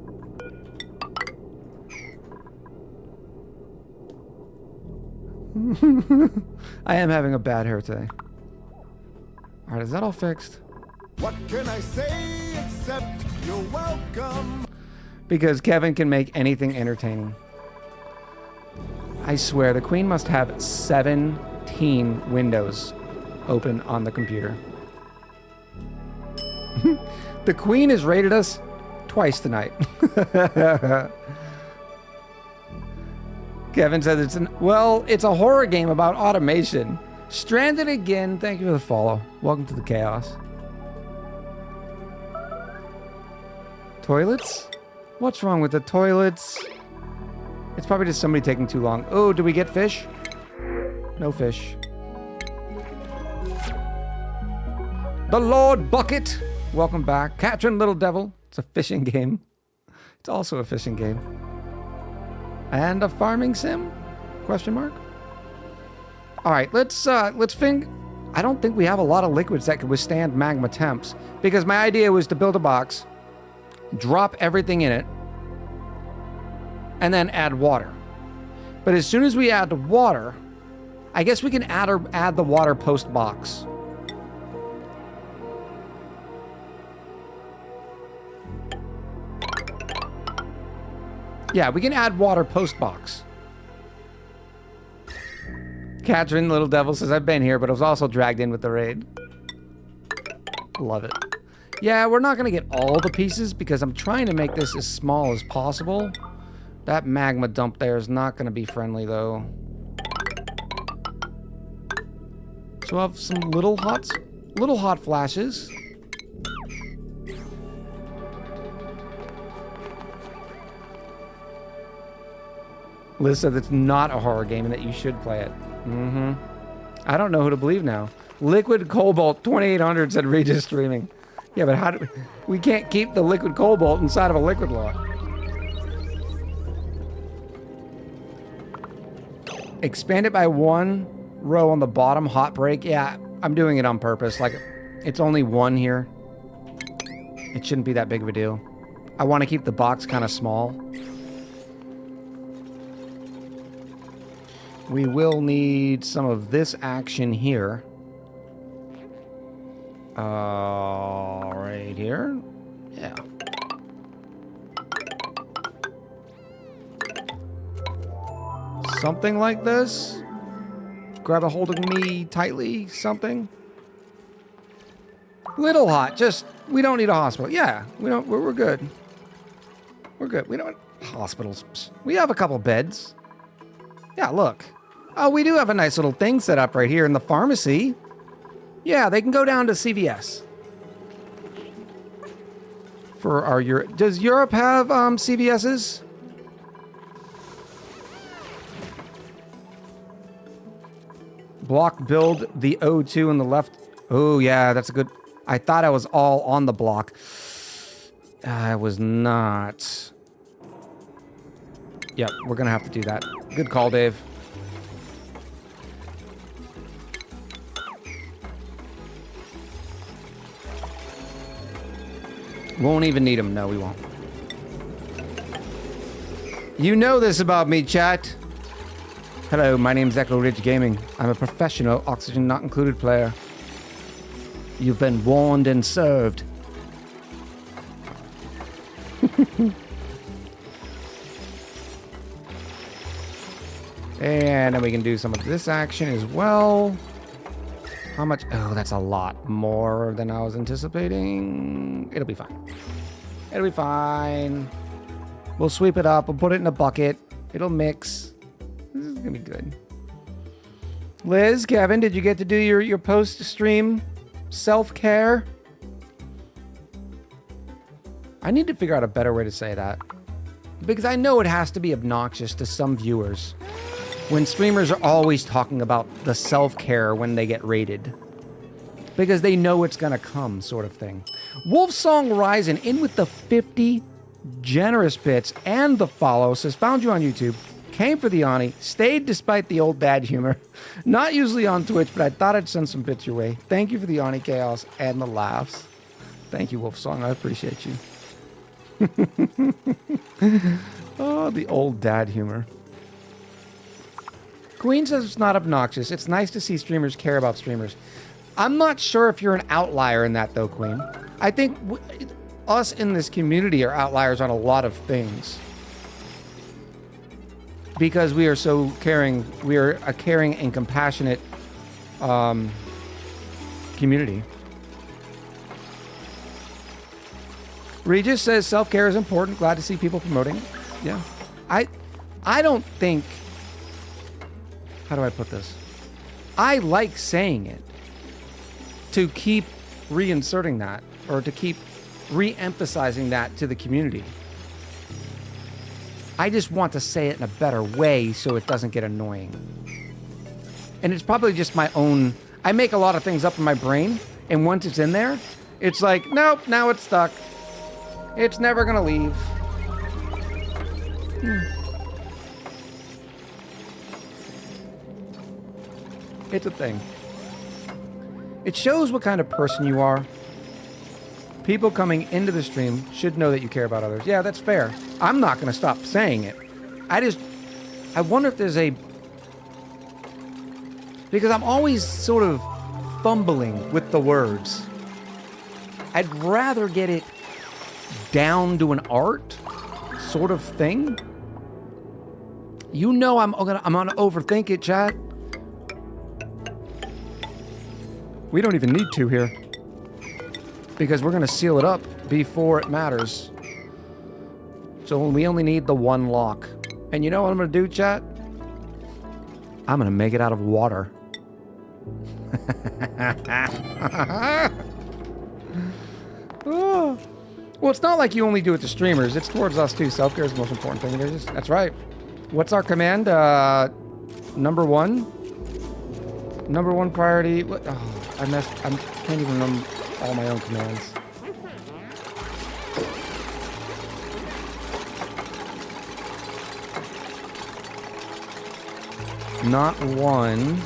I am having a bad hair today. Alright, is that all fixed? What can I say except you're welcome? Because Kevin can make anything entertaining. I swear, the Queen must have 17 windows open on the computer. The Queen has raided us twice tonight. Kevin says it's a horror game about automation. Stranded again. Thank you for the follow. Welcome to the chaos. Toilets? What's wrong with the toilets? It's probably just somebody taking too long. Oh, do we get fish? No fish. The Lord Bucket. Welcome back. Catherine Little Devil. It's a fishing game. It's also a fishing game. And a farming sim? Question mark? All right, let's think. I don't think we have a lot of liquids that could withstand magma temps, because my idea was to build a box, drop everything in it, and then add water. But as soon as we add the water, I guess we can add the water post box. Yeah, we can add water post box. Catherine Little Devil says, I've been here, but I was also dragged in with the raid. Love it. Yeah, we're not going to get all the pieces because I'm trying to make this as small as possible. That magma dump there is not going to be friendly, though. So we'll have some little hot flashes. Liz said it's not a horror game and that you should play it. Mm-hmm. I don't know who to believe now. Liquid Cobalt 2800 said Regis streaming. Yeah, but how do we can't keep the liquid cobalt inside of a liquid lock. Expand it by 1 row on the bottom hot break. Yeah, I'm doing it on purpose. Like, it's only 1 here. It shouldn't be that big of a deal. I want to keep the box kind of small. We will need some of this action here. Right here. Yeah. Something like this. Grab a hold of me tightly. Something. Little hot. Just, we don't need a hospital. Yeah, we're good. We're good. We don't hospitals. We have a couple beds. Yeah, look. Oh, we do have a nice little thing set up right here in the pharmacy. Yeah, they can go down to CVS. For our Europe. Does Europe have CVS's? Block build the O2 on the left. Oh, yeah, that's a good. I thought I was all on the block. I was not. Yep, we're gonna have to do that. Good call, Dave. Won't even need him. No, we won't. You know this about me, chat. Hello, my name's Echo Ridge Gaming. I'm a professional Oxygen Not Included player. You've been warned and served. And then we can do some of this action as well. How much? Oh, that's a lot more than I was anticipating. It'll be fine. It'll be fine. We'll sweep it up. We'll put it in a bucket. It'll mix. This is gonna be good. Liz, Kevin, did you get to do your post-stream self-care? I need to figure out a better way to say that. Because I know it has to be obnoxious to some viewers when streamers are always talking about the self-care when they get raided. Because they know it's gonna come, sort of thing. Wolfsong Ryzen in with the 50 generous bits and the follow. Says, found you on YouTube. Came for the ONI. Stayed despite the old dad humor. Not usually on Twitch, but I thought I'd send some bits your way. Thank you for the ONI chaos and the laughs. Thank you, Wolfsong. I appreciate you. Oh, the old dad humor. Queen says it's not obnoxious. It's nice to see streamers care about streamers. I'm not sure if you're an outlier in that, though, Queen. I think us in this community are outliers on a lot of things. Because we are so caring. We are a caring and compassionate community. Regis says self-care is important. Glad to see people promoting it. Yeah. I don't think... How do I put this? I like saying it. To keep reinserting that. Or to keep re-emphasizing that to the community. I just want to say it in a better way so it doesn't get annoying. And it's probably just my own... I make a lot of things up in my brain. And once it's in there, it's like, nope, now it's stuck. It's never gonna leave. It's a thing. It shows what kind of person you are. People coming into the stream should know that you care about others. Yeah, that's fair. I'm not gonna stop saying it. I wonder if there's a... Because I'm always sort of fumbling with the words. I'd rather get it down to an art sort of thing. You know I'm gonna overthink it, chat. We don't even need to here. Because we're gonna seal it up before it matters. So we only need the one lock. And you know what I'm gonna do, chat? I'm gonna make it out of water. Oh. Well, it's not like you only do it to streamers. It's towards us, too. Self-care is the most important thing. That's right. What's our command? Number one? Number one priority. What? Oh, I can't even remember all my own commands. Not one.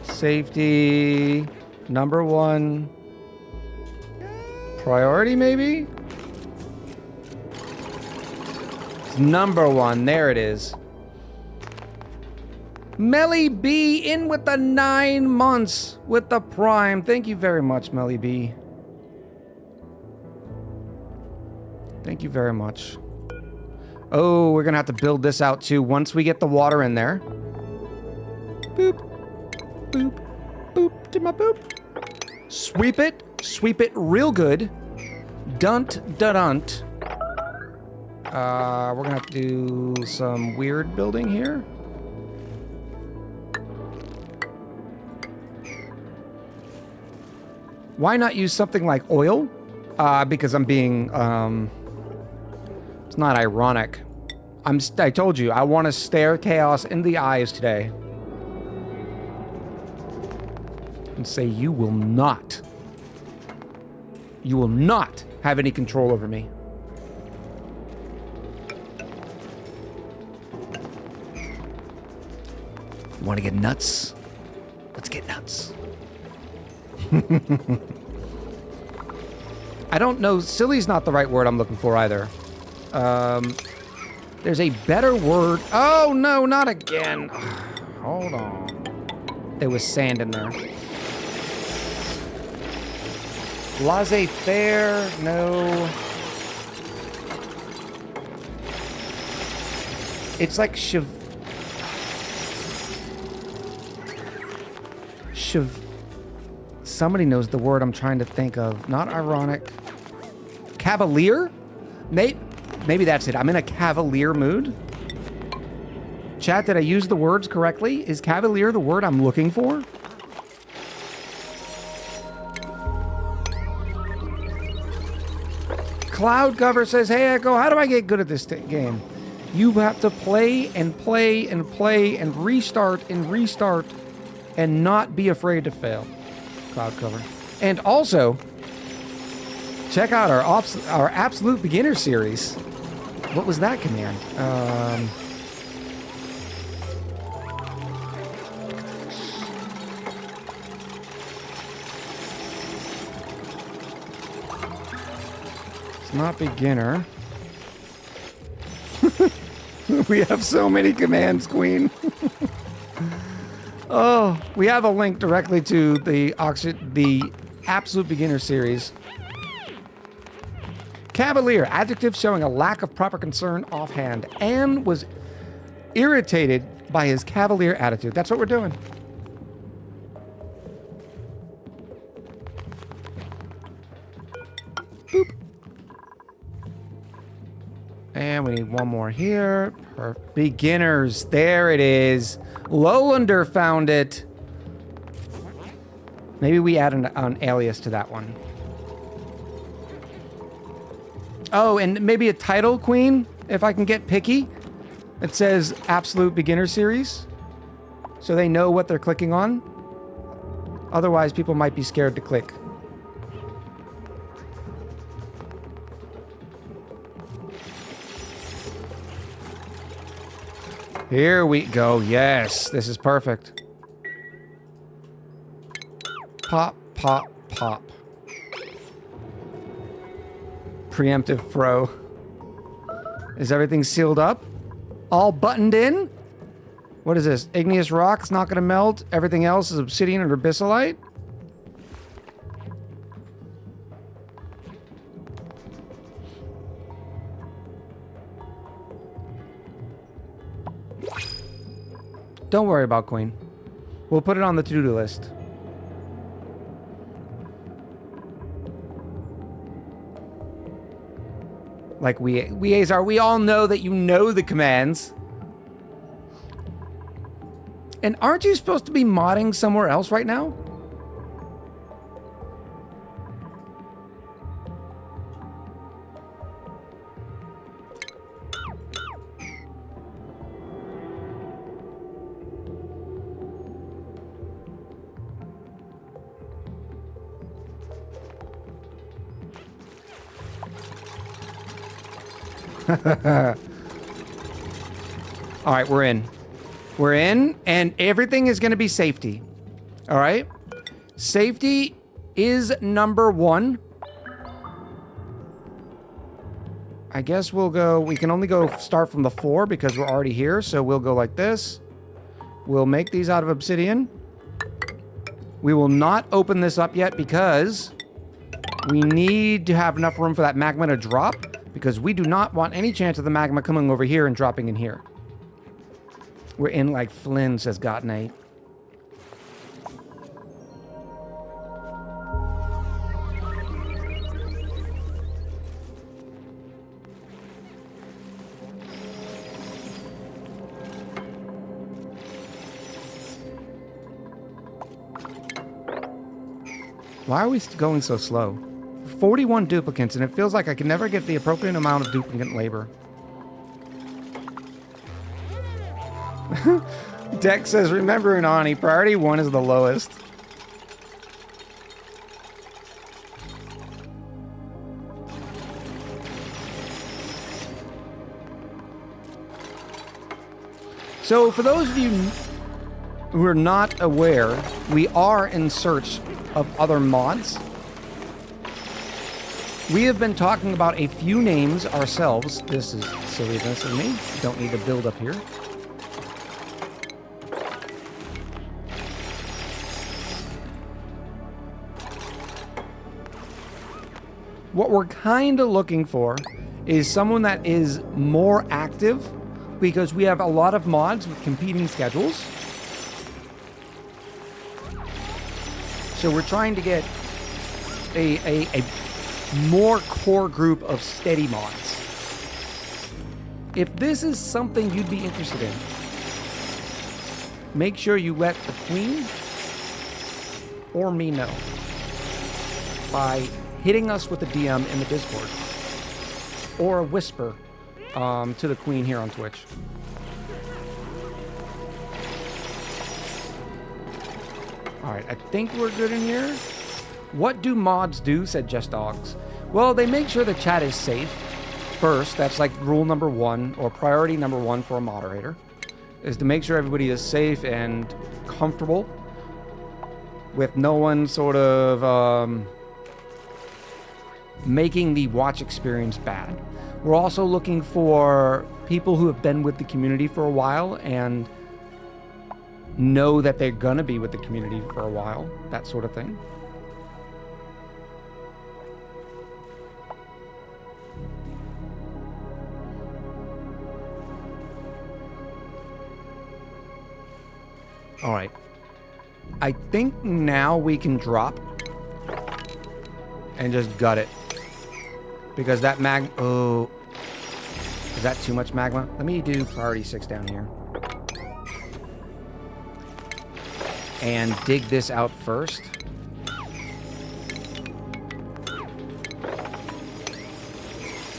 Safety. Number one. Priority, maybe? It's number one. There it is. Melly B in with the 9 months with the Prime. Thank you very much, Melly B. Thank you very much. Oh, we're gonna have to build this out too once we get the water in there. Boop. Boop. Boop. Did my boop. Sweep it. Sweep it real good. Dunt, dunt. We're gonna have to do some weird building here. Why not use something like oil? Because I'm being, it's not ironic. I told you, I want to stare chaos in the eyes today. And say, you will not have any control over me. Want to get nuts? Let's get nuts. I don't know. Silly's not the right word I'm looking for either. There's a better word. Oh, no, not again. Hold on. There was sand in there. Laissez-faire, no. It's like somebody knows the word I'm trying to think of. Not ironic. Cavalier? Maybe that's it. I'm in a cavalier mood. Chat, did I use the words correctly? Is cavalier the word I'm looking for? Cloud Cover says, hey, Echo, how do I get good at this game? You have to play and play and play and restart and not be afraid to fail. Cloud Cover. And also, check out our Absolute Beginner series. What was that command? It's not beginner. We have so many commands, Queen. Oh, we have a link directly to the Absolute Beginner series. Cavalier, adjective showing a lack of proper concern offhand. Anne was irritated by his cavalier attitude. That's what we're doing. Boop. And we need one more here. Beginners. There it is. Lowlander found it. Maybe we add an alias to that one. Oh, and maybe a title, Queen, if I can get picky. It says Absolute Beginner Series. So they know what they're clicking on. Otherwise, people might be scared to click. Here we go. Yes, this is perfect. Pop, pop, pop. Preemptive Pro. Is everything sealed up? All buttoned in? What is this? Igneous rock, it's not going to melt. Everything else is obsidian or abyssallite? Don't worry about Queen. We'll put it on the to-do list. Like we Azar, we all know that you know the commands. And aren't you supposed to be modding somewhere else right now? All right, we're in. We're in, and everything is going to be safety. All right? Safety is number one. I guess we'll go... We can only go start from the 4 because we're already here, so we'll go like this. We'll make these out of obsidian. We will not open this up yet because we need to have enough room for that magma to drop, because we do not want any chance of the magma coming over here and dropping in here. We're in like Flynn, says Gotnate. Why are we going so slow? 41 duplicates, and it feels like I can never get the appropriate amount of duplicate labor. Dex says, remember in ONI, priority 1 is the lowest. So, for those of you who are not aware, we are in search of other mods. We have been talking about a few names ourselves. This is silliness of me. Don't need to build up here. What we're kind of looking for is someone that is more active, because we have a lot of mods with competing schedules. So we're trying to get a more core group of steady mods. If this is something you'd be interested in, make sure you let the Queen or me know by hitting us with a DM in the Discord or a whisper to the Queen here on Twitch. All right, I think we're good in here. What do mods do, said Just Dogs. Well, they make sure the chat is safe. First, that's like rule number one, or priority number one for a moderator, is to make sure everybody is safe and comfortable with no one sort of making the watch experience bad. We're also looking for people who have been with the community for a while and know that they're gonna be with the community for a while, that sort of thing. All right. I think now we can drop and just gut it. Because that oh, is that too much magma? Let me do priority 6 down here. And dig this out first.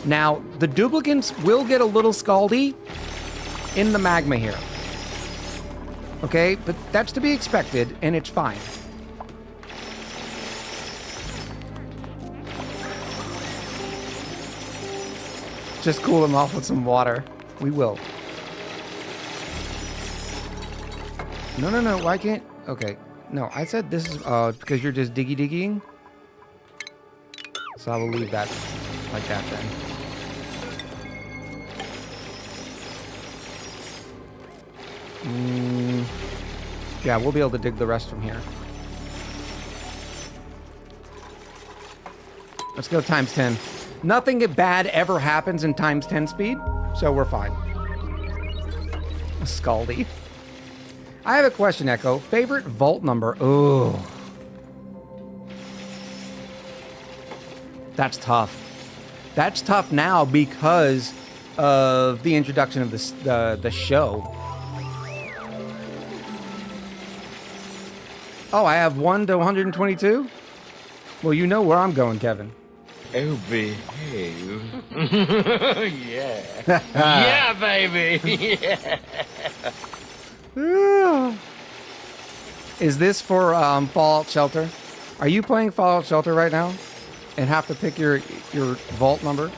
Now, the duplicants will get a little scaldy in the magma here. Okay, but that's to be expected, and it's fine. Just cool them off with some water. We will. No, why can't... Okay, no, I said this is because you're just digging. So I will leave that like that then. Yeah, we'll be able to dig the rest from here. Let's go times 10. Nothing bad ever happens in times 10 speed, so we're fine. Scaldy. I have a question, Echo. Favorite vault number? Oh. That's tough. That's tough now because of the introduction of the show. Oh, I have 1 to 122? Well, you know where I'm going, Kevin. Oh, behave. Yeah. Yeah, baby. Yeah. Is this for Fallout Shelter? Are you playing Fallout Shelter right now? And have to pick your vault number?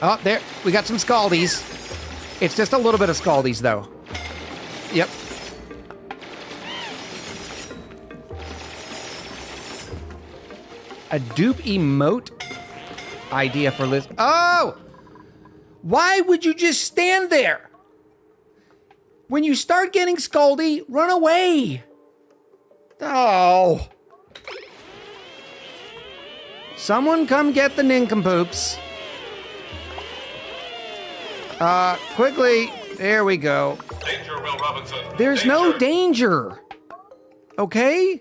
Oh, there. We got some Scaldies. It's just a little bit of Scaldies, though. Yep. A dupe emote idea for Liz. Oh! Why would you just stand there? When you start getting Scaldy, run away. Oh. Someone come get the nincompoops. Quickly. There we go. Danger, Will Robinson. There's no danger. Okay?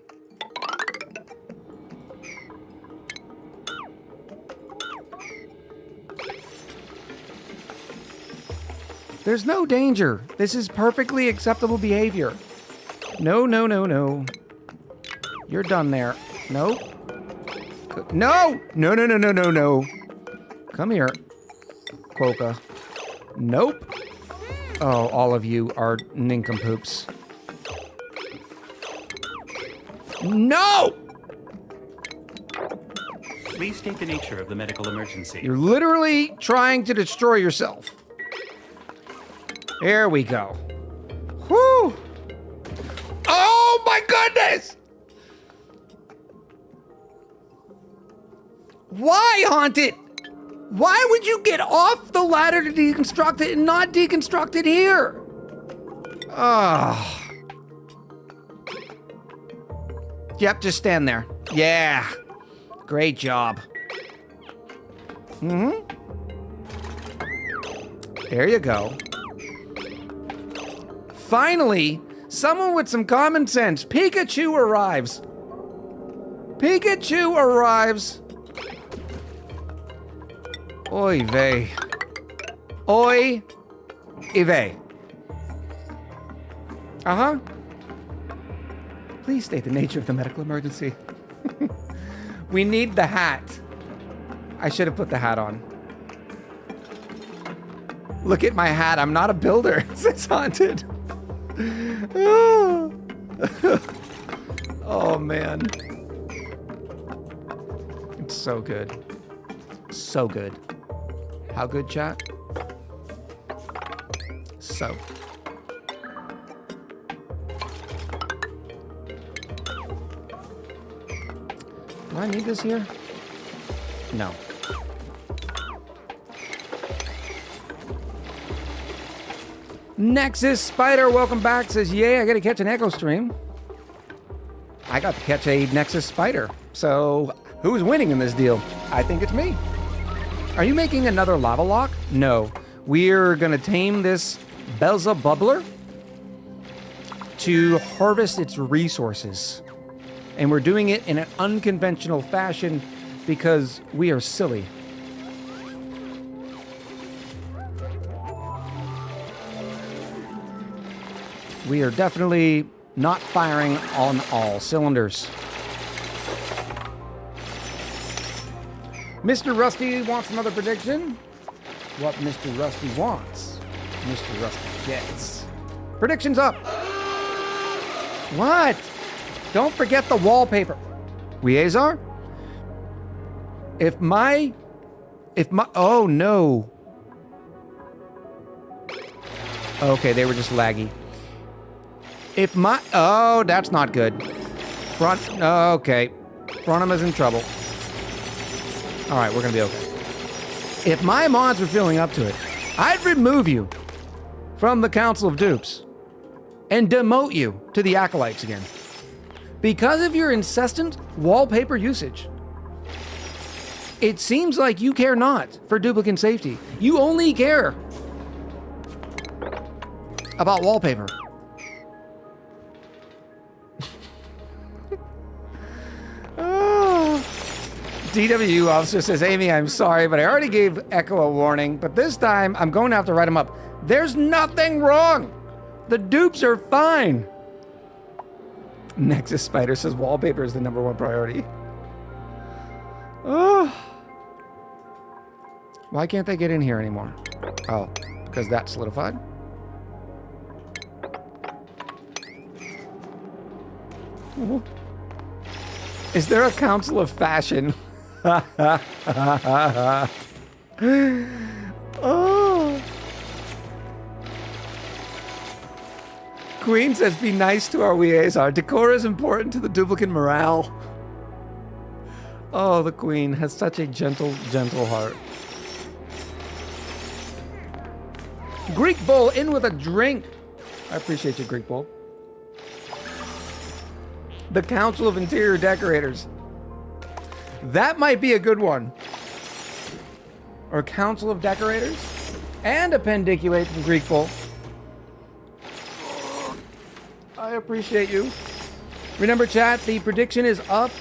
There's no danger. This is perfectly acceptable behavior. No. You're done there. Nope. No! No. Come here, Quokka. Nope. Oh, all of you are nincompoops. No! Please state the nature of the medical emergency. You're literally trying to destroy yourself. Here we go. Whew. Oh my goodness! Why, Haunted? Why would you get off the ladder to deconstruct it and not deconstruct it here? Ah. Yep, just stand there. Yeah. Great job. Mm-hmm. There you go. Finally, someone with some common sense. Pikachu arrives. Pikachu arrives. Oy vey. Oy vey. Uh-huh. Please state the nature of the medical emergency. We need the hat. I should have put the hat on. Look at my hat. I'm not a builder. It's haunted. Oh, man. It's so good. So good. How good, chat? So. Do I need this here? No. Nexus Spider, welcome back. Says, yay, I gotta catch an Echo stream. I got to catch a Nexus Spider. So, who's winning in this deal? I think it's me. Are you making another lava lock? No. We're gonna tame this Belza Bubbler to harvest its resources. And we're doing it in an unconventional fashion because we are silly. We are definitely not firing on all cylinders. Mr. Rusty wants another prediction. What Mr. Rusty wants, Mr. Rusty gets. Predictions up. What? Don't forget the wallpaper. Weazar? If my, oh no. Okay, they were just laggy. Oh, that's not good. Okay. Fronima's in trouble. All right, we're gonna be okay. If my mods were feeling up to it, I'd remove you from the Council of Dupes and demote you to the Acolytes again. Because of your incessant wallpaper usage. It seems like you care not for duplicate safety. You only care about wallpaper. Oh. DWU officer says, Amy, I'm sorry, but I already gave Echo a warning, but this time I'm going to have to write him up. There's nothing wrong. The dupes are fine. Nexus Spider says wallpaper is the #1 priority. Oh. Why can't they get in here anymore? Oh, because that's solidified. Ooh. Is there a council of fashion? Oh. Queen says, be nice to our Weazar. Decor is important to the duplicate morale. Oh, the Queen has such a gentle, gentle heart. Greek Bull in with a drink. I appreciate you, Greek Bull. The Council of Interior Decorators. That might be a good one. Or Council of Decorators. And a pendiculate from Greek Bull. I appreciate you. Remember, chat, the prediction is up.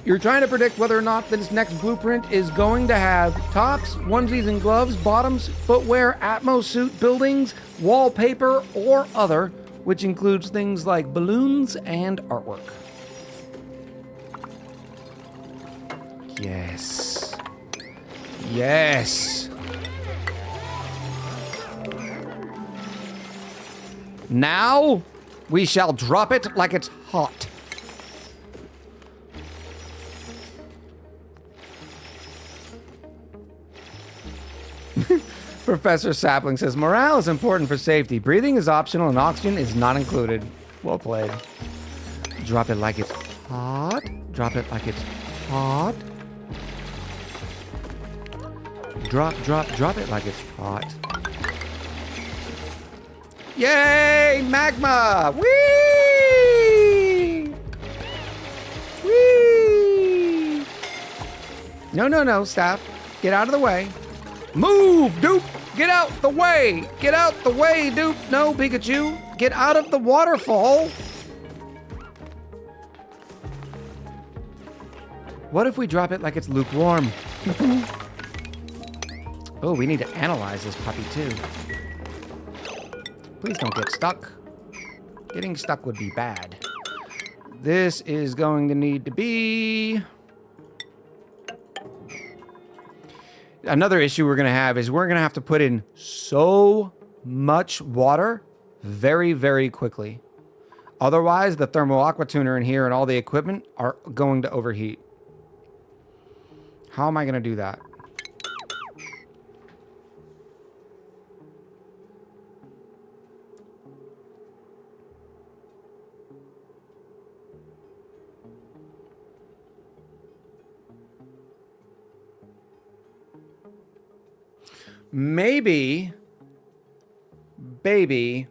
You're trying to predict whether or not this next blueprint is going to have tops, onesies and gloves, bottoms, footwear, Atmos suit, buildings, wallpaper, or other, which includes things like balloons and artwork. Yes. Yes. Now we shall drop it like it's hot. Professor Sapling says, morale is important for safety. Breathing is optional and oxygen is not included. Well played. Drop it like it's hot. Drop it like it's hot. Drop it like it's hot. Yay! Magma! Whee! Whee! No, staff. Get out of the way. Move, Dupe! Get out the way! Get out the way, Dupe! No, Pikachu! Get out of the waterfall! What if we drop it like it's lukewarm? Oh, we need to analyze this puppy too. Please don't get stuck. Getting stuck would be bad. This is going to need to be... Another issue we're going to have is we're going to have to put in so much water very, very quickly. Otherwise, the thermal aqua tuner in here and all the equipment are going to overheat. How am I going to do that? Maybe, baby,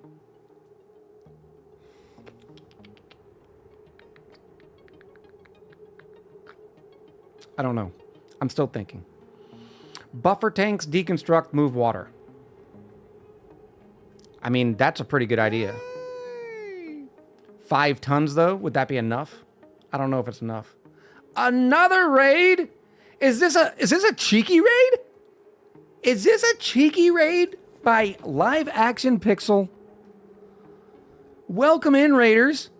I don't know. I'm still thinking. Buffer tanks, deconstruct, move water. I mean, that's a pretty good idea. 5 tons, though? Would that be enough? I don't know if it's enough. Another raid? Is this a cheeky raid? Is this a cheeky raid by Live Action Pixel? Welcome in, raiders.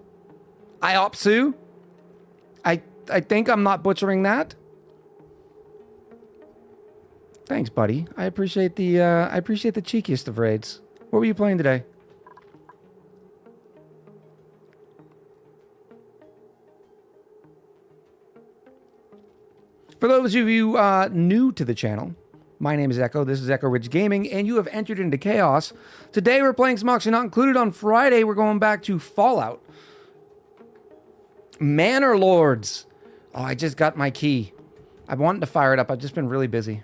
Iopsu. I think I'm not butchering that. Thanks, buddy. I appreciate the cheekiest of raids. What were you playing today? For those of you new to the channel, my name is Echo, this is Echo Ridge Gaming, and you have entered into Chaos. Today we're playing some Oxygen Not Included. On Friday we're going back to Fallout. Manor Lords. Oh, I just got my key. I wanted to fire it up, I've just been really busy.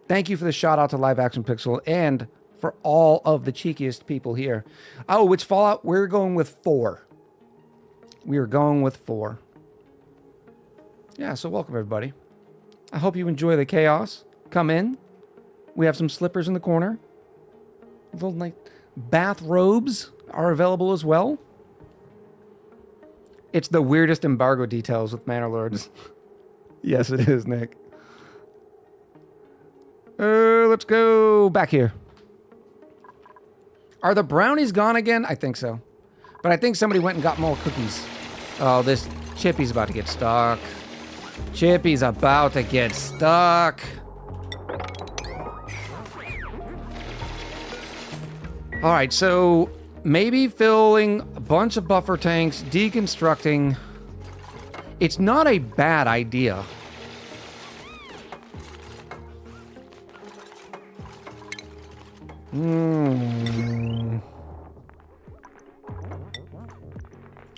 Thank you for the shout out to Live Action Pixel and for all of the cheekiest people here. Oh, which Fallout? We're going with 4. We are going with 4. Yeah, so welcome everybody. I hope you enjoy the chaos. Come in. We have some slippers in the corner. Little like bathrobes are available as well. It's the weirdest embargo details with Manor Lords. Yes, it is, Nick. Let's go back here. Are the brownies gone again? I think so. But I think somebody went and got more cookies. Oh, this Chippy's about to get stuck. Chippy's about to get stuck. All right, so maybe filling a bunch of buffer tanks, deconstructing. It's not a bad idea.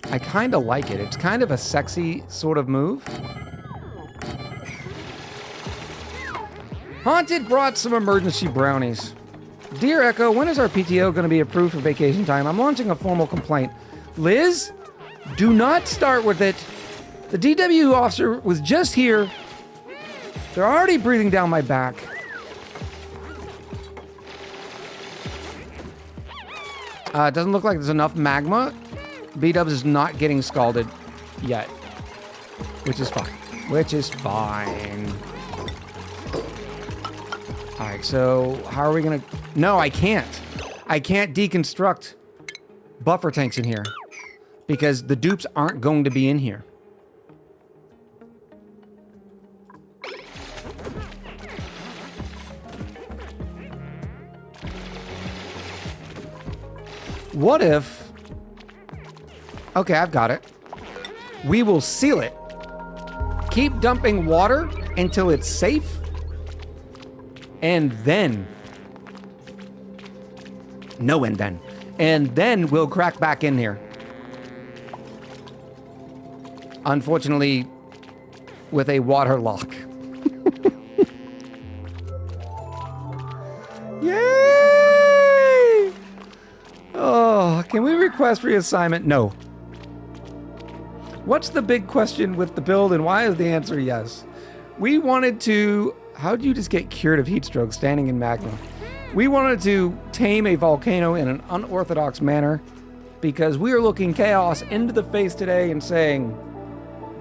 I kind of like it. It's kind of a sexy sort of move. Haunted brought some emergency brownies. Dear Echo, when is our PTO going to be approved for vacation time? I'm launching a formal complaint. Liz, do not start with it. The DW officer was just here. They're already breathing down my back. It doesn't look like there's enough magma. B-Dubs is not getting scalded yet. Which is fine. Which is fine. Alright, so how are we gonna... No, I can't. I can't deconstruct buffer tanks in here. Because the dupes aren't going to be in here. What if... Okay, I've got it. We will seal it. Keep dumping water until it's safe. And then No end then. And then we'll crack back in here. Unfortunately, with a water lock. Yay! Oh, can we request reassignment? No. What's the big question with the build, and why is the answer yes? We wanted to... How do you just get cured of heat stroke standing in magma? We wanted to tame a volcano in an unorthodox manner because we are looking Chaos into the face today and saying,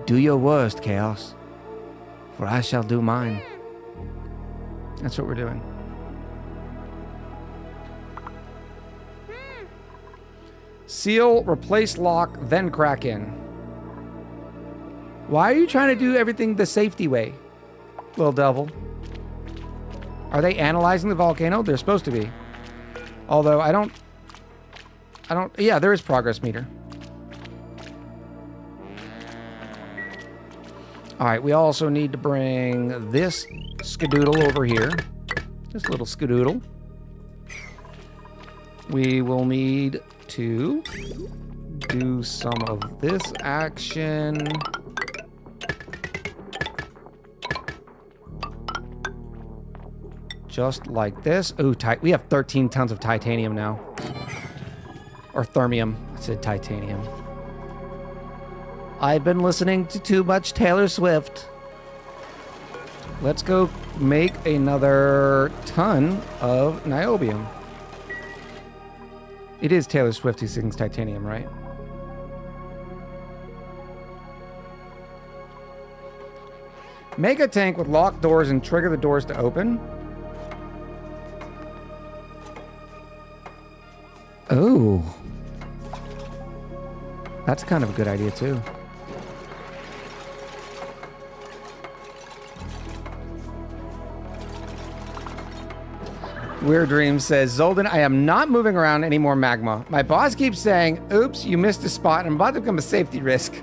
do your worst, Chaos, for I shall do mine. That's what we're doing. Seal, replace lock, then crack in. Why are you trying to do everything the safety way, little devil? Are they analyzing the volcano? They're supposed to be. Although I don't... Yeah, there is progress meter. All right, we also need to bring this skadoodle over here. This little skadoodle. We will need to do some of this action. Just like this. Ooh, we have 13 tons of titanium now. Or thermium. I said titanium. I've been listening to too much Taylor Swift. Let's go make another ton of niobium. It is Taylor Swift who sings titanium, right? Make a tank with locked doors and trigger the doors to open. Oh. That's kind of a good idea, too. Weird Dream says, Zolden, I am not moving around any more magma. My boss keeps saying, oops, you missed a spot, and I'm about to become a safety risk.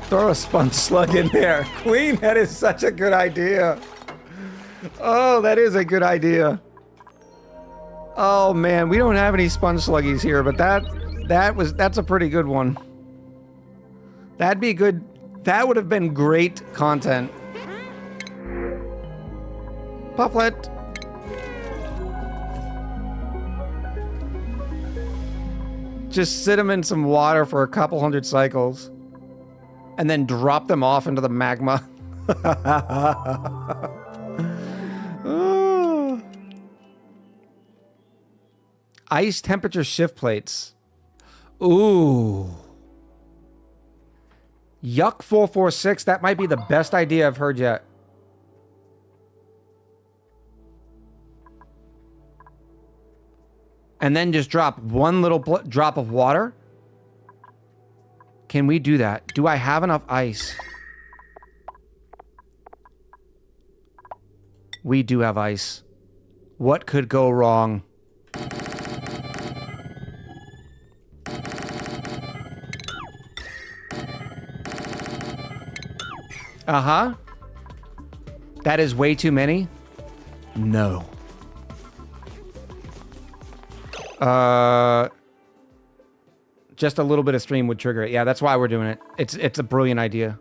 Throw a sponge slug in there. Queen, that is such a good idea. Oh, that is a good idea. Oh man, we don't have any sponge sluggies here, but that's a pretty good one. That'd be good. That would have been great content. Pufflet. Just sit them in some water for a couple hundred cycles and then drop them off into the magma. Oh. Ice temperature shift plates. Ooh. Yuck 446, that might be the best idea I've heard yet. And then just drop one little drop of water? Can we do that? Do I have enough ice? We do have ice. What could go wrong? Uh-huh. That is way too many? No. Just a little bit of stream would trigger it. Yeah, that's why we're doing it. It's a brilliant idea.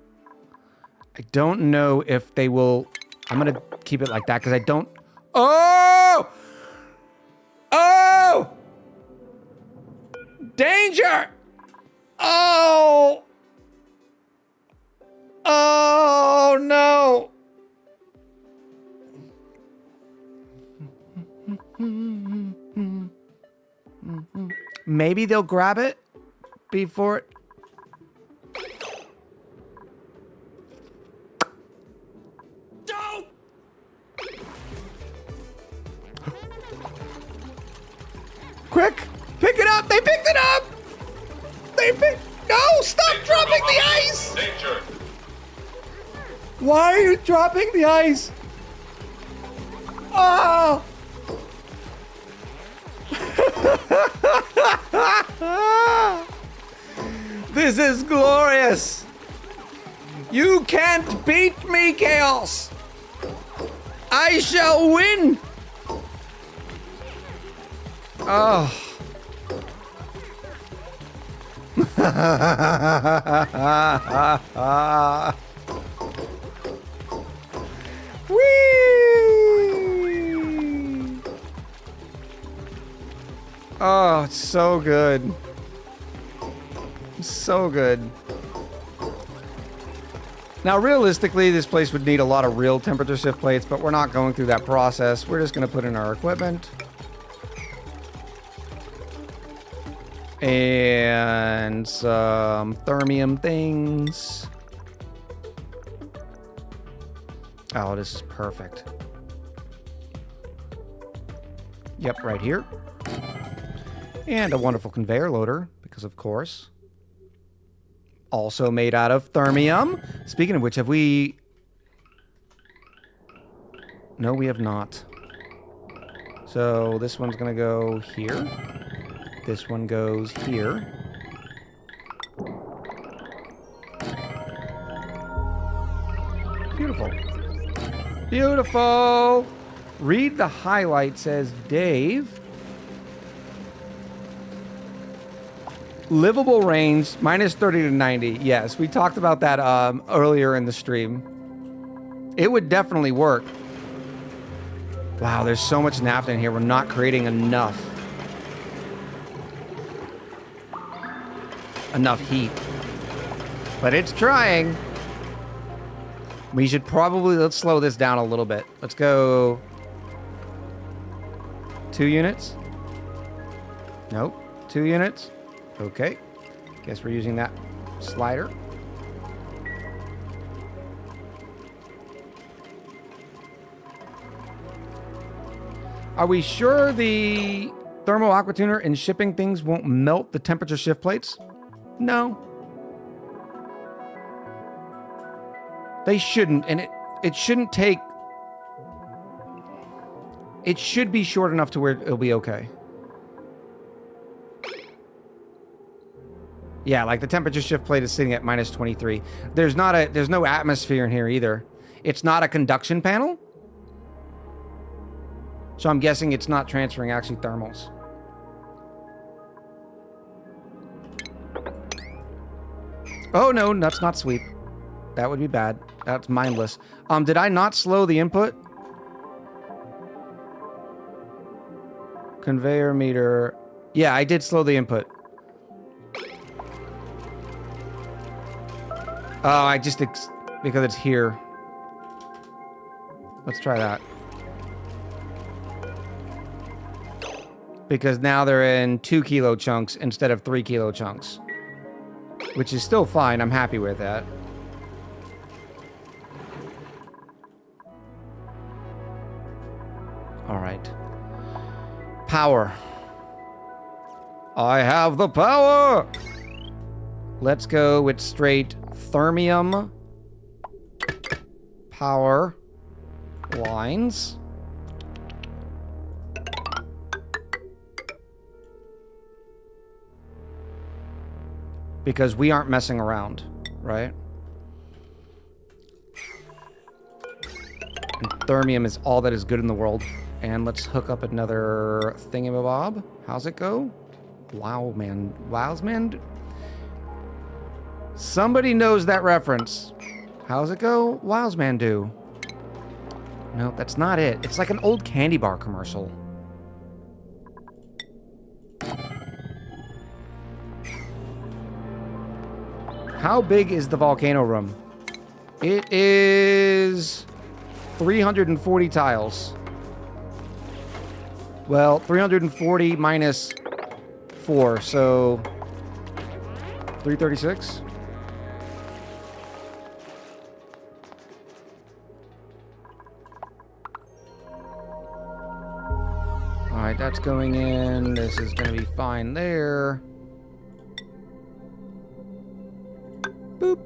I don't know if they will... I'm gonna keep it like that because I don't... Oh! Oh! Danger! Oh! Oh, no! Maybe they'll grab it before it... Don't! Quick! Pick it up! They picked it up! No! Stop dropping the ice! Danger! Why are you dropping the ice? Oh! This is glorious! You can't beat me, Chaos! I shall win! Oh. Whee! Oh, it's so good. So good. Now, realistically, this place would need a lot of real temperature shift plates, but we're not going through that process. We're just going to put in our equipment. And some thermium things. Oh, this is perfect. Yep, right here. And a wonderful conveyor loader, because of course. Also made out of thermium. Speaking of which, have we... No, we have not. So this one's going to go here. This one goes here. Beautiful. Beautiful. Read the highlight, says Dave. Livable range, minus 30 to 90. Yes, we talked about that earlier in the stream. It would definitely work. Wow, there's so much naphtha in here. We're not creating enough heat. But it's trying. We should probably, let's slow this down a little bit. Let's go 2 units. Nope, 2 units. Okay, guess we're using that slider. Are we sure the thermal aqua tuner and shipping things won't melt the temperature shift plates? No. They shouldn't, and it shouldn't take... It should be short enough to where it'll be okay. Yeah, like the temperature shift plate is sitting at minus 23. There's no atmosphere in here either. It's not a conduction panel. So I'm guessing it's not transferring actually thermals. Oh no, that's not sweep. That would be bad. That's mindless. Did I not slow the input? Conveyor meter. Yeah, I did slow the input. Oh, because it's here. Let's try that. Because now they're in 2 kilo chunks instead of 3 kilo chunks. Which is still fine. I'm happy with that. All right. Power. I have the power! Let's go with straight thermium power lines. Because we aren't messing around, right? And thermium is all that is good in the world. And let's hook up another thingamabob. How's it go? Wow, man. Wows, man. Somebody knows that reference. How's it go? Wows, man, do. No, that's not it. It's like an old candy bar commercial. How big is the volcano room? It is 340 tiles. Well, 340 minus 4, so 336. All right, that's going in. This is going to be fine there. Boop.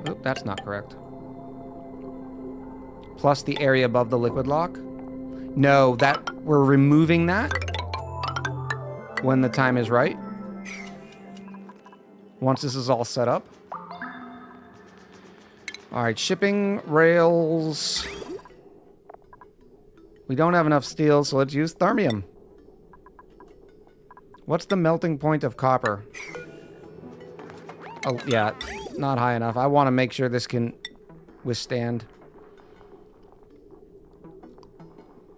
Oop, that's not correct. Plus the area above the liquid lock. No, we're removing that when the time is right. Once this is all set up. All right, shipping rails. We don't have enough steel, so let's use thermium. What's the melting point of copper? Oh, yeah, not high enough. I want to make sure this can withstand.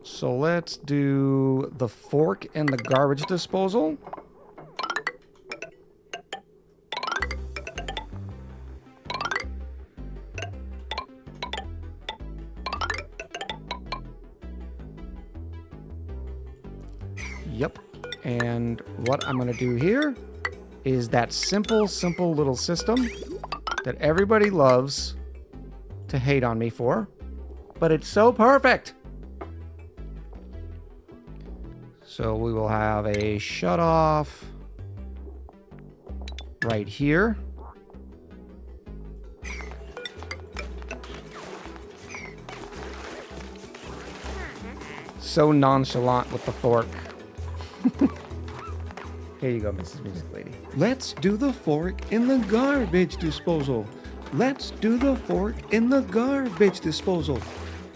So let's do the fork and the garbage disposal. Yep. And what I'm going to do here is that simple little system that everybody loves to hate on me for, but it's so perfect. So we will have a shut off right here. So nonchalant with the fork. Here you go, Mrs. Music Lady. Let's do the fork in the garbage disposal. Let's do the fork in the garbage disposal.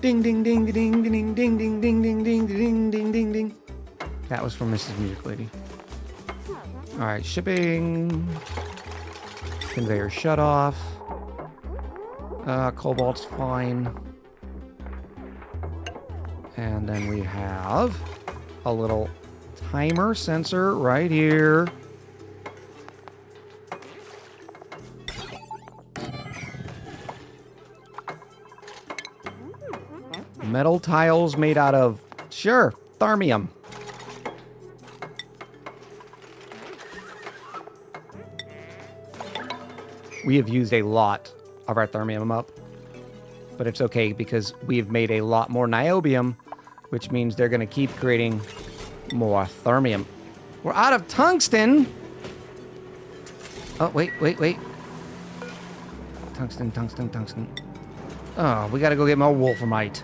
Ding ding ding ding ding ding ding ding ding ding ding ding ding ding ding. That was from Mrs. Music Lady. All right, shipping. Conveyor shut off. Cobalt's fine. And then we have a little timer sensor right here. Metal tiles made out of, sure, thermium. We have used a lot of our thermium up, but it's okay because we've made a lot more niobium, which means they're going to keep creating more thermium. We're out of tungsten. Oh, wait. Tungsten. Oh, we got to go get more wolframite.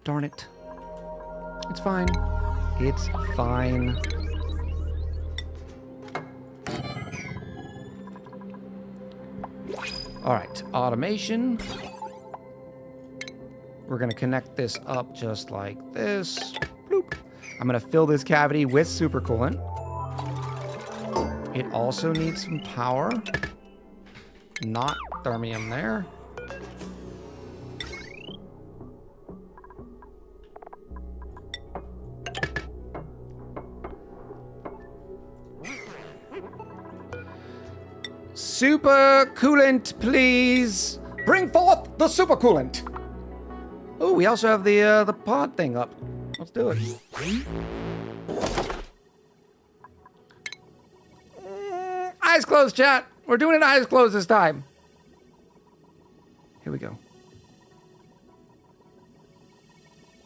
Darn it. It's fine. It's fine. All right, automation. We're going to connect this up just like this. Bloop. I'm going to fill this cavity with supercoolant. It also needs some power. Not thermium there. Super coolant, please. Bring forth the super coolant. Oh, we also have the pod thing up. Let's do it. Eyes closed, chat. We're doing it eyes closed this time. Here we go.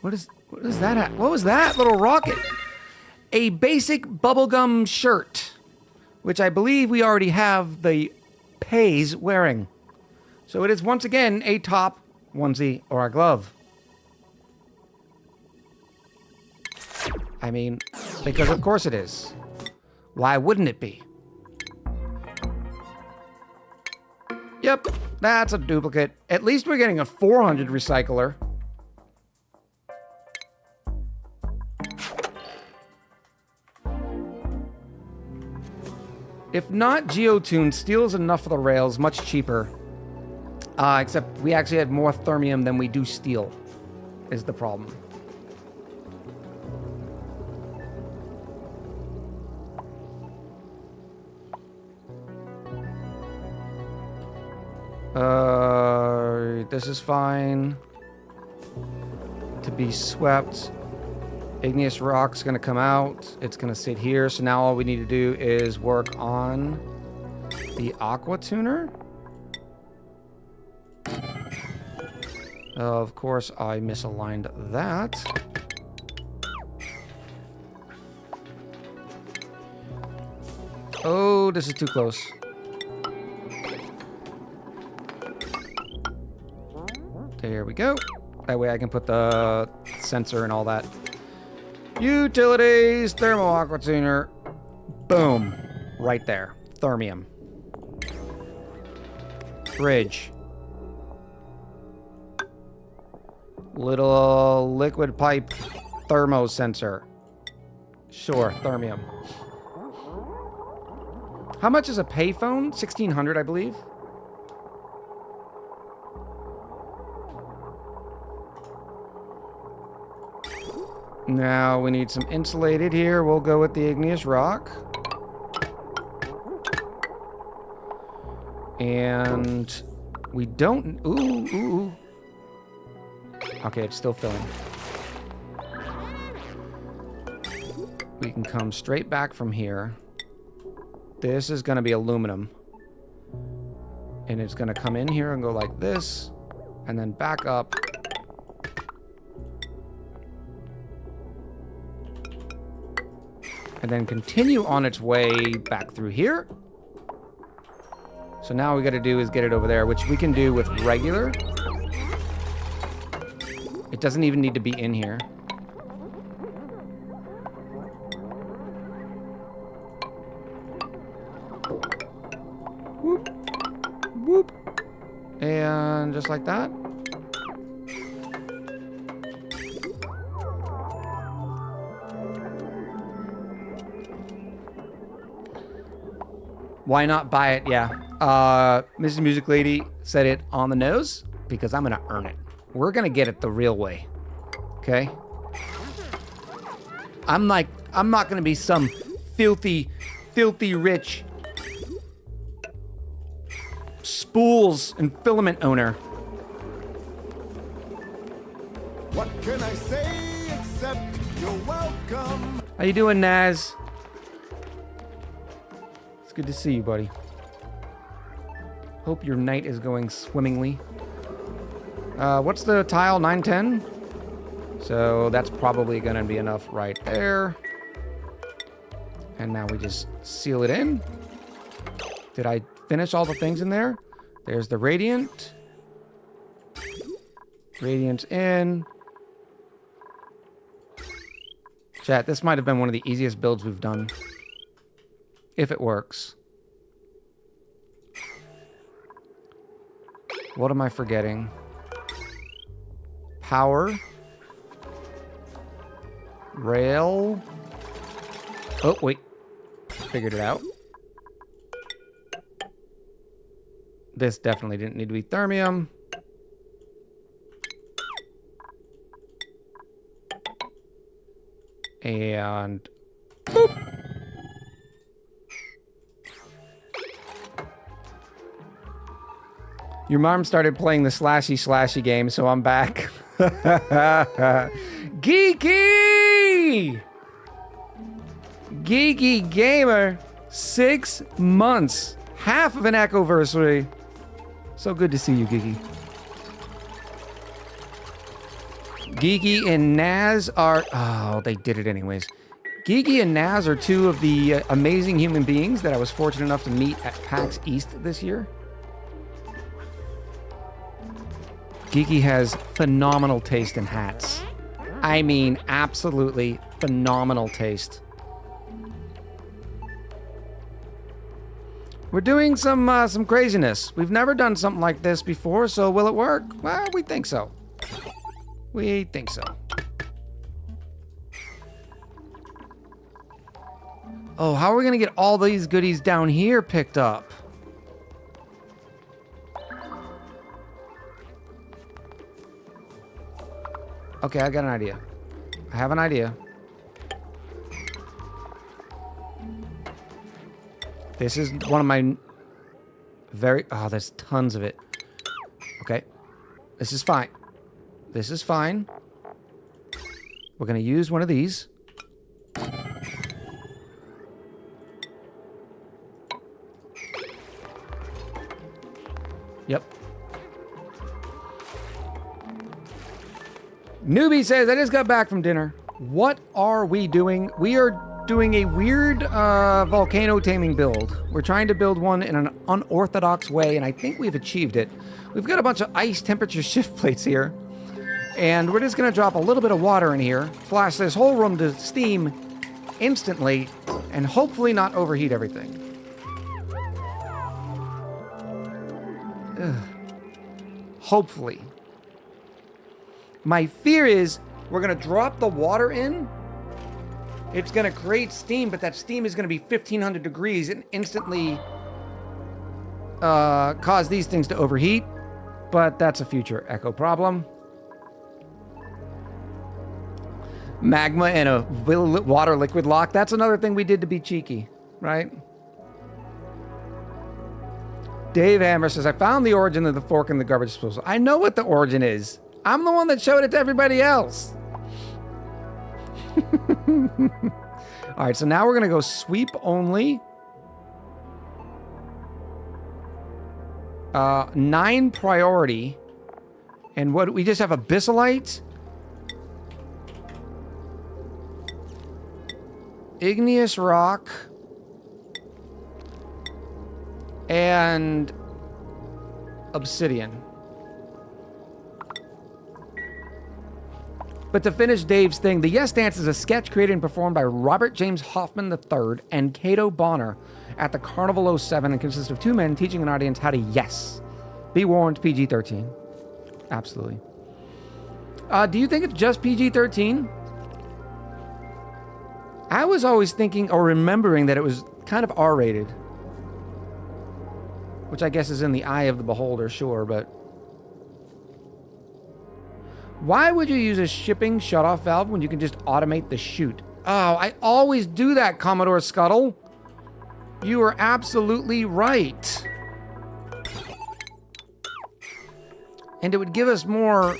What is that? What was that little rocket? A basic bubblegum shirt, which I believe we already have the Pays wearing. So it is once again a top, onesie, or a glove. I mean, because of course it is. Why wouldn't it be? Yep, that's a duplicate. At least we're getting a 400 recycler. If not geotuned, steel is enough for the rails, much cheaper. Except we actually had more thermium than we do steel, is the problem. This is fine. To be swept. Igneous rock's gonna come out. It's gonna sit here. So now all we need to do is work on the aqua tuner. Of course, I misaligned that. Oh, this is too close. There we go. That way I can put the sensor and all that. Utilities, thermal aqua tuner. Boom. Right there. Thermium. Fridge. Little liquid pipe thermo sensor. Sure, thermium. How much is a payphone? 1,600, I believe. Now we need some insulated here. We'll go with the igneous rock. And we don't... Ooh. Okay, it's still filling. We can come straight back from here. This is going to be aluminum. And it's going to come in here and go like this. And then back up. And then continue on its way back through here. So now all we got to do is get it over there, which we can do with regular. It doesn't even need to be in here. Whoop. Whoop. And just like that. Why not buy it? Yeah. Mrs. Music Lady said it on the nose because I'm going to earn it. We're going to get it the real way. Okay? I'm not going to be some filthy rich spools and filament owner. What can I say except you're welcome? How you doing, Naz? It's good to see you, buddy. Hope your night is going swimmingly. What's the tile? 910? So that's probably going to be enough right there. And now we just seal it in. Did I finish all the things in there? There's the radiant. Radiant's in. Chat, this might have been one of the easiest builds we've done. If it works. What am I forgetting? Power. Rail. Oh, wait. Figured it out. This definitely didn't need to be thermium. And boop. Your mom started playing the slashy game, so I'm back. Geeky! Geeky Gamer, 6 months. Half of an Echoversary. So good to see you, Geeky. Geeky and Naz are... Oh, they did it anyways. Geeky and Naz are two of the amazing human beings that I was fortunate enough to meet at PAX East this year. Geeky has phenomenal taste in hats. I mean, absolutely phenomenal taste. We're doing some craziness. We've never done something like this before, so will it work? Well, we think so. We think so. Oh, how are we gonna get all these goodies down here picked up? Okay, I got an idea. I have an idea. This is one of my very... Oh, there's tons of it. Okay. This is fine. This is fine. We're going to use one of these. Yep. Newbie says, I just got back from dinner. What are we doing? We are doing a weird volcano taming build. We're trying to build one in an unorthodox way, and I think we've achieved it. We've got a bunch of ice temperature shift plates here. And we're just going to drop a little bit of water in here, flash this whole room to steam instantly, and hopefully not overheat everything. Hopefully. My fear is we're going to drop the water in. It's going to create steam, but that steam is going to be 1,500 degrees and instantly cause these things to overheat. But that's a future Echo problem. Magma and a water liquid lock. That's another thing we did to be cheeky, right? Dave Hammer says, I found the origin of the fork in the garbage disposal. I know what the origin is. I'm the one that showed it to everybody else. All right, so now we're going to go sweep only. 9 priority. And what we just have abyssalite. Igneous rock. And obsidian. But to finish Dave's thing, the Yes Dance is a sketch created and performed by Robert James Hoffman III and Cato Bonner at the Carnival 07 and consists of 2 men teaching an audience how to yes. Be warned, PG-13. Absolutely. Do you think it's just PG-13? I was always thinking or remembering that it was kind of R-rated. Which I guess is in the eye of the beholder, sure, but... Why would you use a shipping shutoff valve when you can just automate the chute? Oh, I always do that, Commodore Scuttle. You are absolutely right. And it would give us more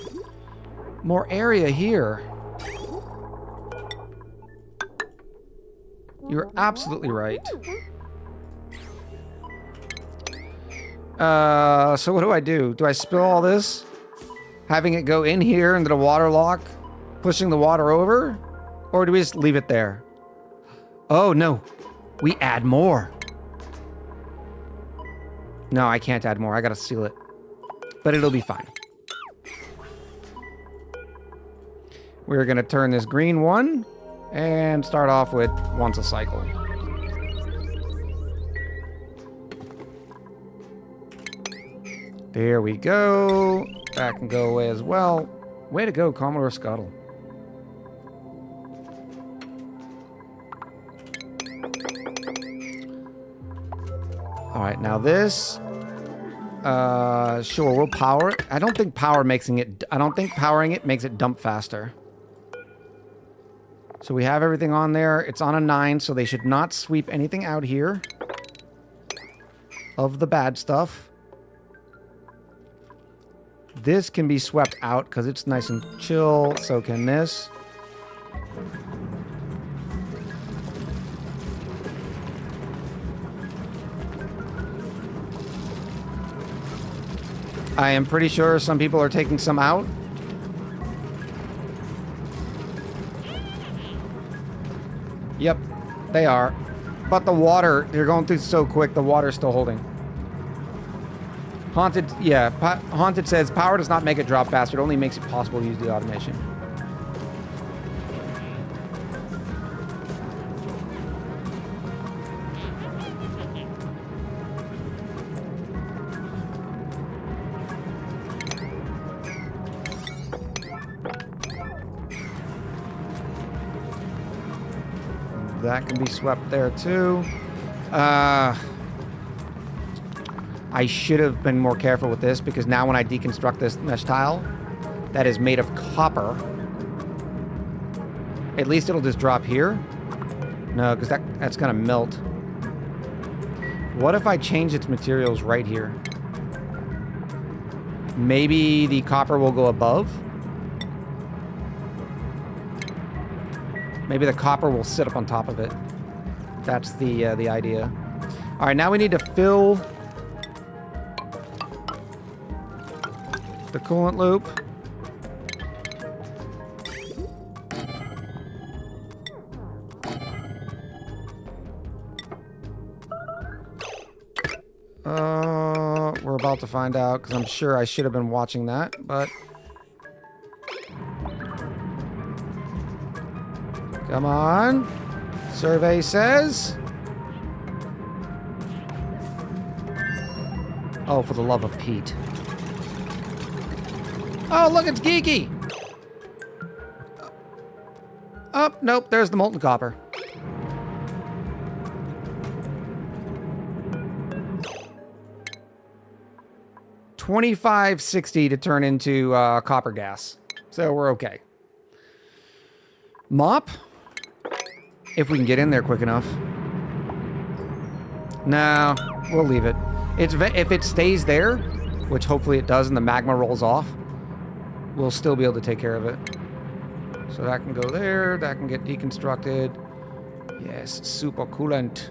area here. You're absolutely right. So what do? Do I spill all this? Having it go in here into the water lock, pushing the water over? Or do we just leave it there? Oh, no. We add more. No, I can't add more. I gotta seal it. But it'll be fine. We're gonna turn this green one and start off with once a cycle. There we go. That can go away as well. Way to go, Commodore Scuttle. All right, now this. Sure, we'll power it. I don't think powering it makes it dump faster. So we have everything on there. It's on a 9, so they should not sweep anything out here of the bad stuff. This can be swept out because it's nice and chill. So can this. I am pretty sure some people are taking some out. Yep, they are. But the water, they're going through so quick, the water's still holding. Haunted, yeah, Haunted says, power does not make it drop faster, it only makes it possible to use the automation. That can be swept there too. I should have been more careful with this because now when I deconstruct this mesh tile that is made of copper, at least it'll just drop here. No, because that's gonna melt. What if I change its materials right here? Maybe the copper will go above. Maybe the copper will sit up on top of it. That's the idea. All right, now we need to fill the coolant loop. We're about to find out because I'm sure I should have been watching that, but come on. Survey says Oh, for the love of Pete. Oh, look, it's Geeky! Oh, nope, there's the molten copper. $25.60 to turn into copper gas. So we're okay. Mop? If we can get in there quick enough. No, we'll leave it. If it stays there, which hopefully it does and the magma rolls off, we'll still be able to take care of it. So that can go there, that can get deconstructed. Yes, super coolant.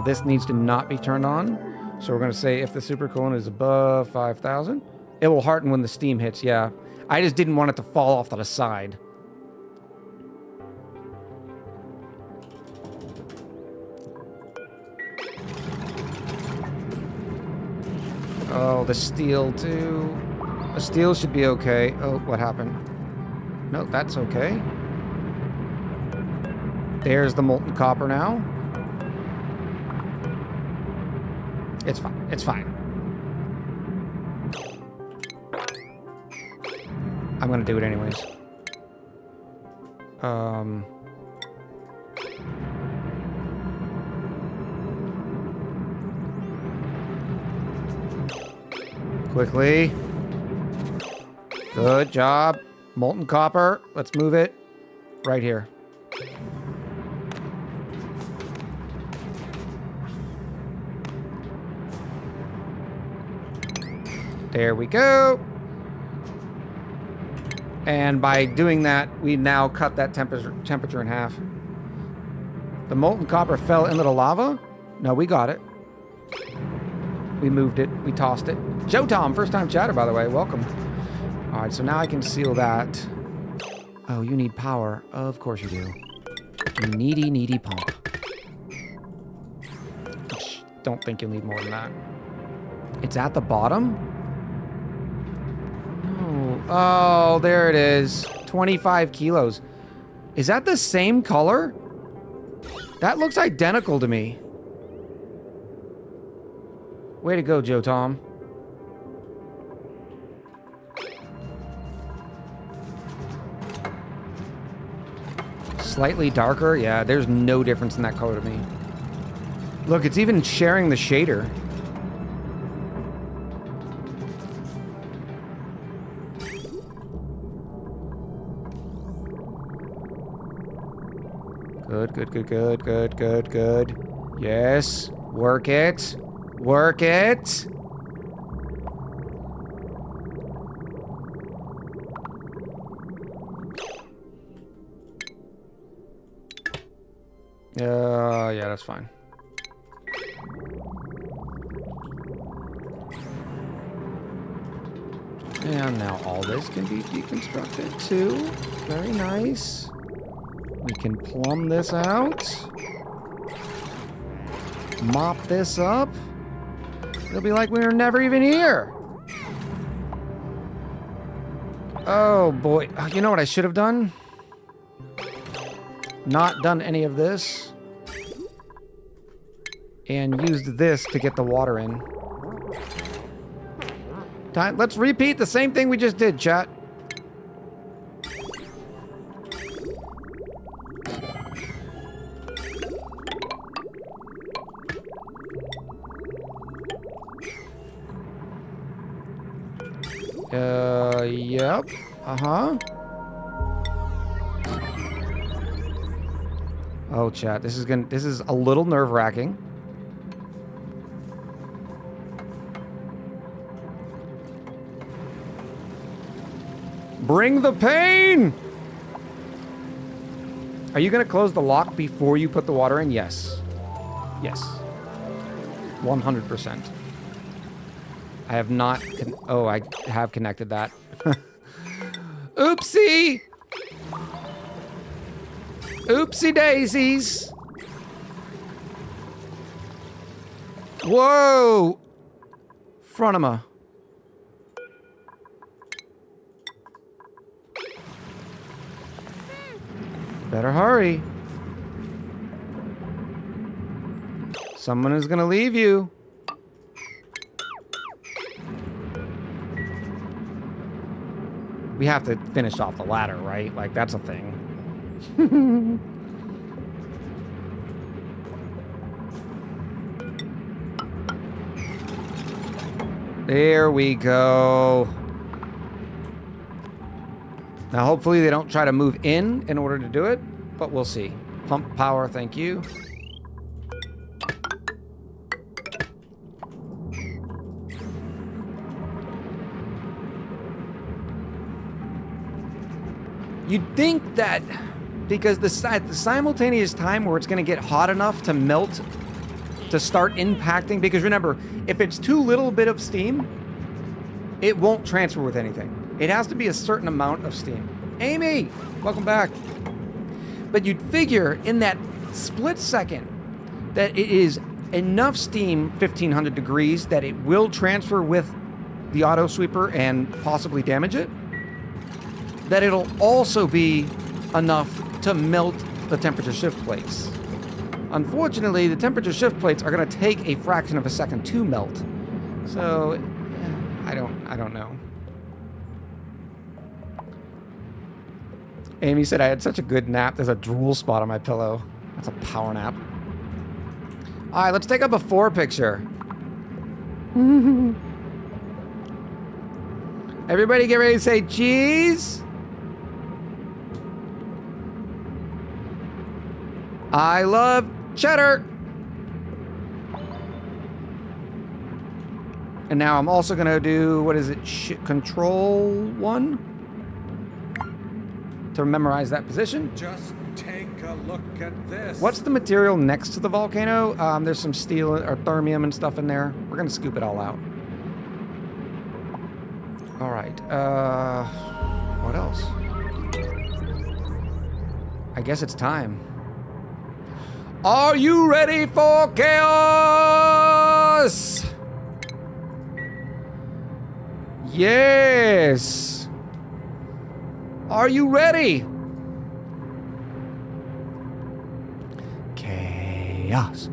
This needs to not be turned on. So we're going to say if the supercoolant is above 5,000, it will harden when the steam hits, yeah. I just didn't want it to fall off to the side. Oh, the steel too. The steel should be okay. Oh, what happened? No, that's okay. There's the molten copper now. It's fine. It's fine. I'm gonna do it anyways. Quickly. Good job. Molten copper. Let's move it right here. There we go. And by doing that, we now cut that temperature in half. The molten copper fell into the lava? No, we got it. We moved it. We tossed it. Joe Tom, first time chatter, by the way. Welcome. All right, so now I can seal that. Oh, you need power. Of course you do. You needy, needy pump. Don't think you'll need more than that. It's at the bottom? No. Oh, there it is. 25 kilos. Is that the same color? That looks identical to me. Way to go, Joe Tom. Slightly darker? Yeah, there's no difference in that color to me. Look, it's even sharing the shader. Good, good, good, good, good, good, good. Yes. Work it. Work it. Yeah, that's fine. And now all this can be deconstructed too. Very nice. We can plumb this out. Mop this up. It'll be like we were never even here. Oh boy. You know what I should have done? Not done any of this. And used this to get the water in. Let's repeat the same thing we just did, chat. Yep. Uh-huh. Oh, chat, this is a little nerve-wracking. Bring the pain! Are you gonna close the lock before you put the water in? Yes. Yes. 100%. I have not... Oh, I have connected that. Oopsie! Oopsie daisies! Whoa! Frontima. Better hurry. Someone is gonna leave you. We have to finish off the ladder, right? Like, that's a thing. There we go. Now, hopefully they don't try to move in order to do it, but we'll see. Pump power, thank you. You'd think that because the simultaneous time where it's going to get hot enough to melt, to start impacting, because remember, if it's too little bit of steam, it won't transfer with anything. It has to be a certain amount of steam. Amy, welcome back. But you'd figure in that split second that it is enough steam, 1500 degrees, that it will transfer with the auto sweeper and possibly damage it. That it'll also be enough to melt the temperature shift plates. Unfortunately, the temperature shift plates are going to take a fraction of a second to melt. So, I don't know. Amy said I had such a good nap. There's a drool spot on my pillow. That's a power nap. All right, let's take a before picture. Everybody get ready to say cheese. I love cheddar. And now I'm also going to do, what is it? Control 1? To memorize that position. Just take a look at this. What's the material next to the volcano? There's some steel or thermium and stuff in there. We're going to scoop it all out. All right. What else? I guess it's time. Are you ready for chaos? Yes. Are you ready? Chaos.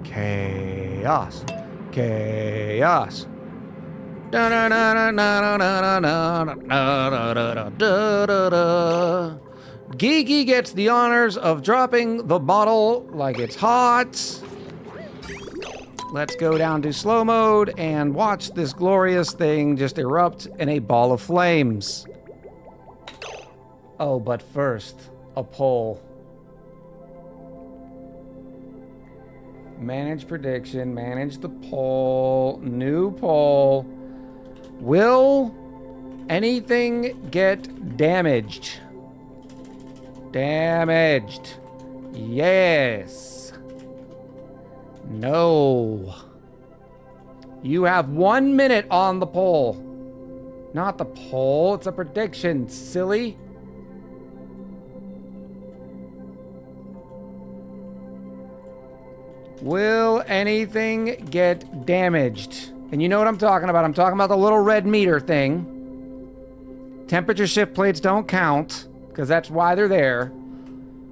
Chaos. Chaos. Geeky gets the honors of dropping the bottle like it's hot. Let's go down to slow mode and watch this glorious thing just erupt in a ball of flames. Oh, but first, a poll. Manage prediction, manage the poll, new poll. Will anything get damaged? Damaged. Yes. No. You have 1 minute on the poll. Not the poll, it's a prediction, silly. Will anything get damaged? And you know what I'm talking about. I'm talking about the little red meter thing. Temperature shift plates don't count, because that's why they're there.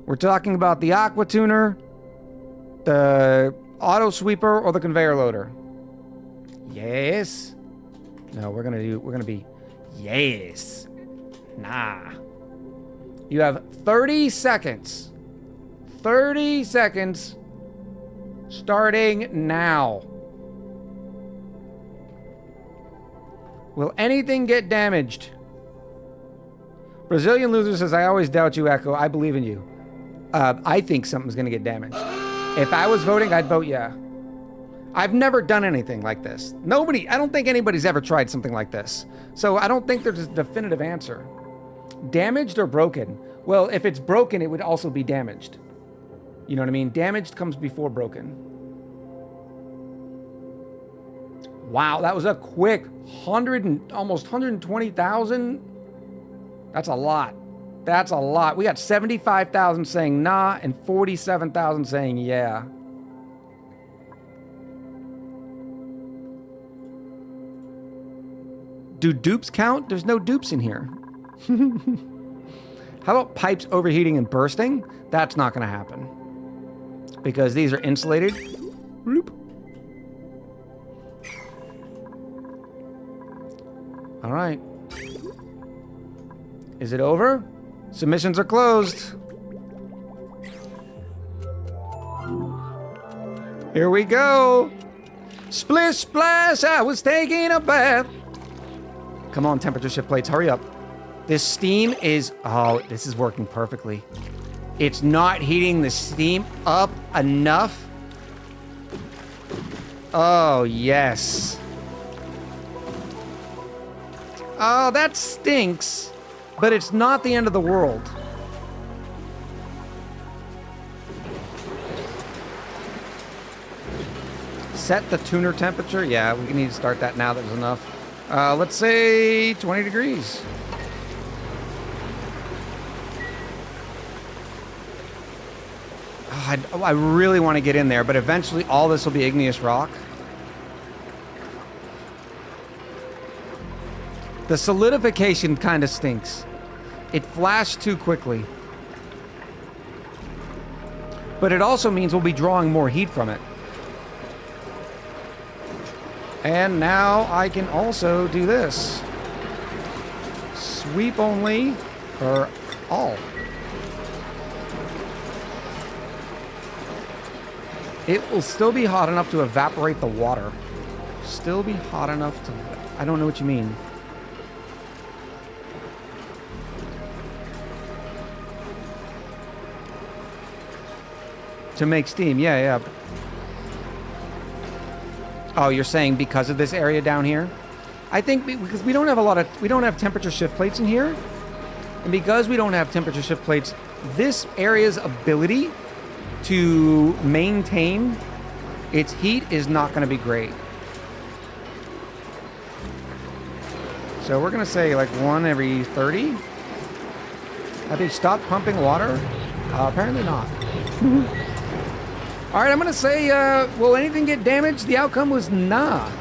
We're talking about the aqua tuner, the auto sweeper, or the conveyor loader. Yes. No, we're gonna be yes. Nah. You have 30 seconds. 30 seconds starting now. Will anything get damaged? Brazilian Loser says, I always doubt you, Echo. I believe in you. I think something's going to get damaged. If I was voting, I'd vote yeah. I've never done anything like this. I don't think anybody's ever tried something like this. So I don't think there's a definitive answer. Damaged or broken? Well, if it's broken, it would also be damaged. You know what I mean? Damaged comes before broken. Wow, that was a quick almost 120,000. That's a lot. That's a lot. We got 75,000 saying nah and 47,000 saying yeah. Do dupes count? There's no dupes in here. How about pipes overheating and bursting? That's not going to happen. Because these are insulated. Bloop. All right. Is it over? Submissions are closed. Here we go. Splish splash, I was taking a bath. Come on, temperature shift plates, hurry up. This steam is, oh, this is working perfectly. It's not heating the steam up enough. Oh, yes. Oh, that stinks, but it's not the end of the world. Set the tuner temperature. Yeah, we need to start that now. There's enough. Let's say 20 degrees. I really want to get in there, but eventually all this will be igneous rock. The solidification kind of stinks. It flashed too quickly. But it also means we'll be drawing more heat from it. And now I can also do this. Sweep only, or all. It will still be hot enough to evaporate the water. Still be hot enough to... I don't know what you mean. To make steam, yeah. Oh, you're saying because of this area down here? I think because we don't have temperature shift plates in here. And because we don't have temperature shift plates, this area's ability to maintain its heat is not going to be great. So we're going to say like 1 every 30. Have they stopped pumping water? Apparently not. All right, I'm going to say, will anything get damaged? The outcome was nah.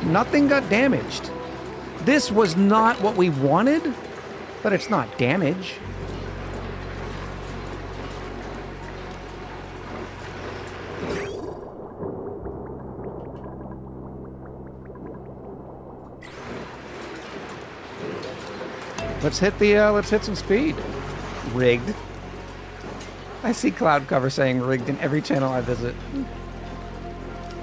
Nothing got damaged. This was not what we wanted, but it's not damage. Let's hit some speed. Rigged. I see cloud cover saying rigged in every channel I visit.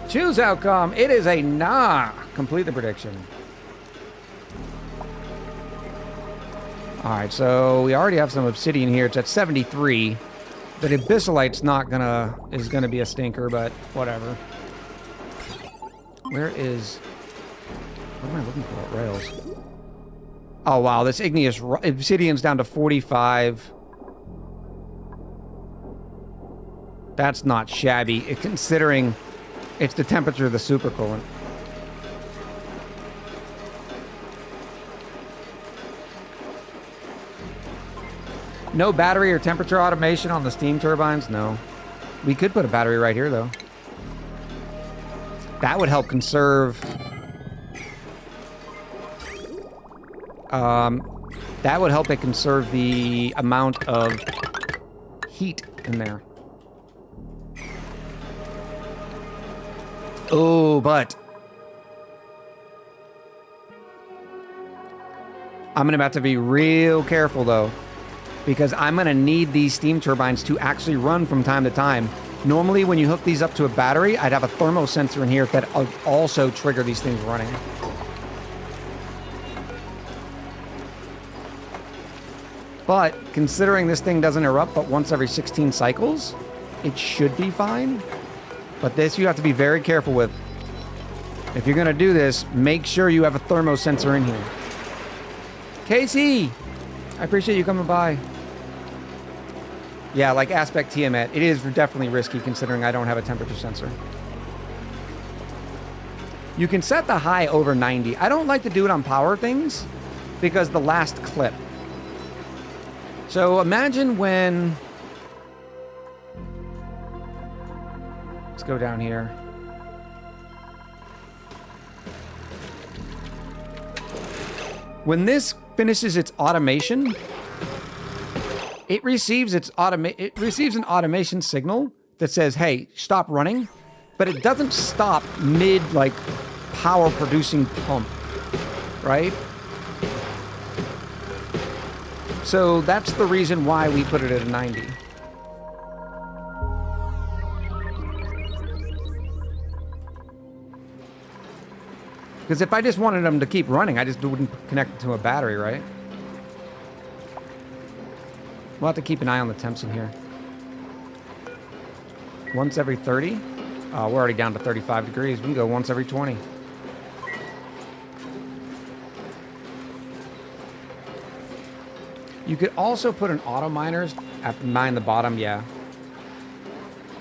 Choose outcome. It is a nah. Complete the prediction. All right, so we already have some obsidian here. It's at 73. The abyssalite's is gonna be a stinker, but whatever. What am I looking for? Rails. Oh wow, this igneous obsidian's down to 45. That's not shabby, considering it's the temperature of the supercoolant. No battery or temperature automation on the steam turbines? No. We could put a battery right here, though. That would help conserve... that would help it conserve the amount of heat in there. Oh, but I'm gonna have to be real careful though, because I'm gonna need these steam turbines to actually run from time to time. Normally, when you hook these up to a battery, I'd have a thermo sensor in here that would also trigger these things running. But considering this thing doesn't erupt but once every 16 cycles, it should be fine. But this you have to be very careful with. If you're gonna do this, make sure you have a thermo sensor in here. Casey, I appreciate you coming by. Yeah, like Aspect Tiamat, it is definitely risky considering I don't have a temperature sensor. You can set the high over 90. I don't like to do it on power things because the last clip. So imagine when... Let's go down here. When this finishes its automation, it receives an automation signal that says, "Hey, stop running." but it doesn't stop mid, like, power producing pump, right? So that's the reason why we put it at a 90. Because if I just wanted them to keep running, I just wouldn't connect it to a battery, right? We'll have to keep an eye on the temps in here. Once every 30? We're already down to 35 degrees. We can go once every 20. You could also put an auto miners at mine the bottom, yeah.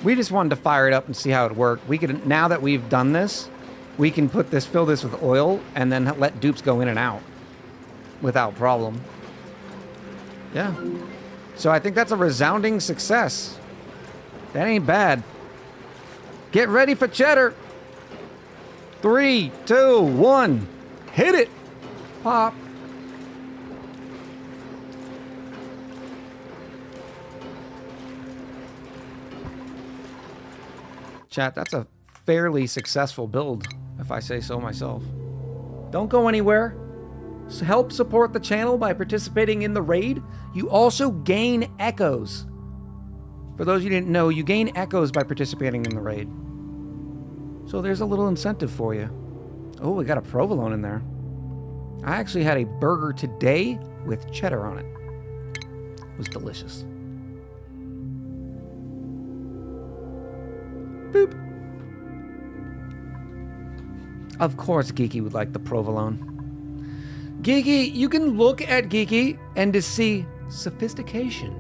We just wanted to fire it up and see how it worked. We could, now that we've done this, we can put this, fill this with oil, and then let dupes go in and out without problem. Yeah. So I think that's a resounding success. That ain't bad. Get ready for cheddar. 3, 2, 1. Hit it. Pop. Chat, that's a fairly successful build, if I say so myself. Don't go anywhere. Help support the channel by participating in the raid. You also gain echoes. For those you didn't know, you gain echoes by participating in the raid. So there's a little incentive for you. Oh, we got a provolone in there. I actually had a burger today with cheddar on it. It was delicious. Boop. Of course Geeky would like the provolone. Geeky, you can look at Geeky and to see sophistication.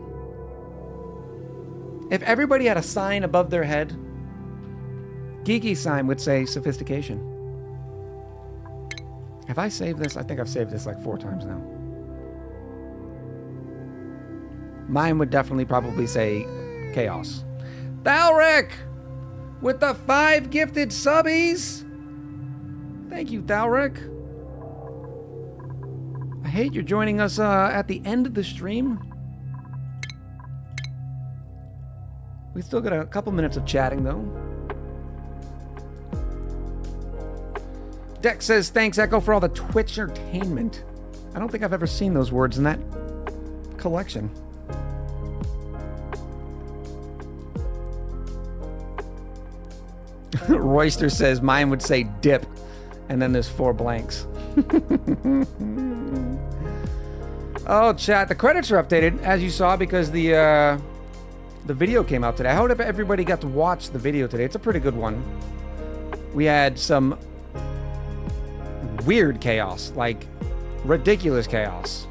If everybody had a sign above their head, Geeky's sign would say sophistication. Have I saved this? I think I've saved this like 4 times now. Mine would definitely probably say chaos. Thalric! With the 5 gifted subbies! Thank you, Thalric. I hate you're joining us at the end of the stream. We still got a couple minutes of chatting, though. Dex says, thanks, Echo, for all the Twitch entertainment. I don't think I've ever seen those words in that collection. Royster says, mine would say dip, and then there's 4 blanks. Oh, chat, the credits are updated, as you saw, because the video came out today. I hope everybody got to watch the video today. It's a pretty good one. We had some weird chaos, like ridiculous chaos.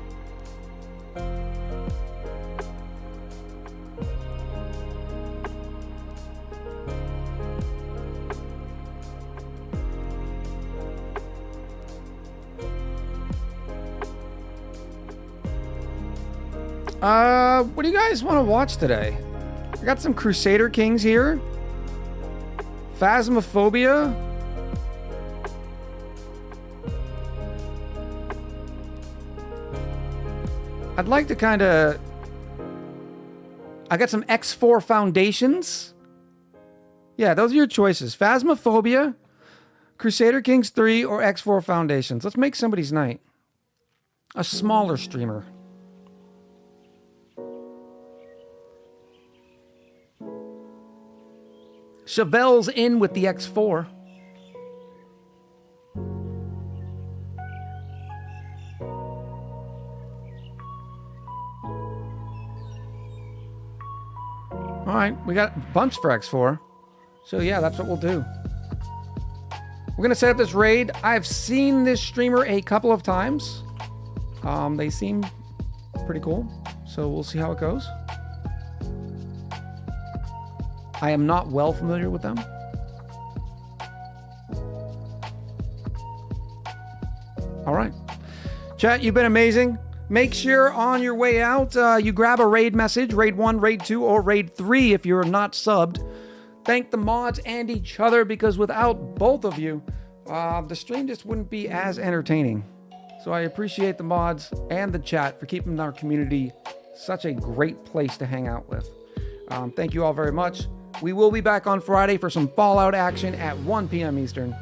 What do you guys want to watch today? I got some Crusader Kings here. Phasmophobia. I'd like to kind of... I got some X4 Foundations. Yeah, those are your choices. Phasmophobia, Crusader Kings 3, or X4 Foundations. Let's make somebody's night. A smaller streamer. Chevelle's in with the X4. All right, we got a bunch for X4. So yeah, that's what we'll do. We're going to set up this raid. I've seen this streamer a couple of times. They seem pretty cool. So we'll see how it goes. I am not well familiar with them. All right. Chat, you've been amazing. Make sure on your way out, you grab a raid message, raid 1, raid 2, or raid 3 if you're not subbed. Thank the mods and each other, because without both of you, the stream just wouldn't be as entertaining. So I appreciate the mods and the chat for keeping our community such a great place to hang out with. Thank you all very much. We will be back on Friday for some Fallout action at 1 p.m. Eastern.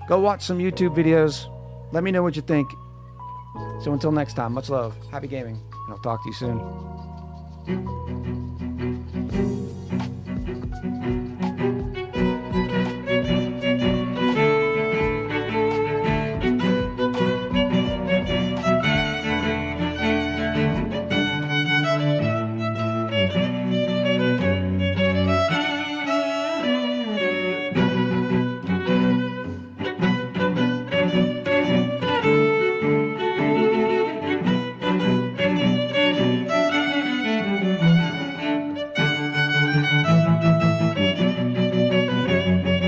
Go watch some YouTube videos. Let me know what you think. So until next time, much love, happy gaming, and I'll talk to you soon.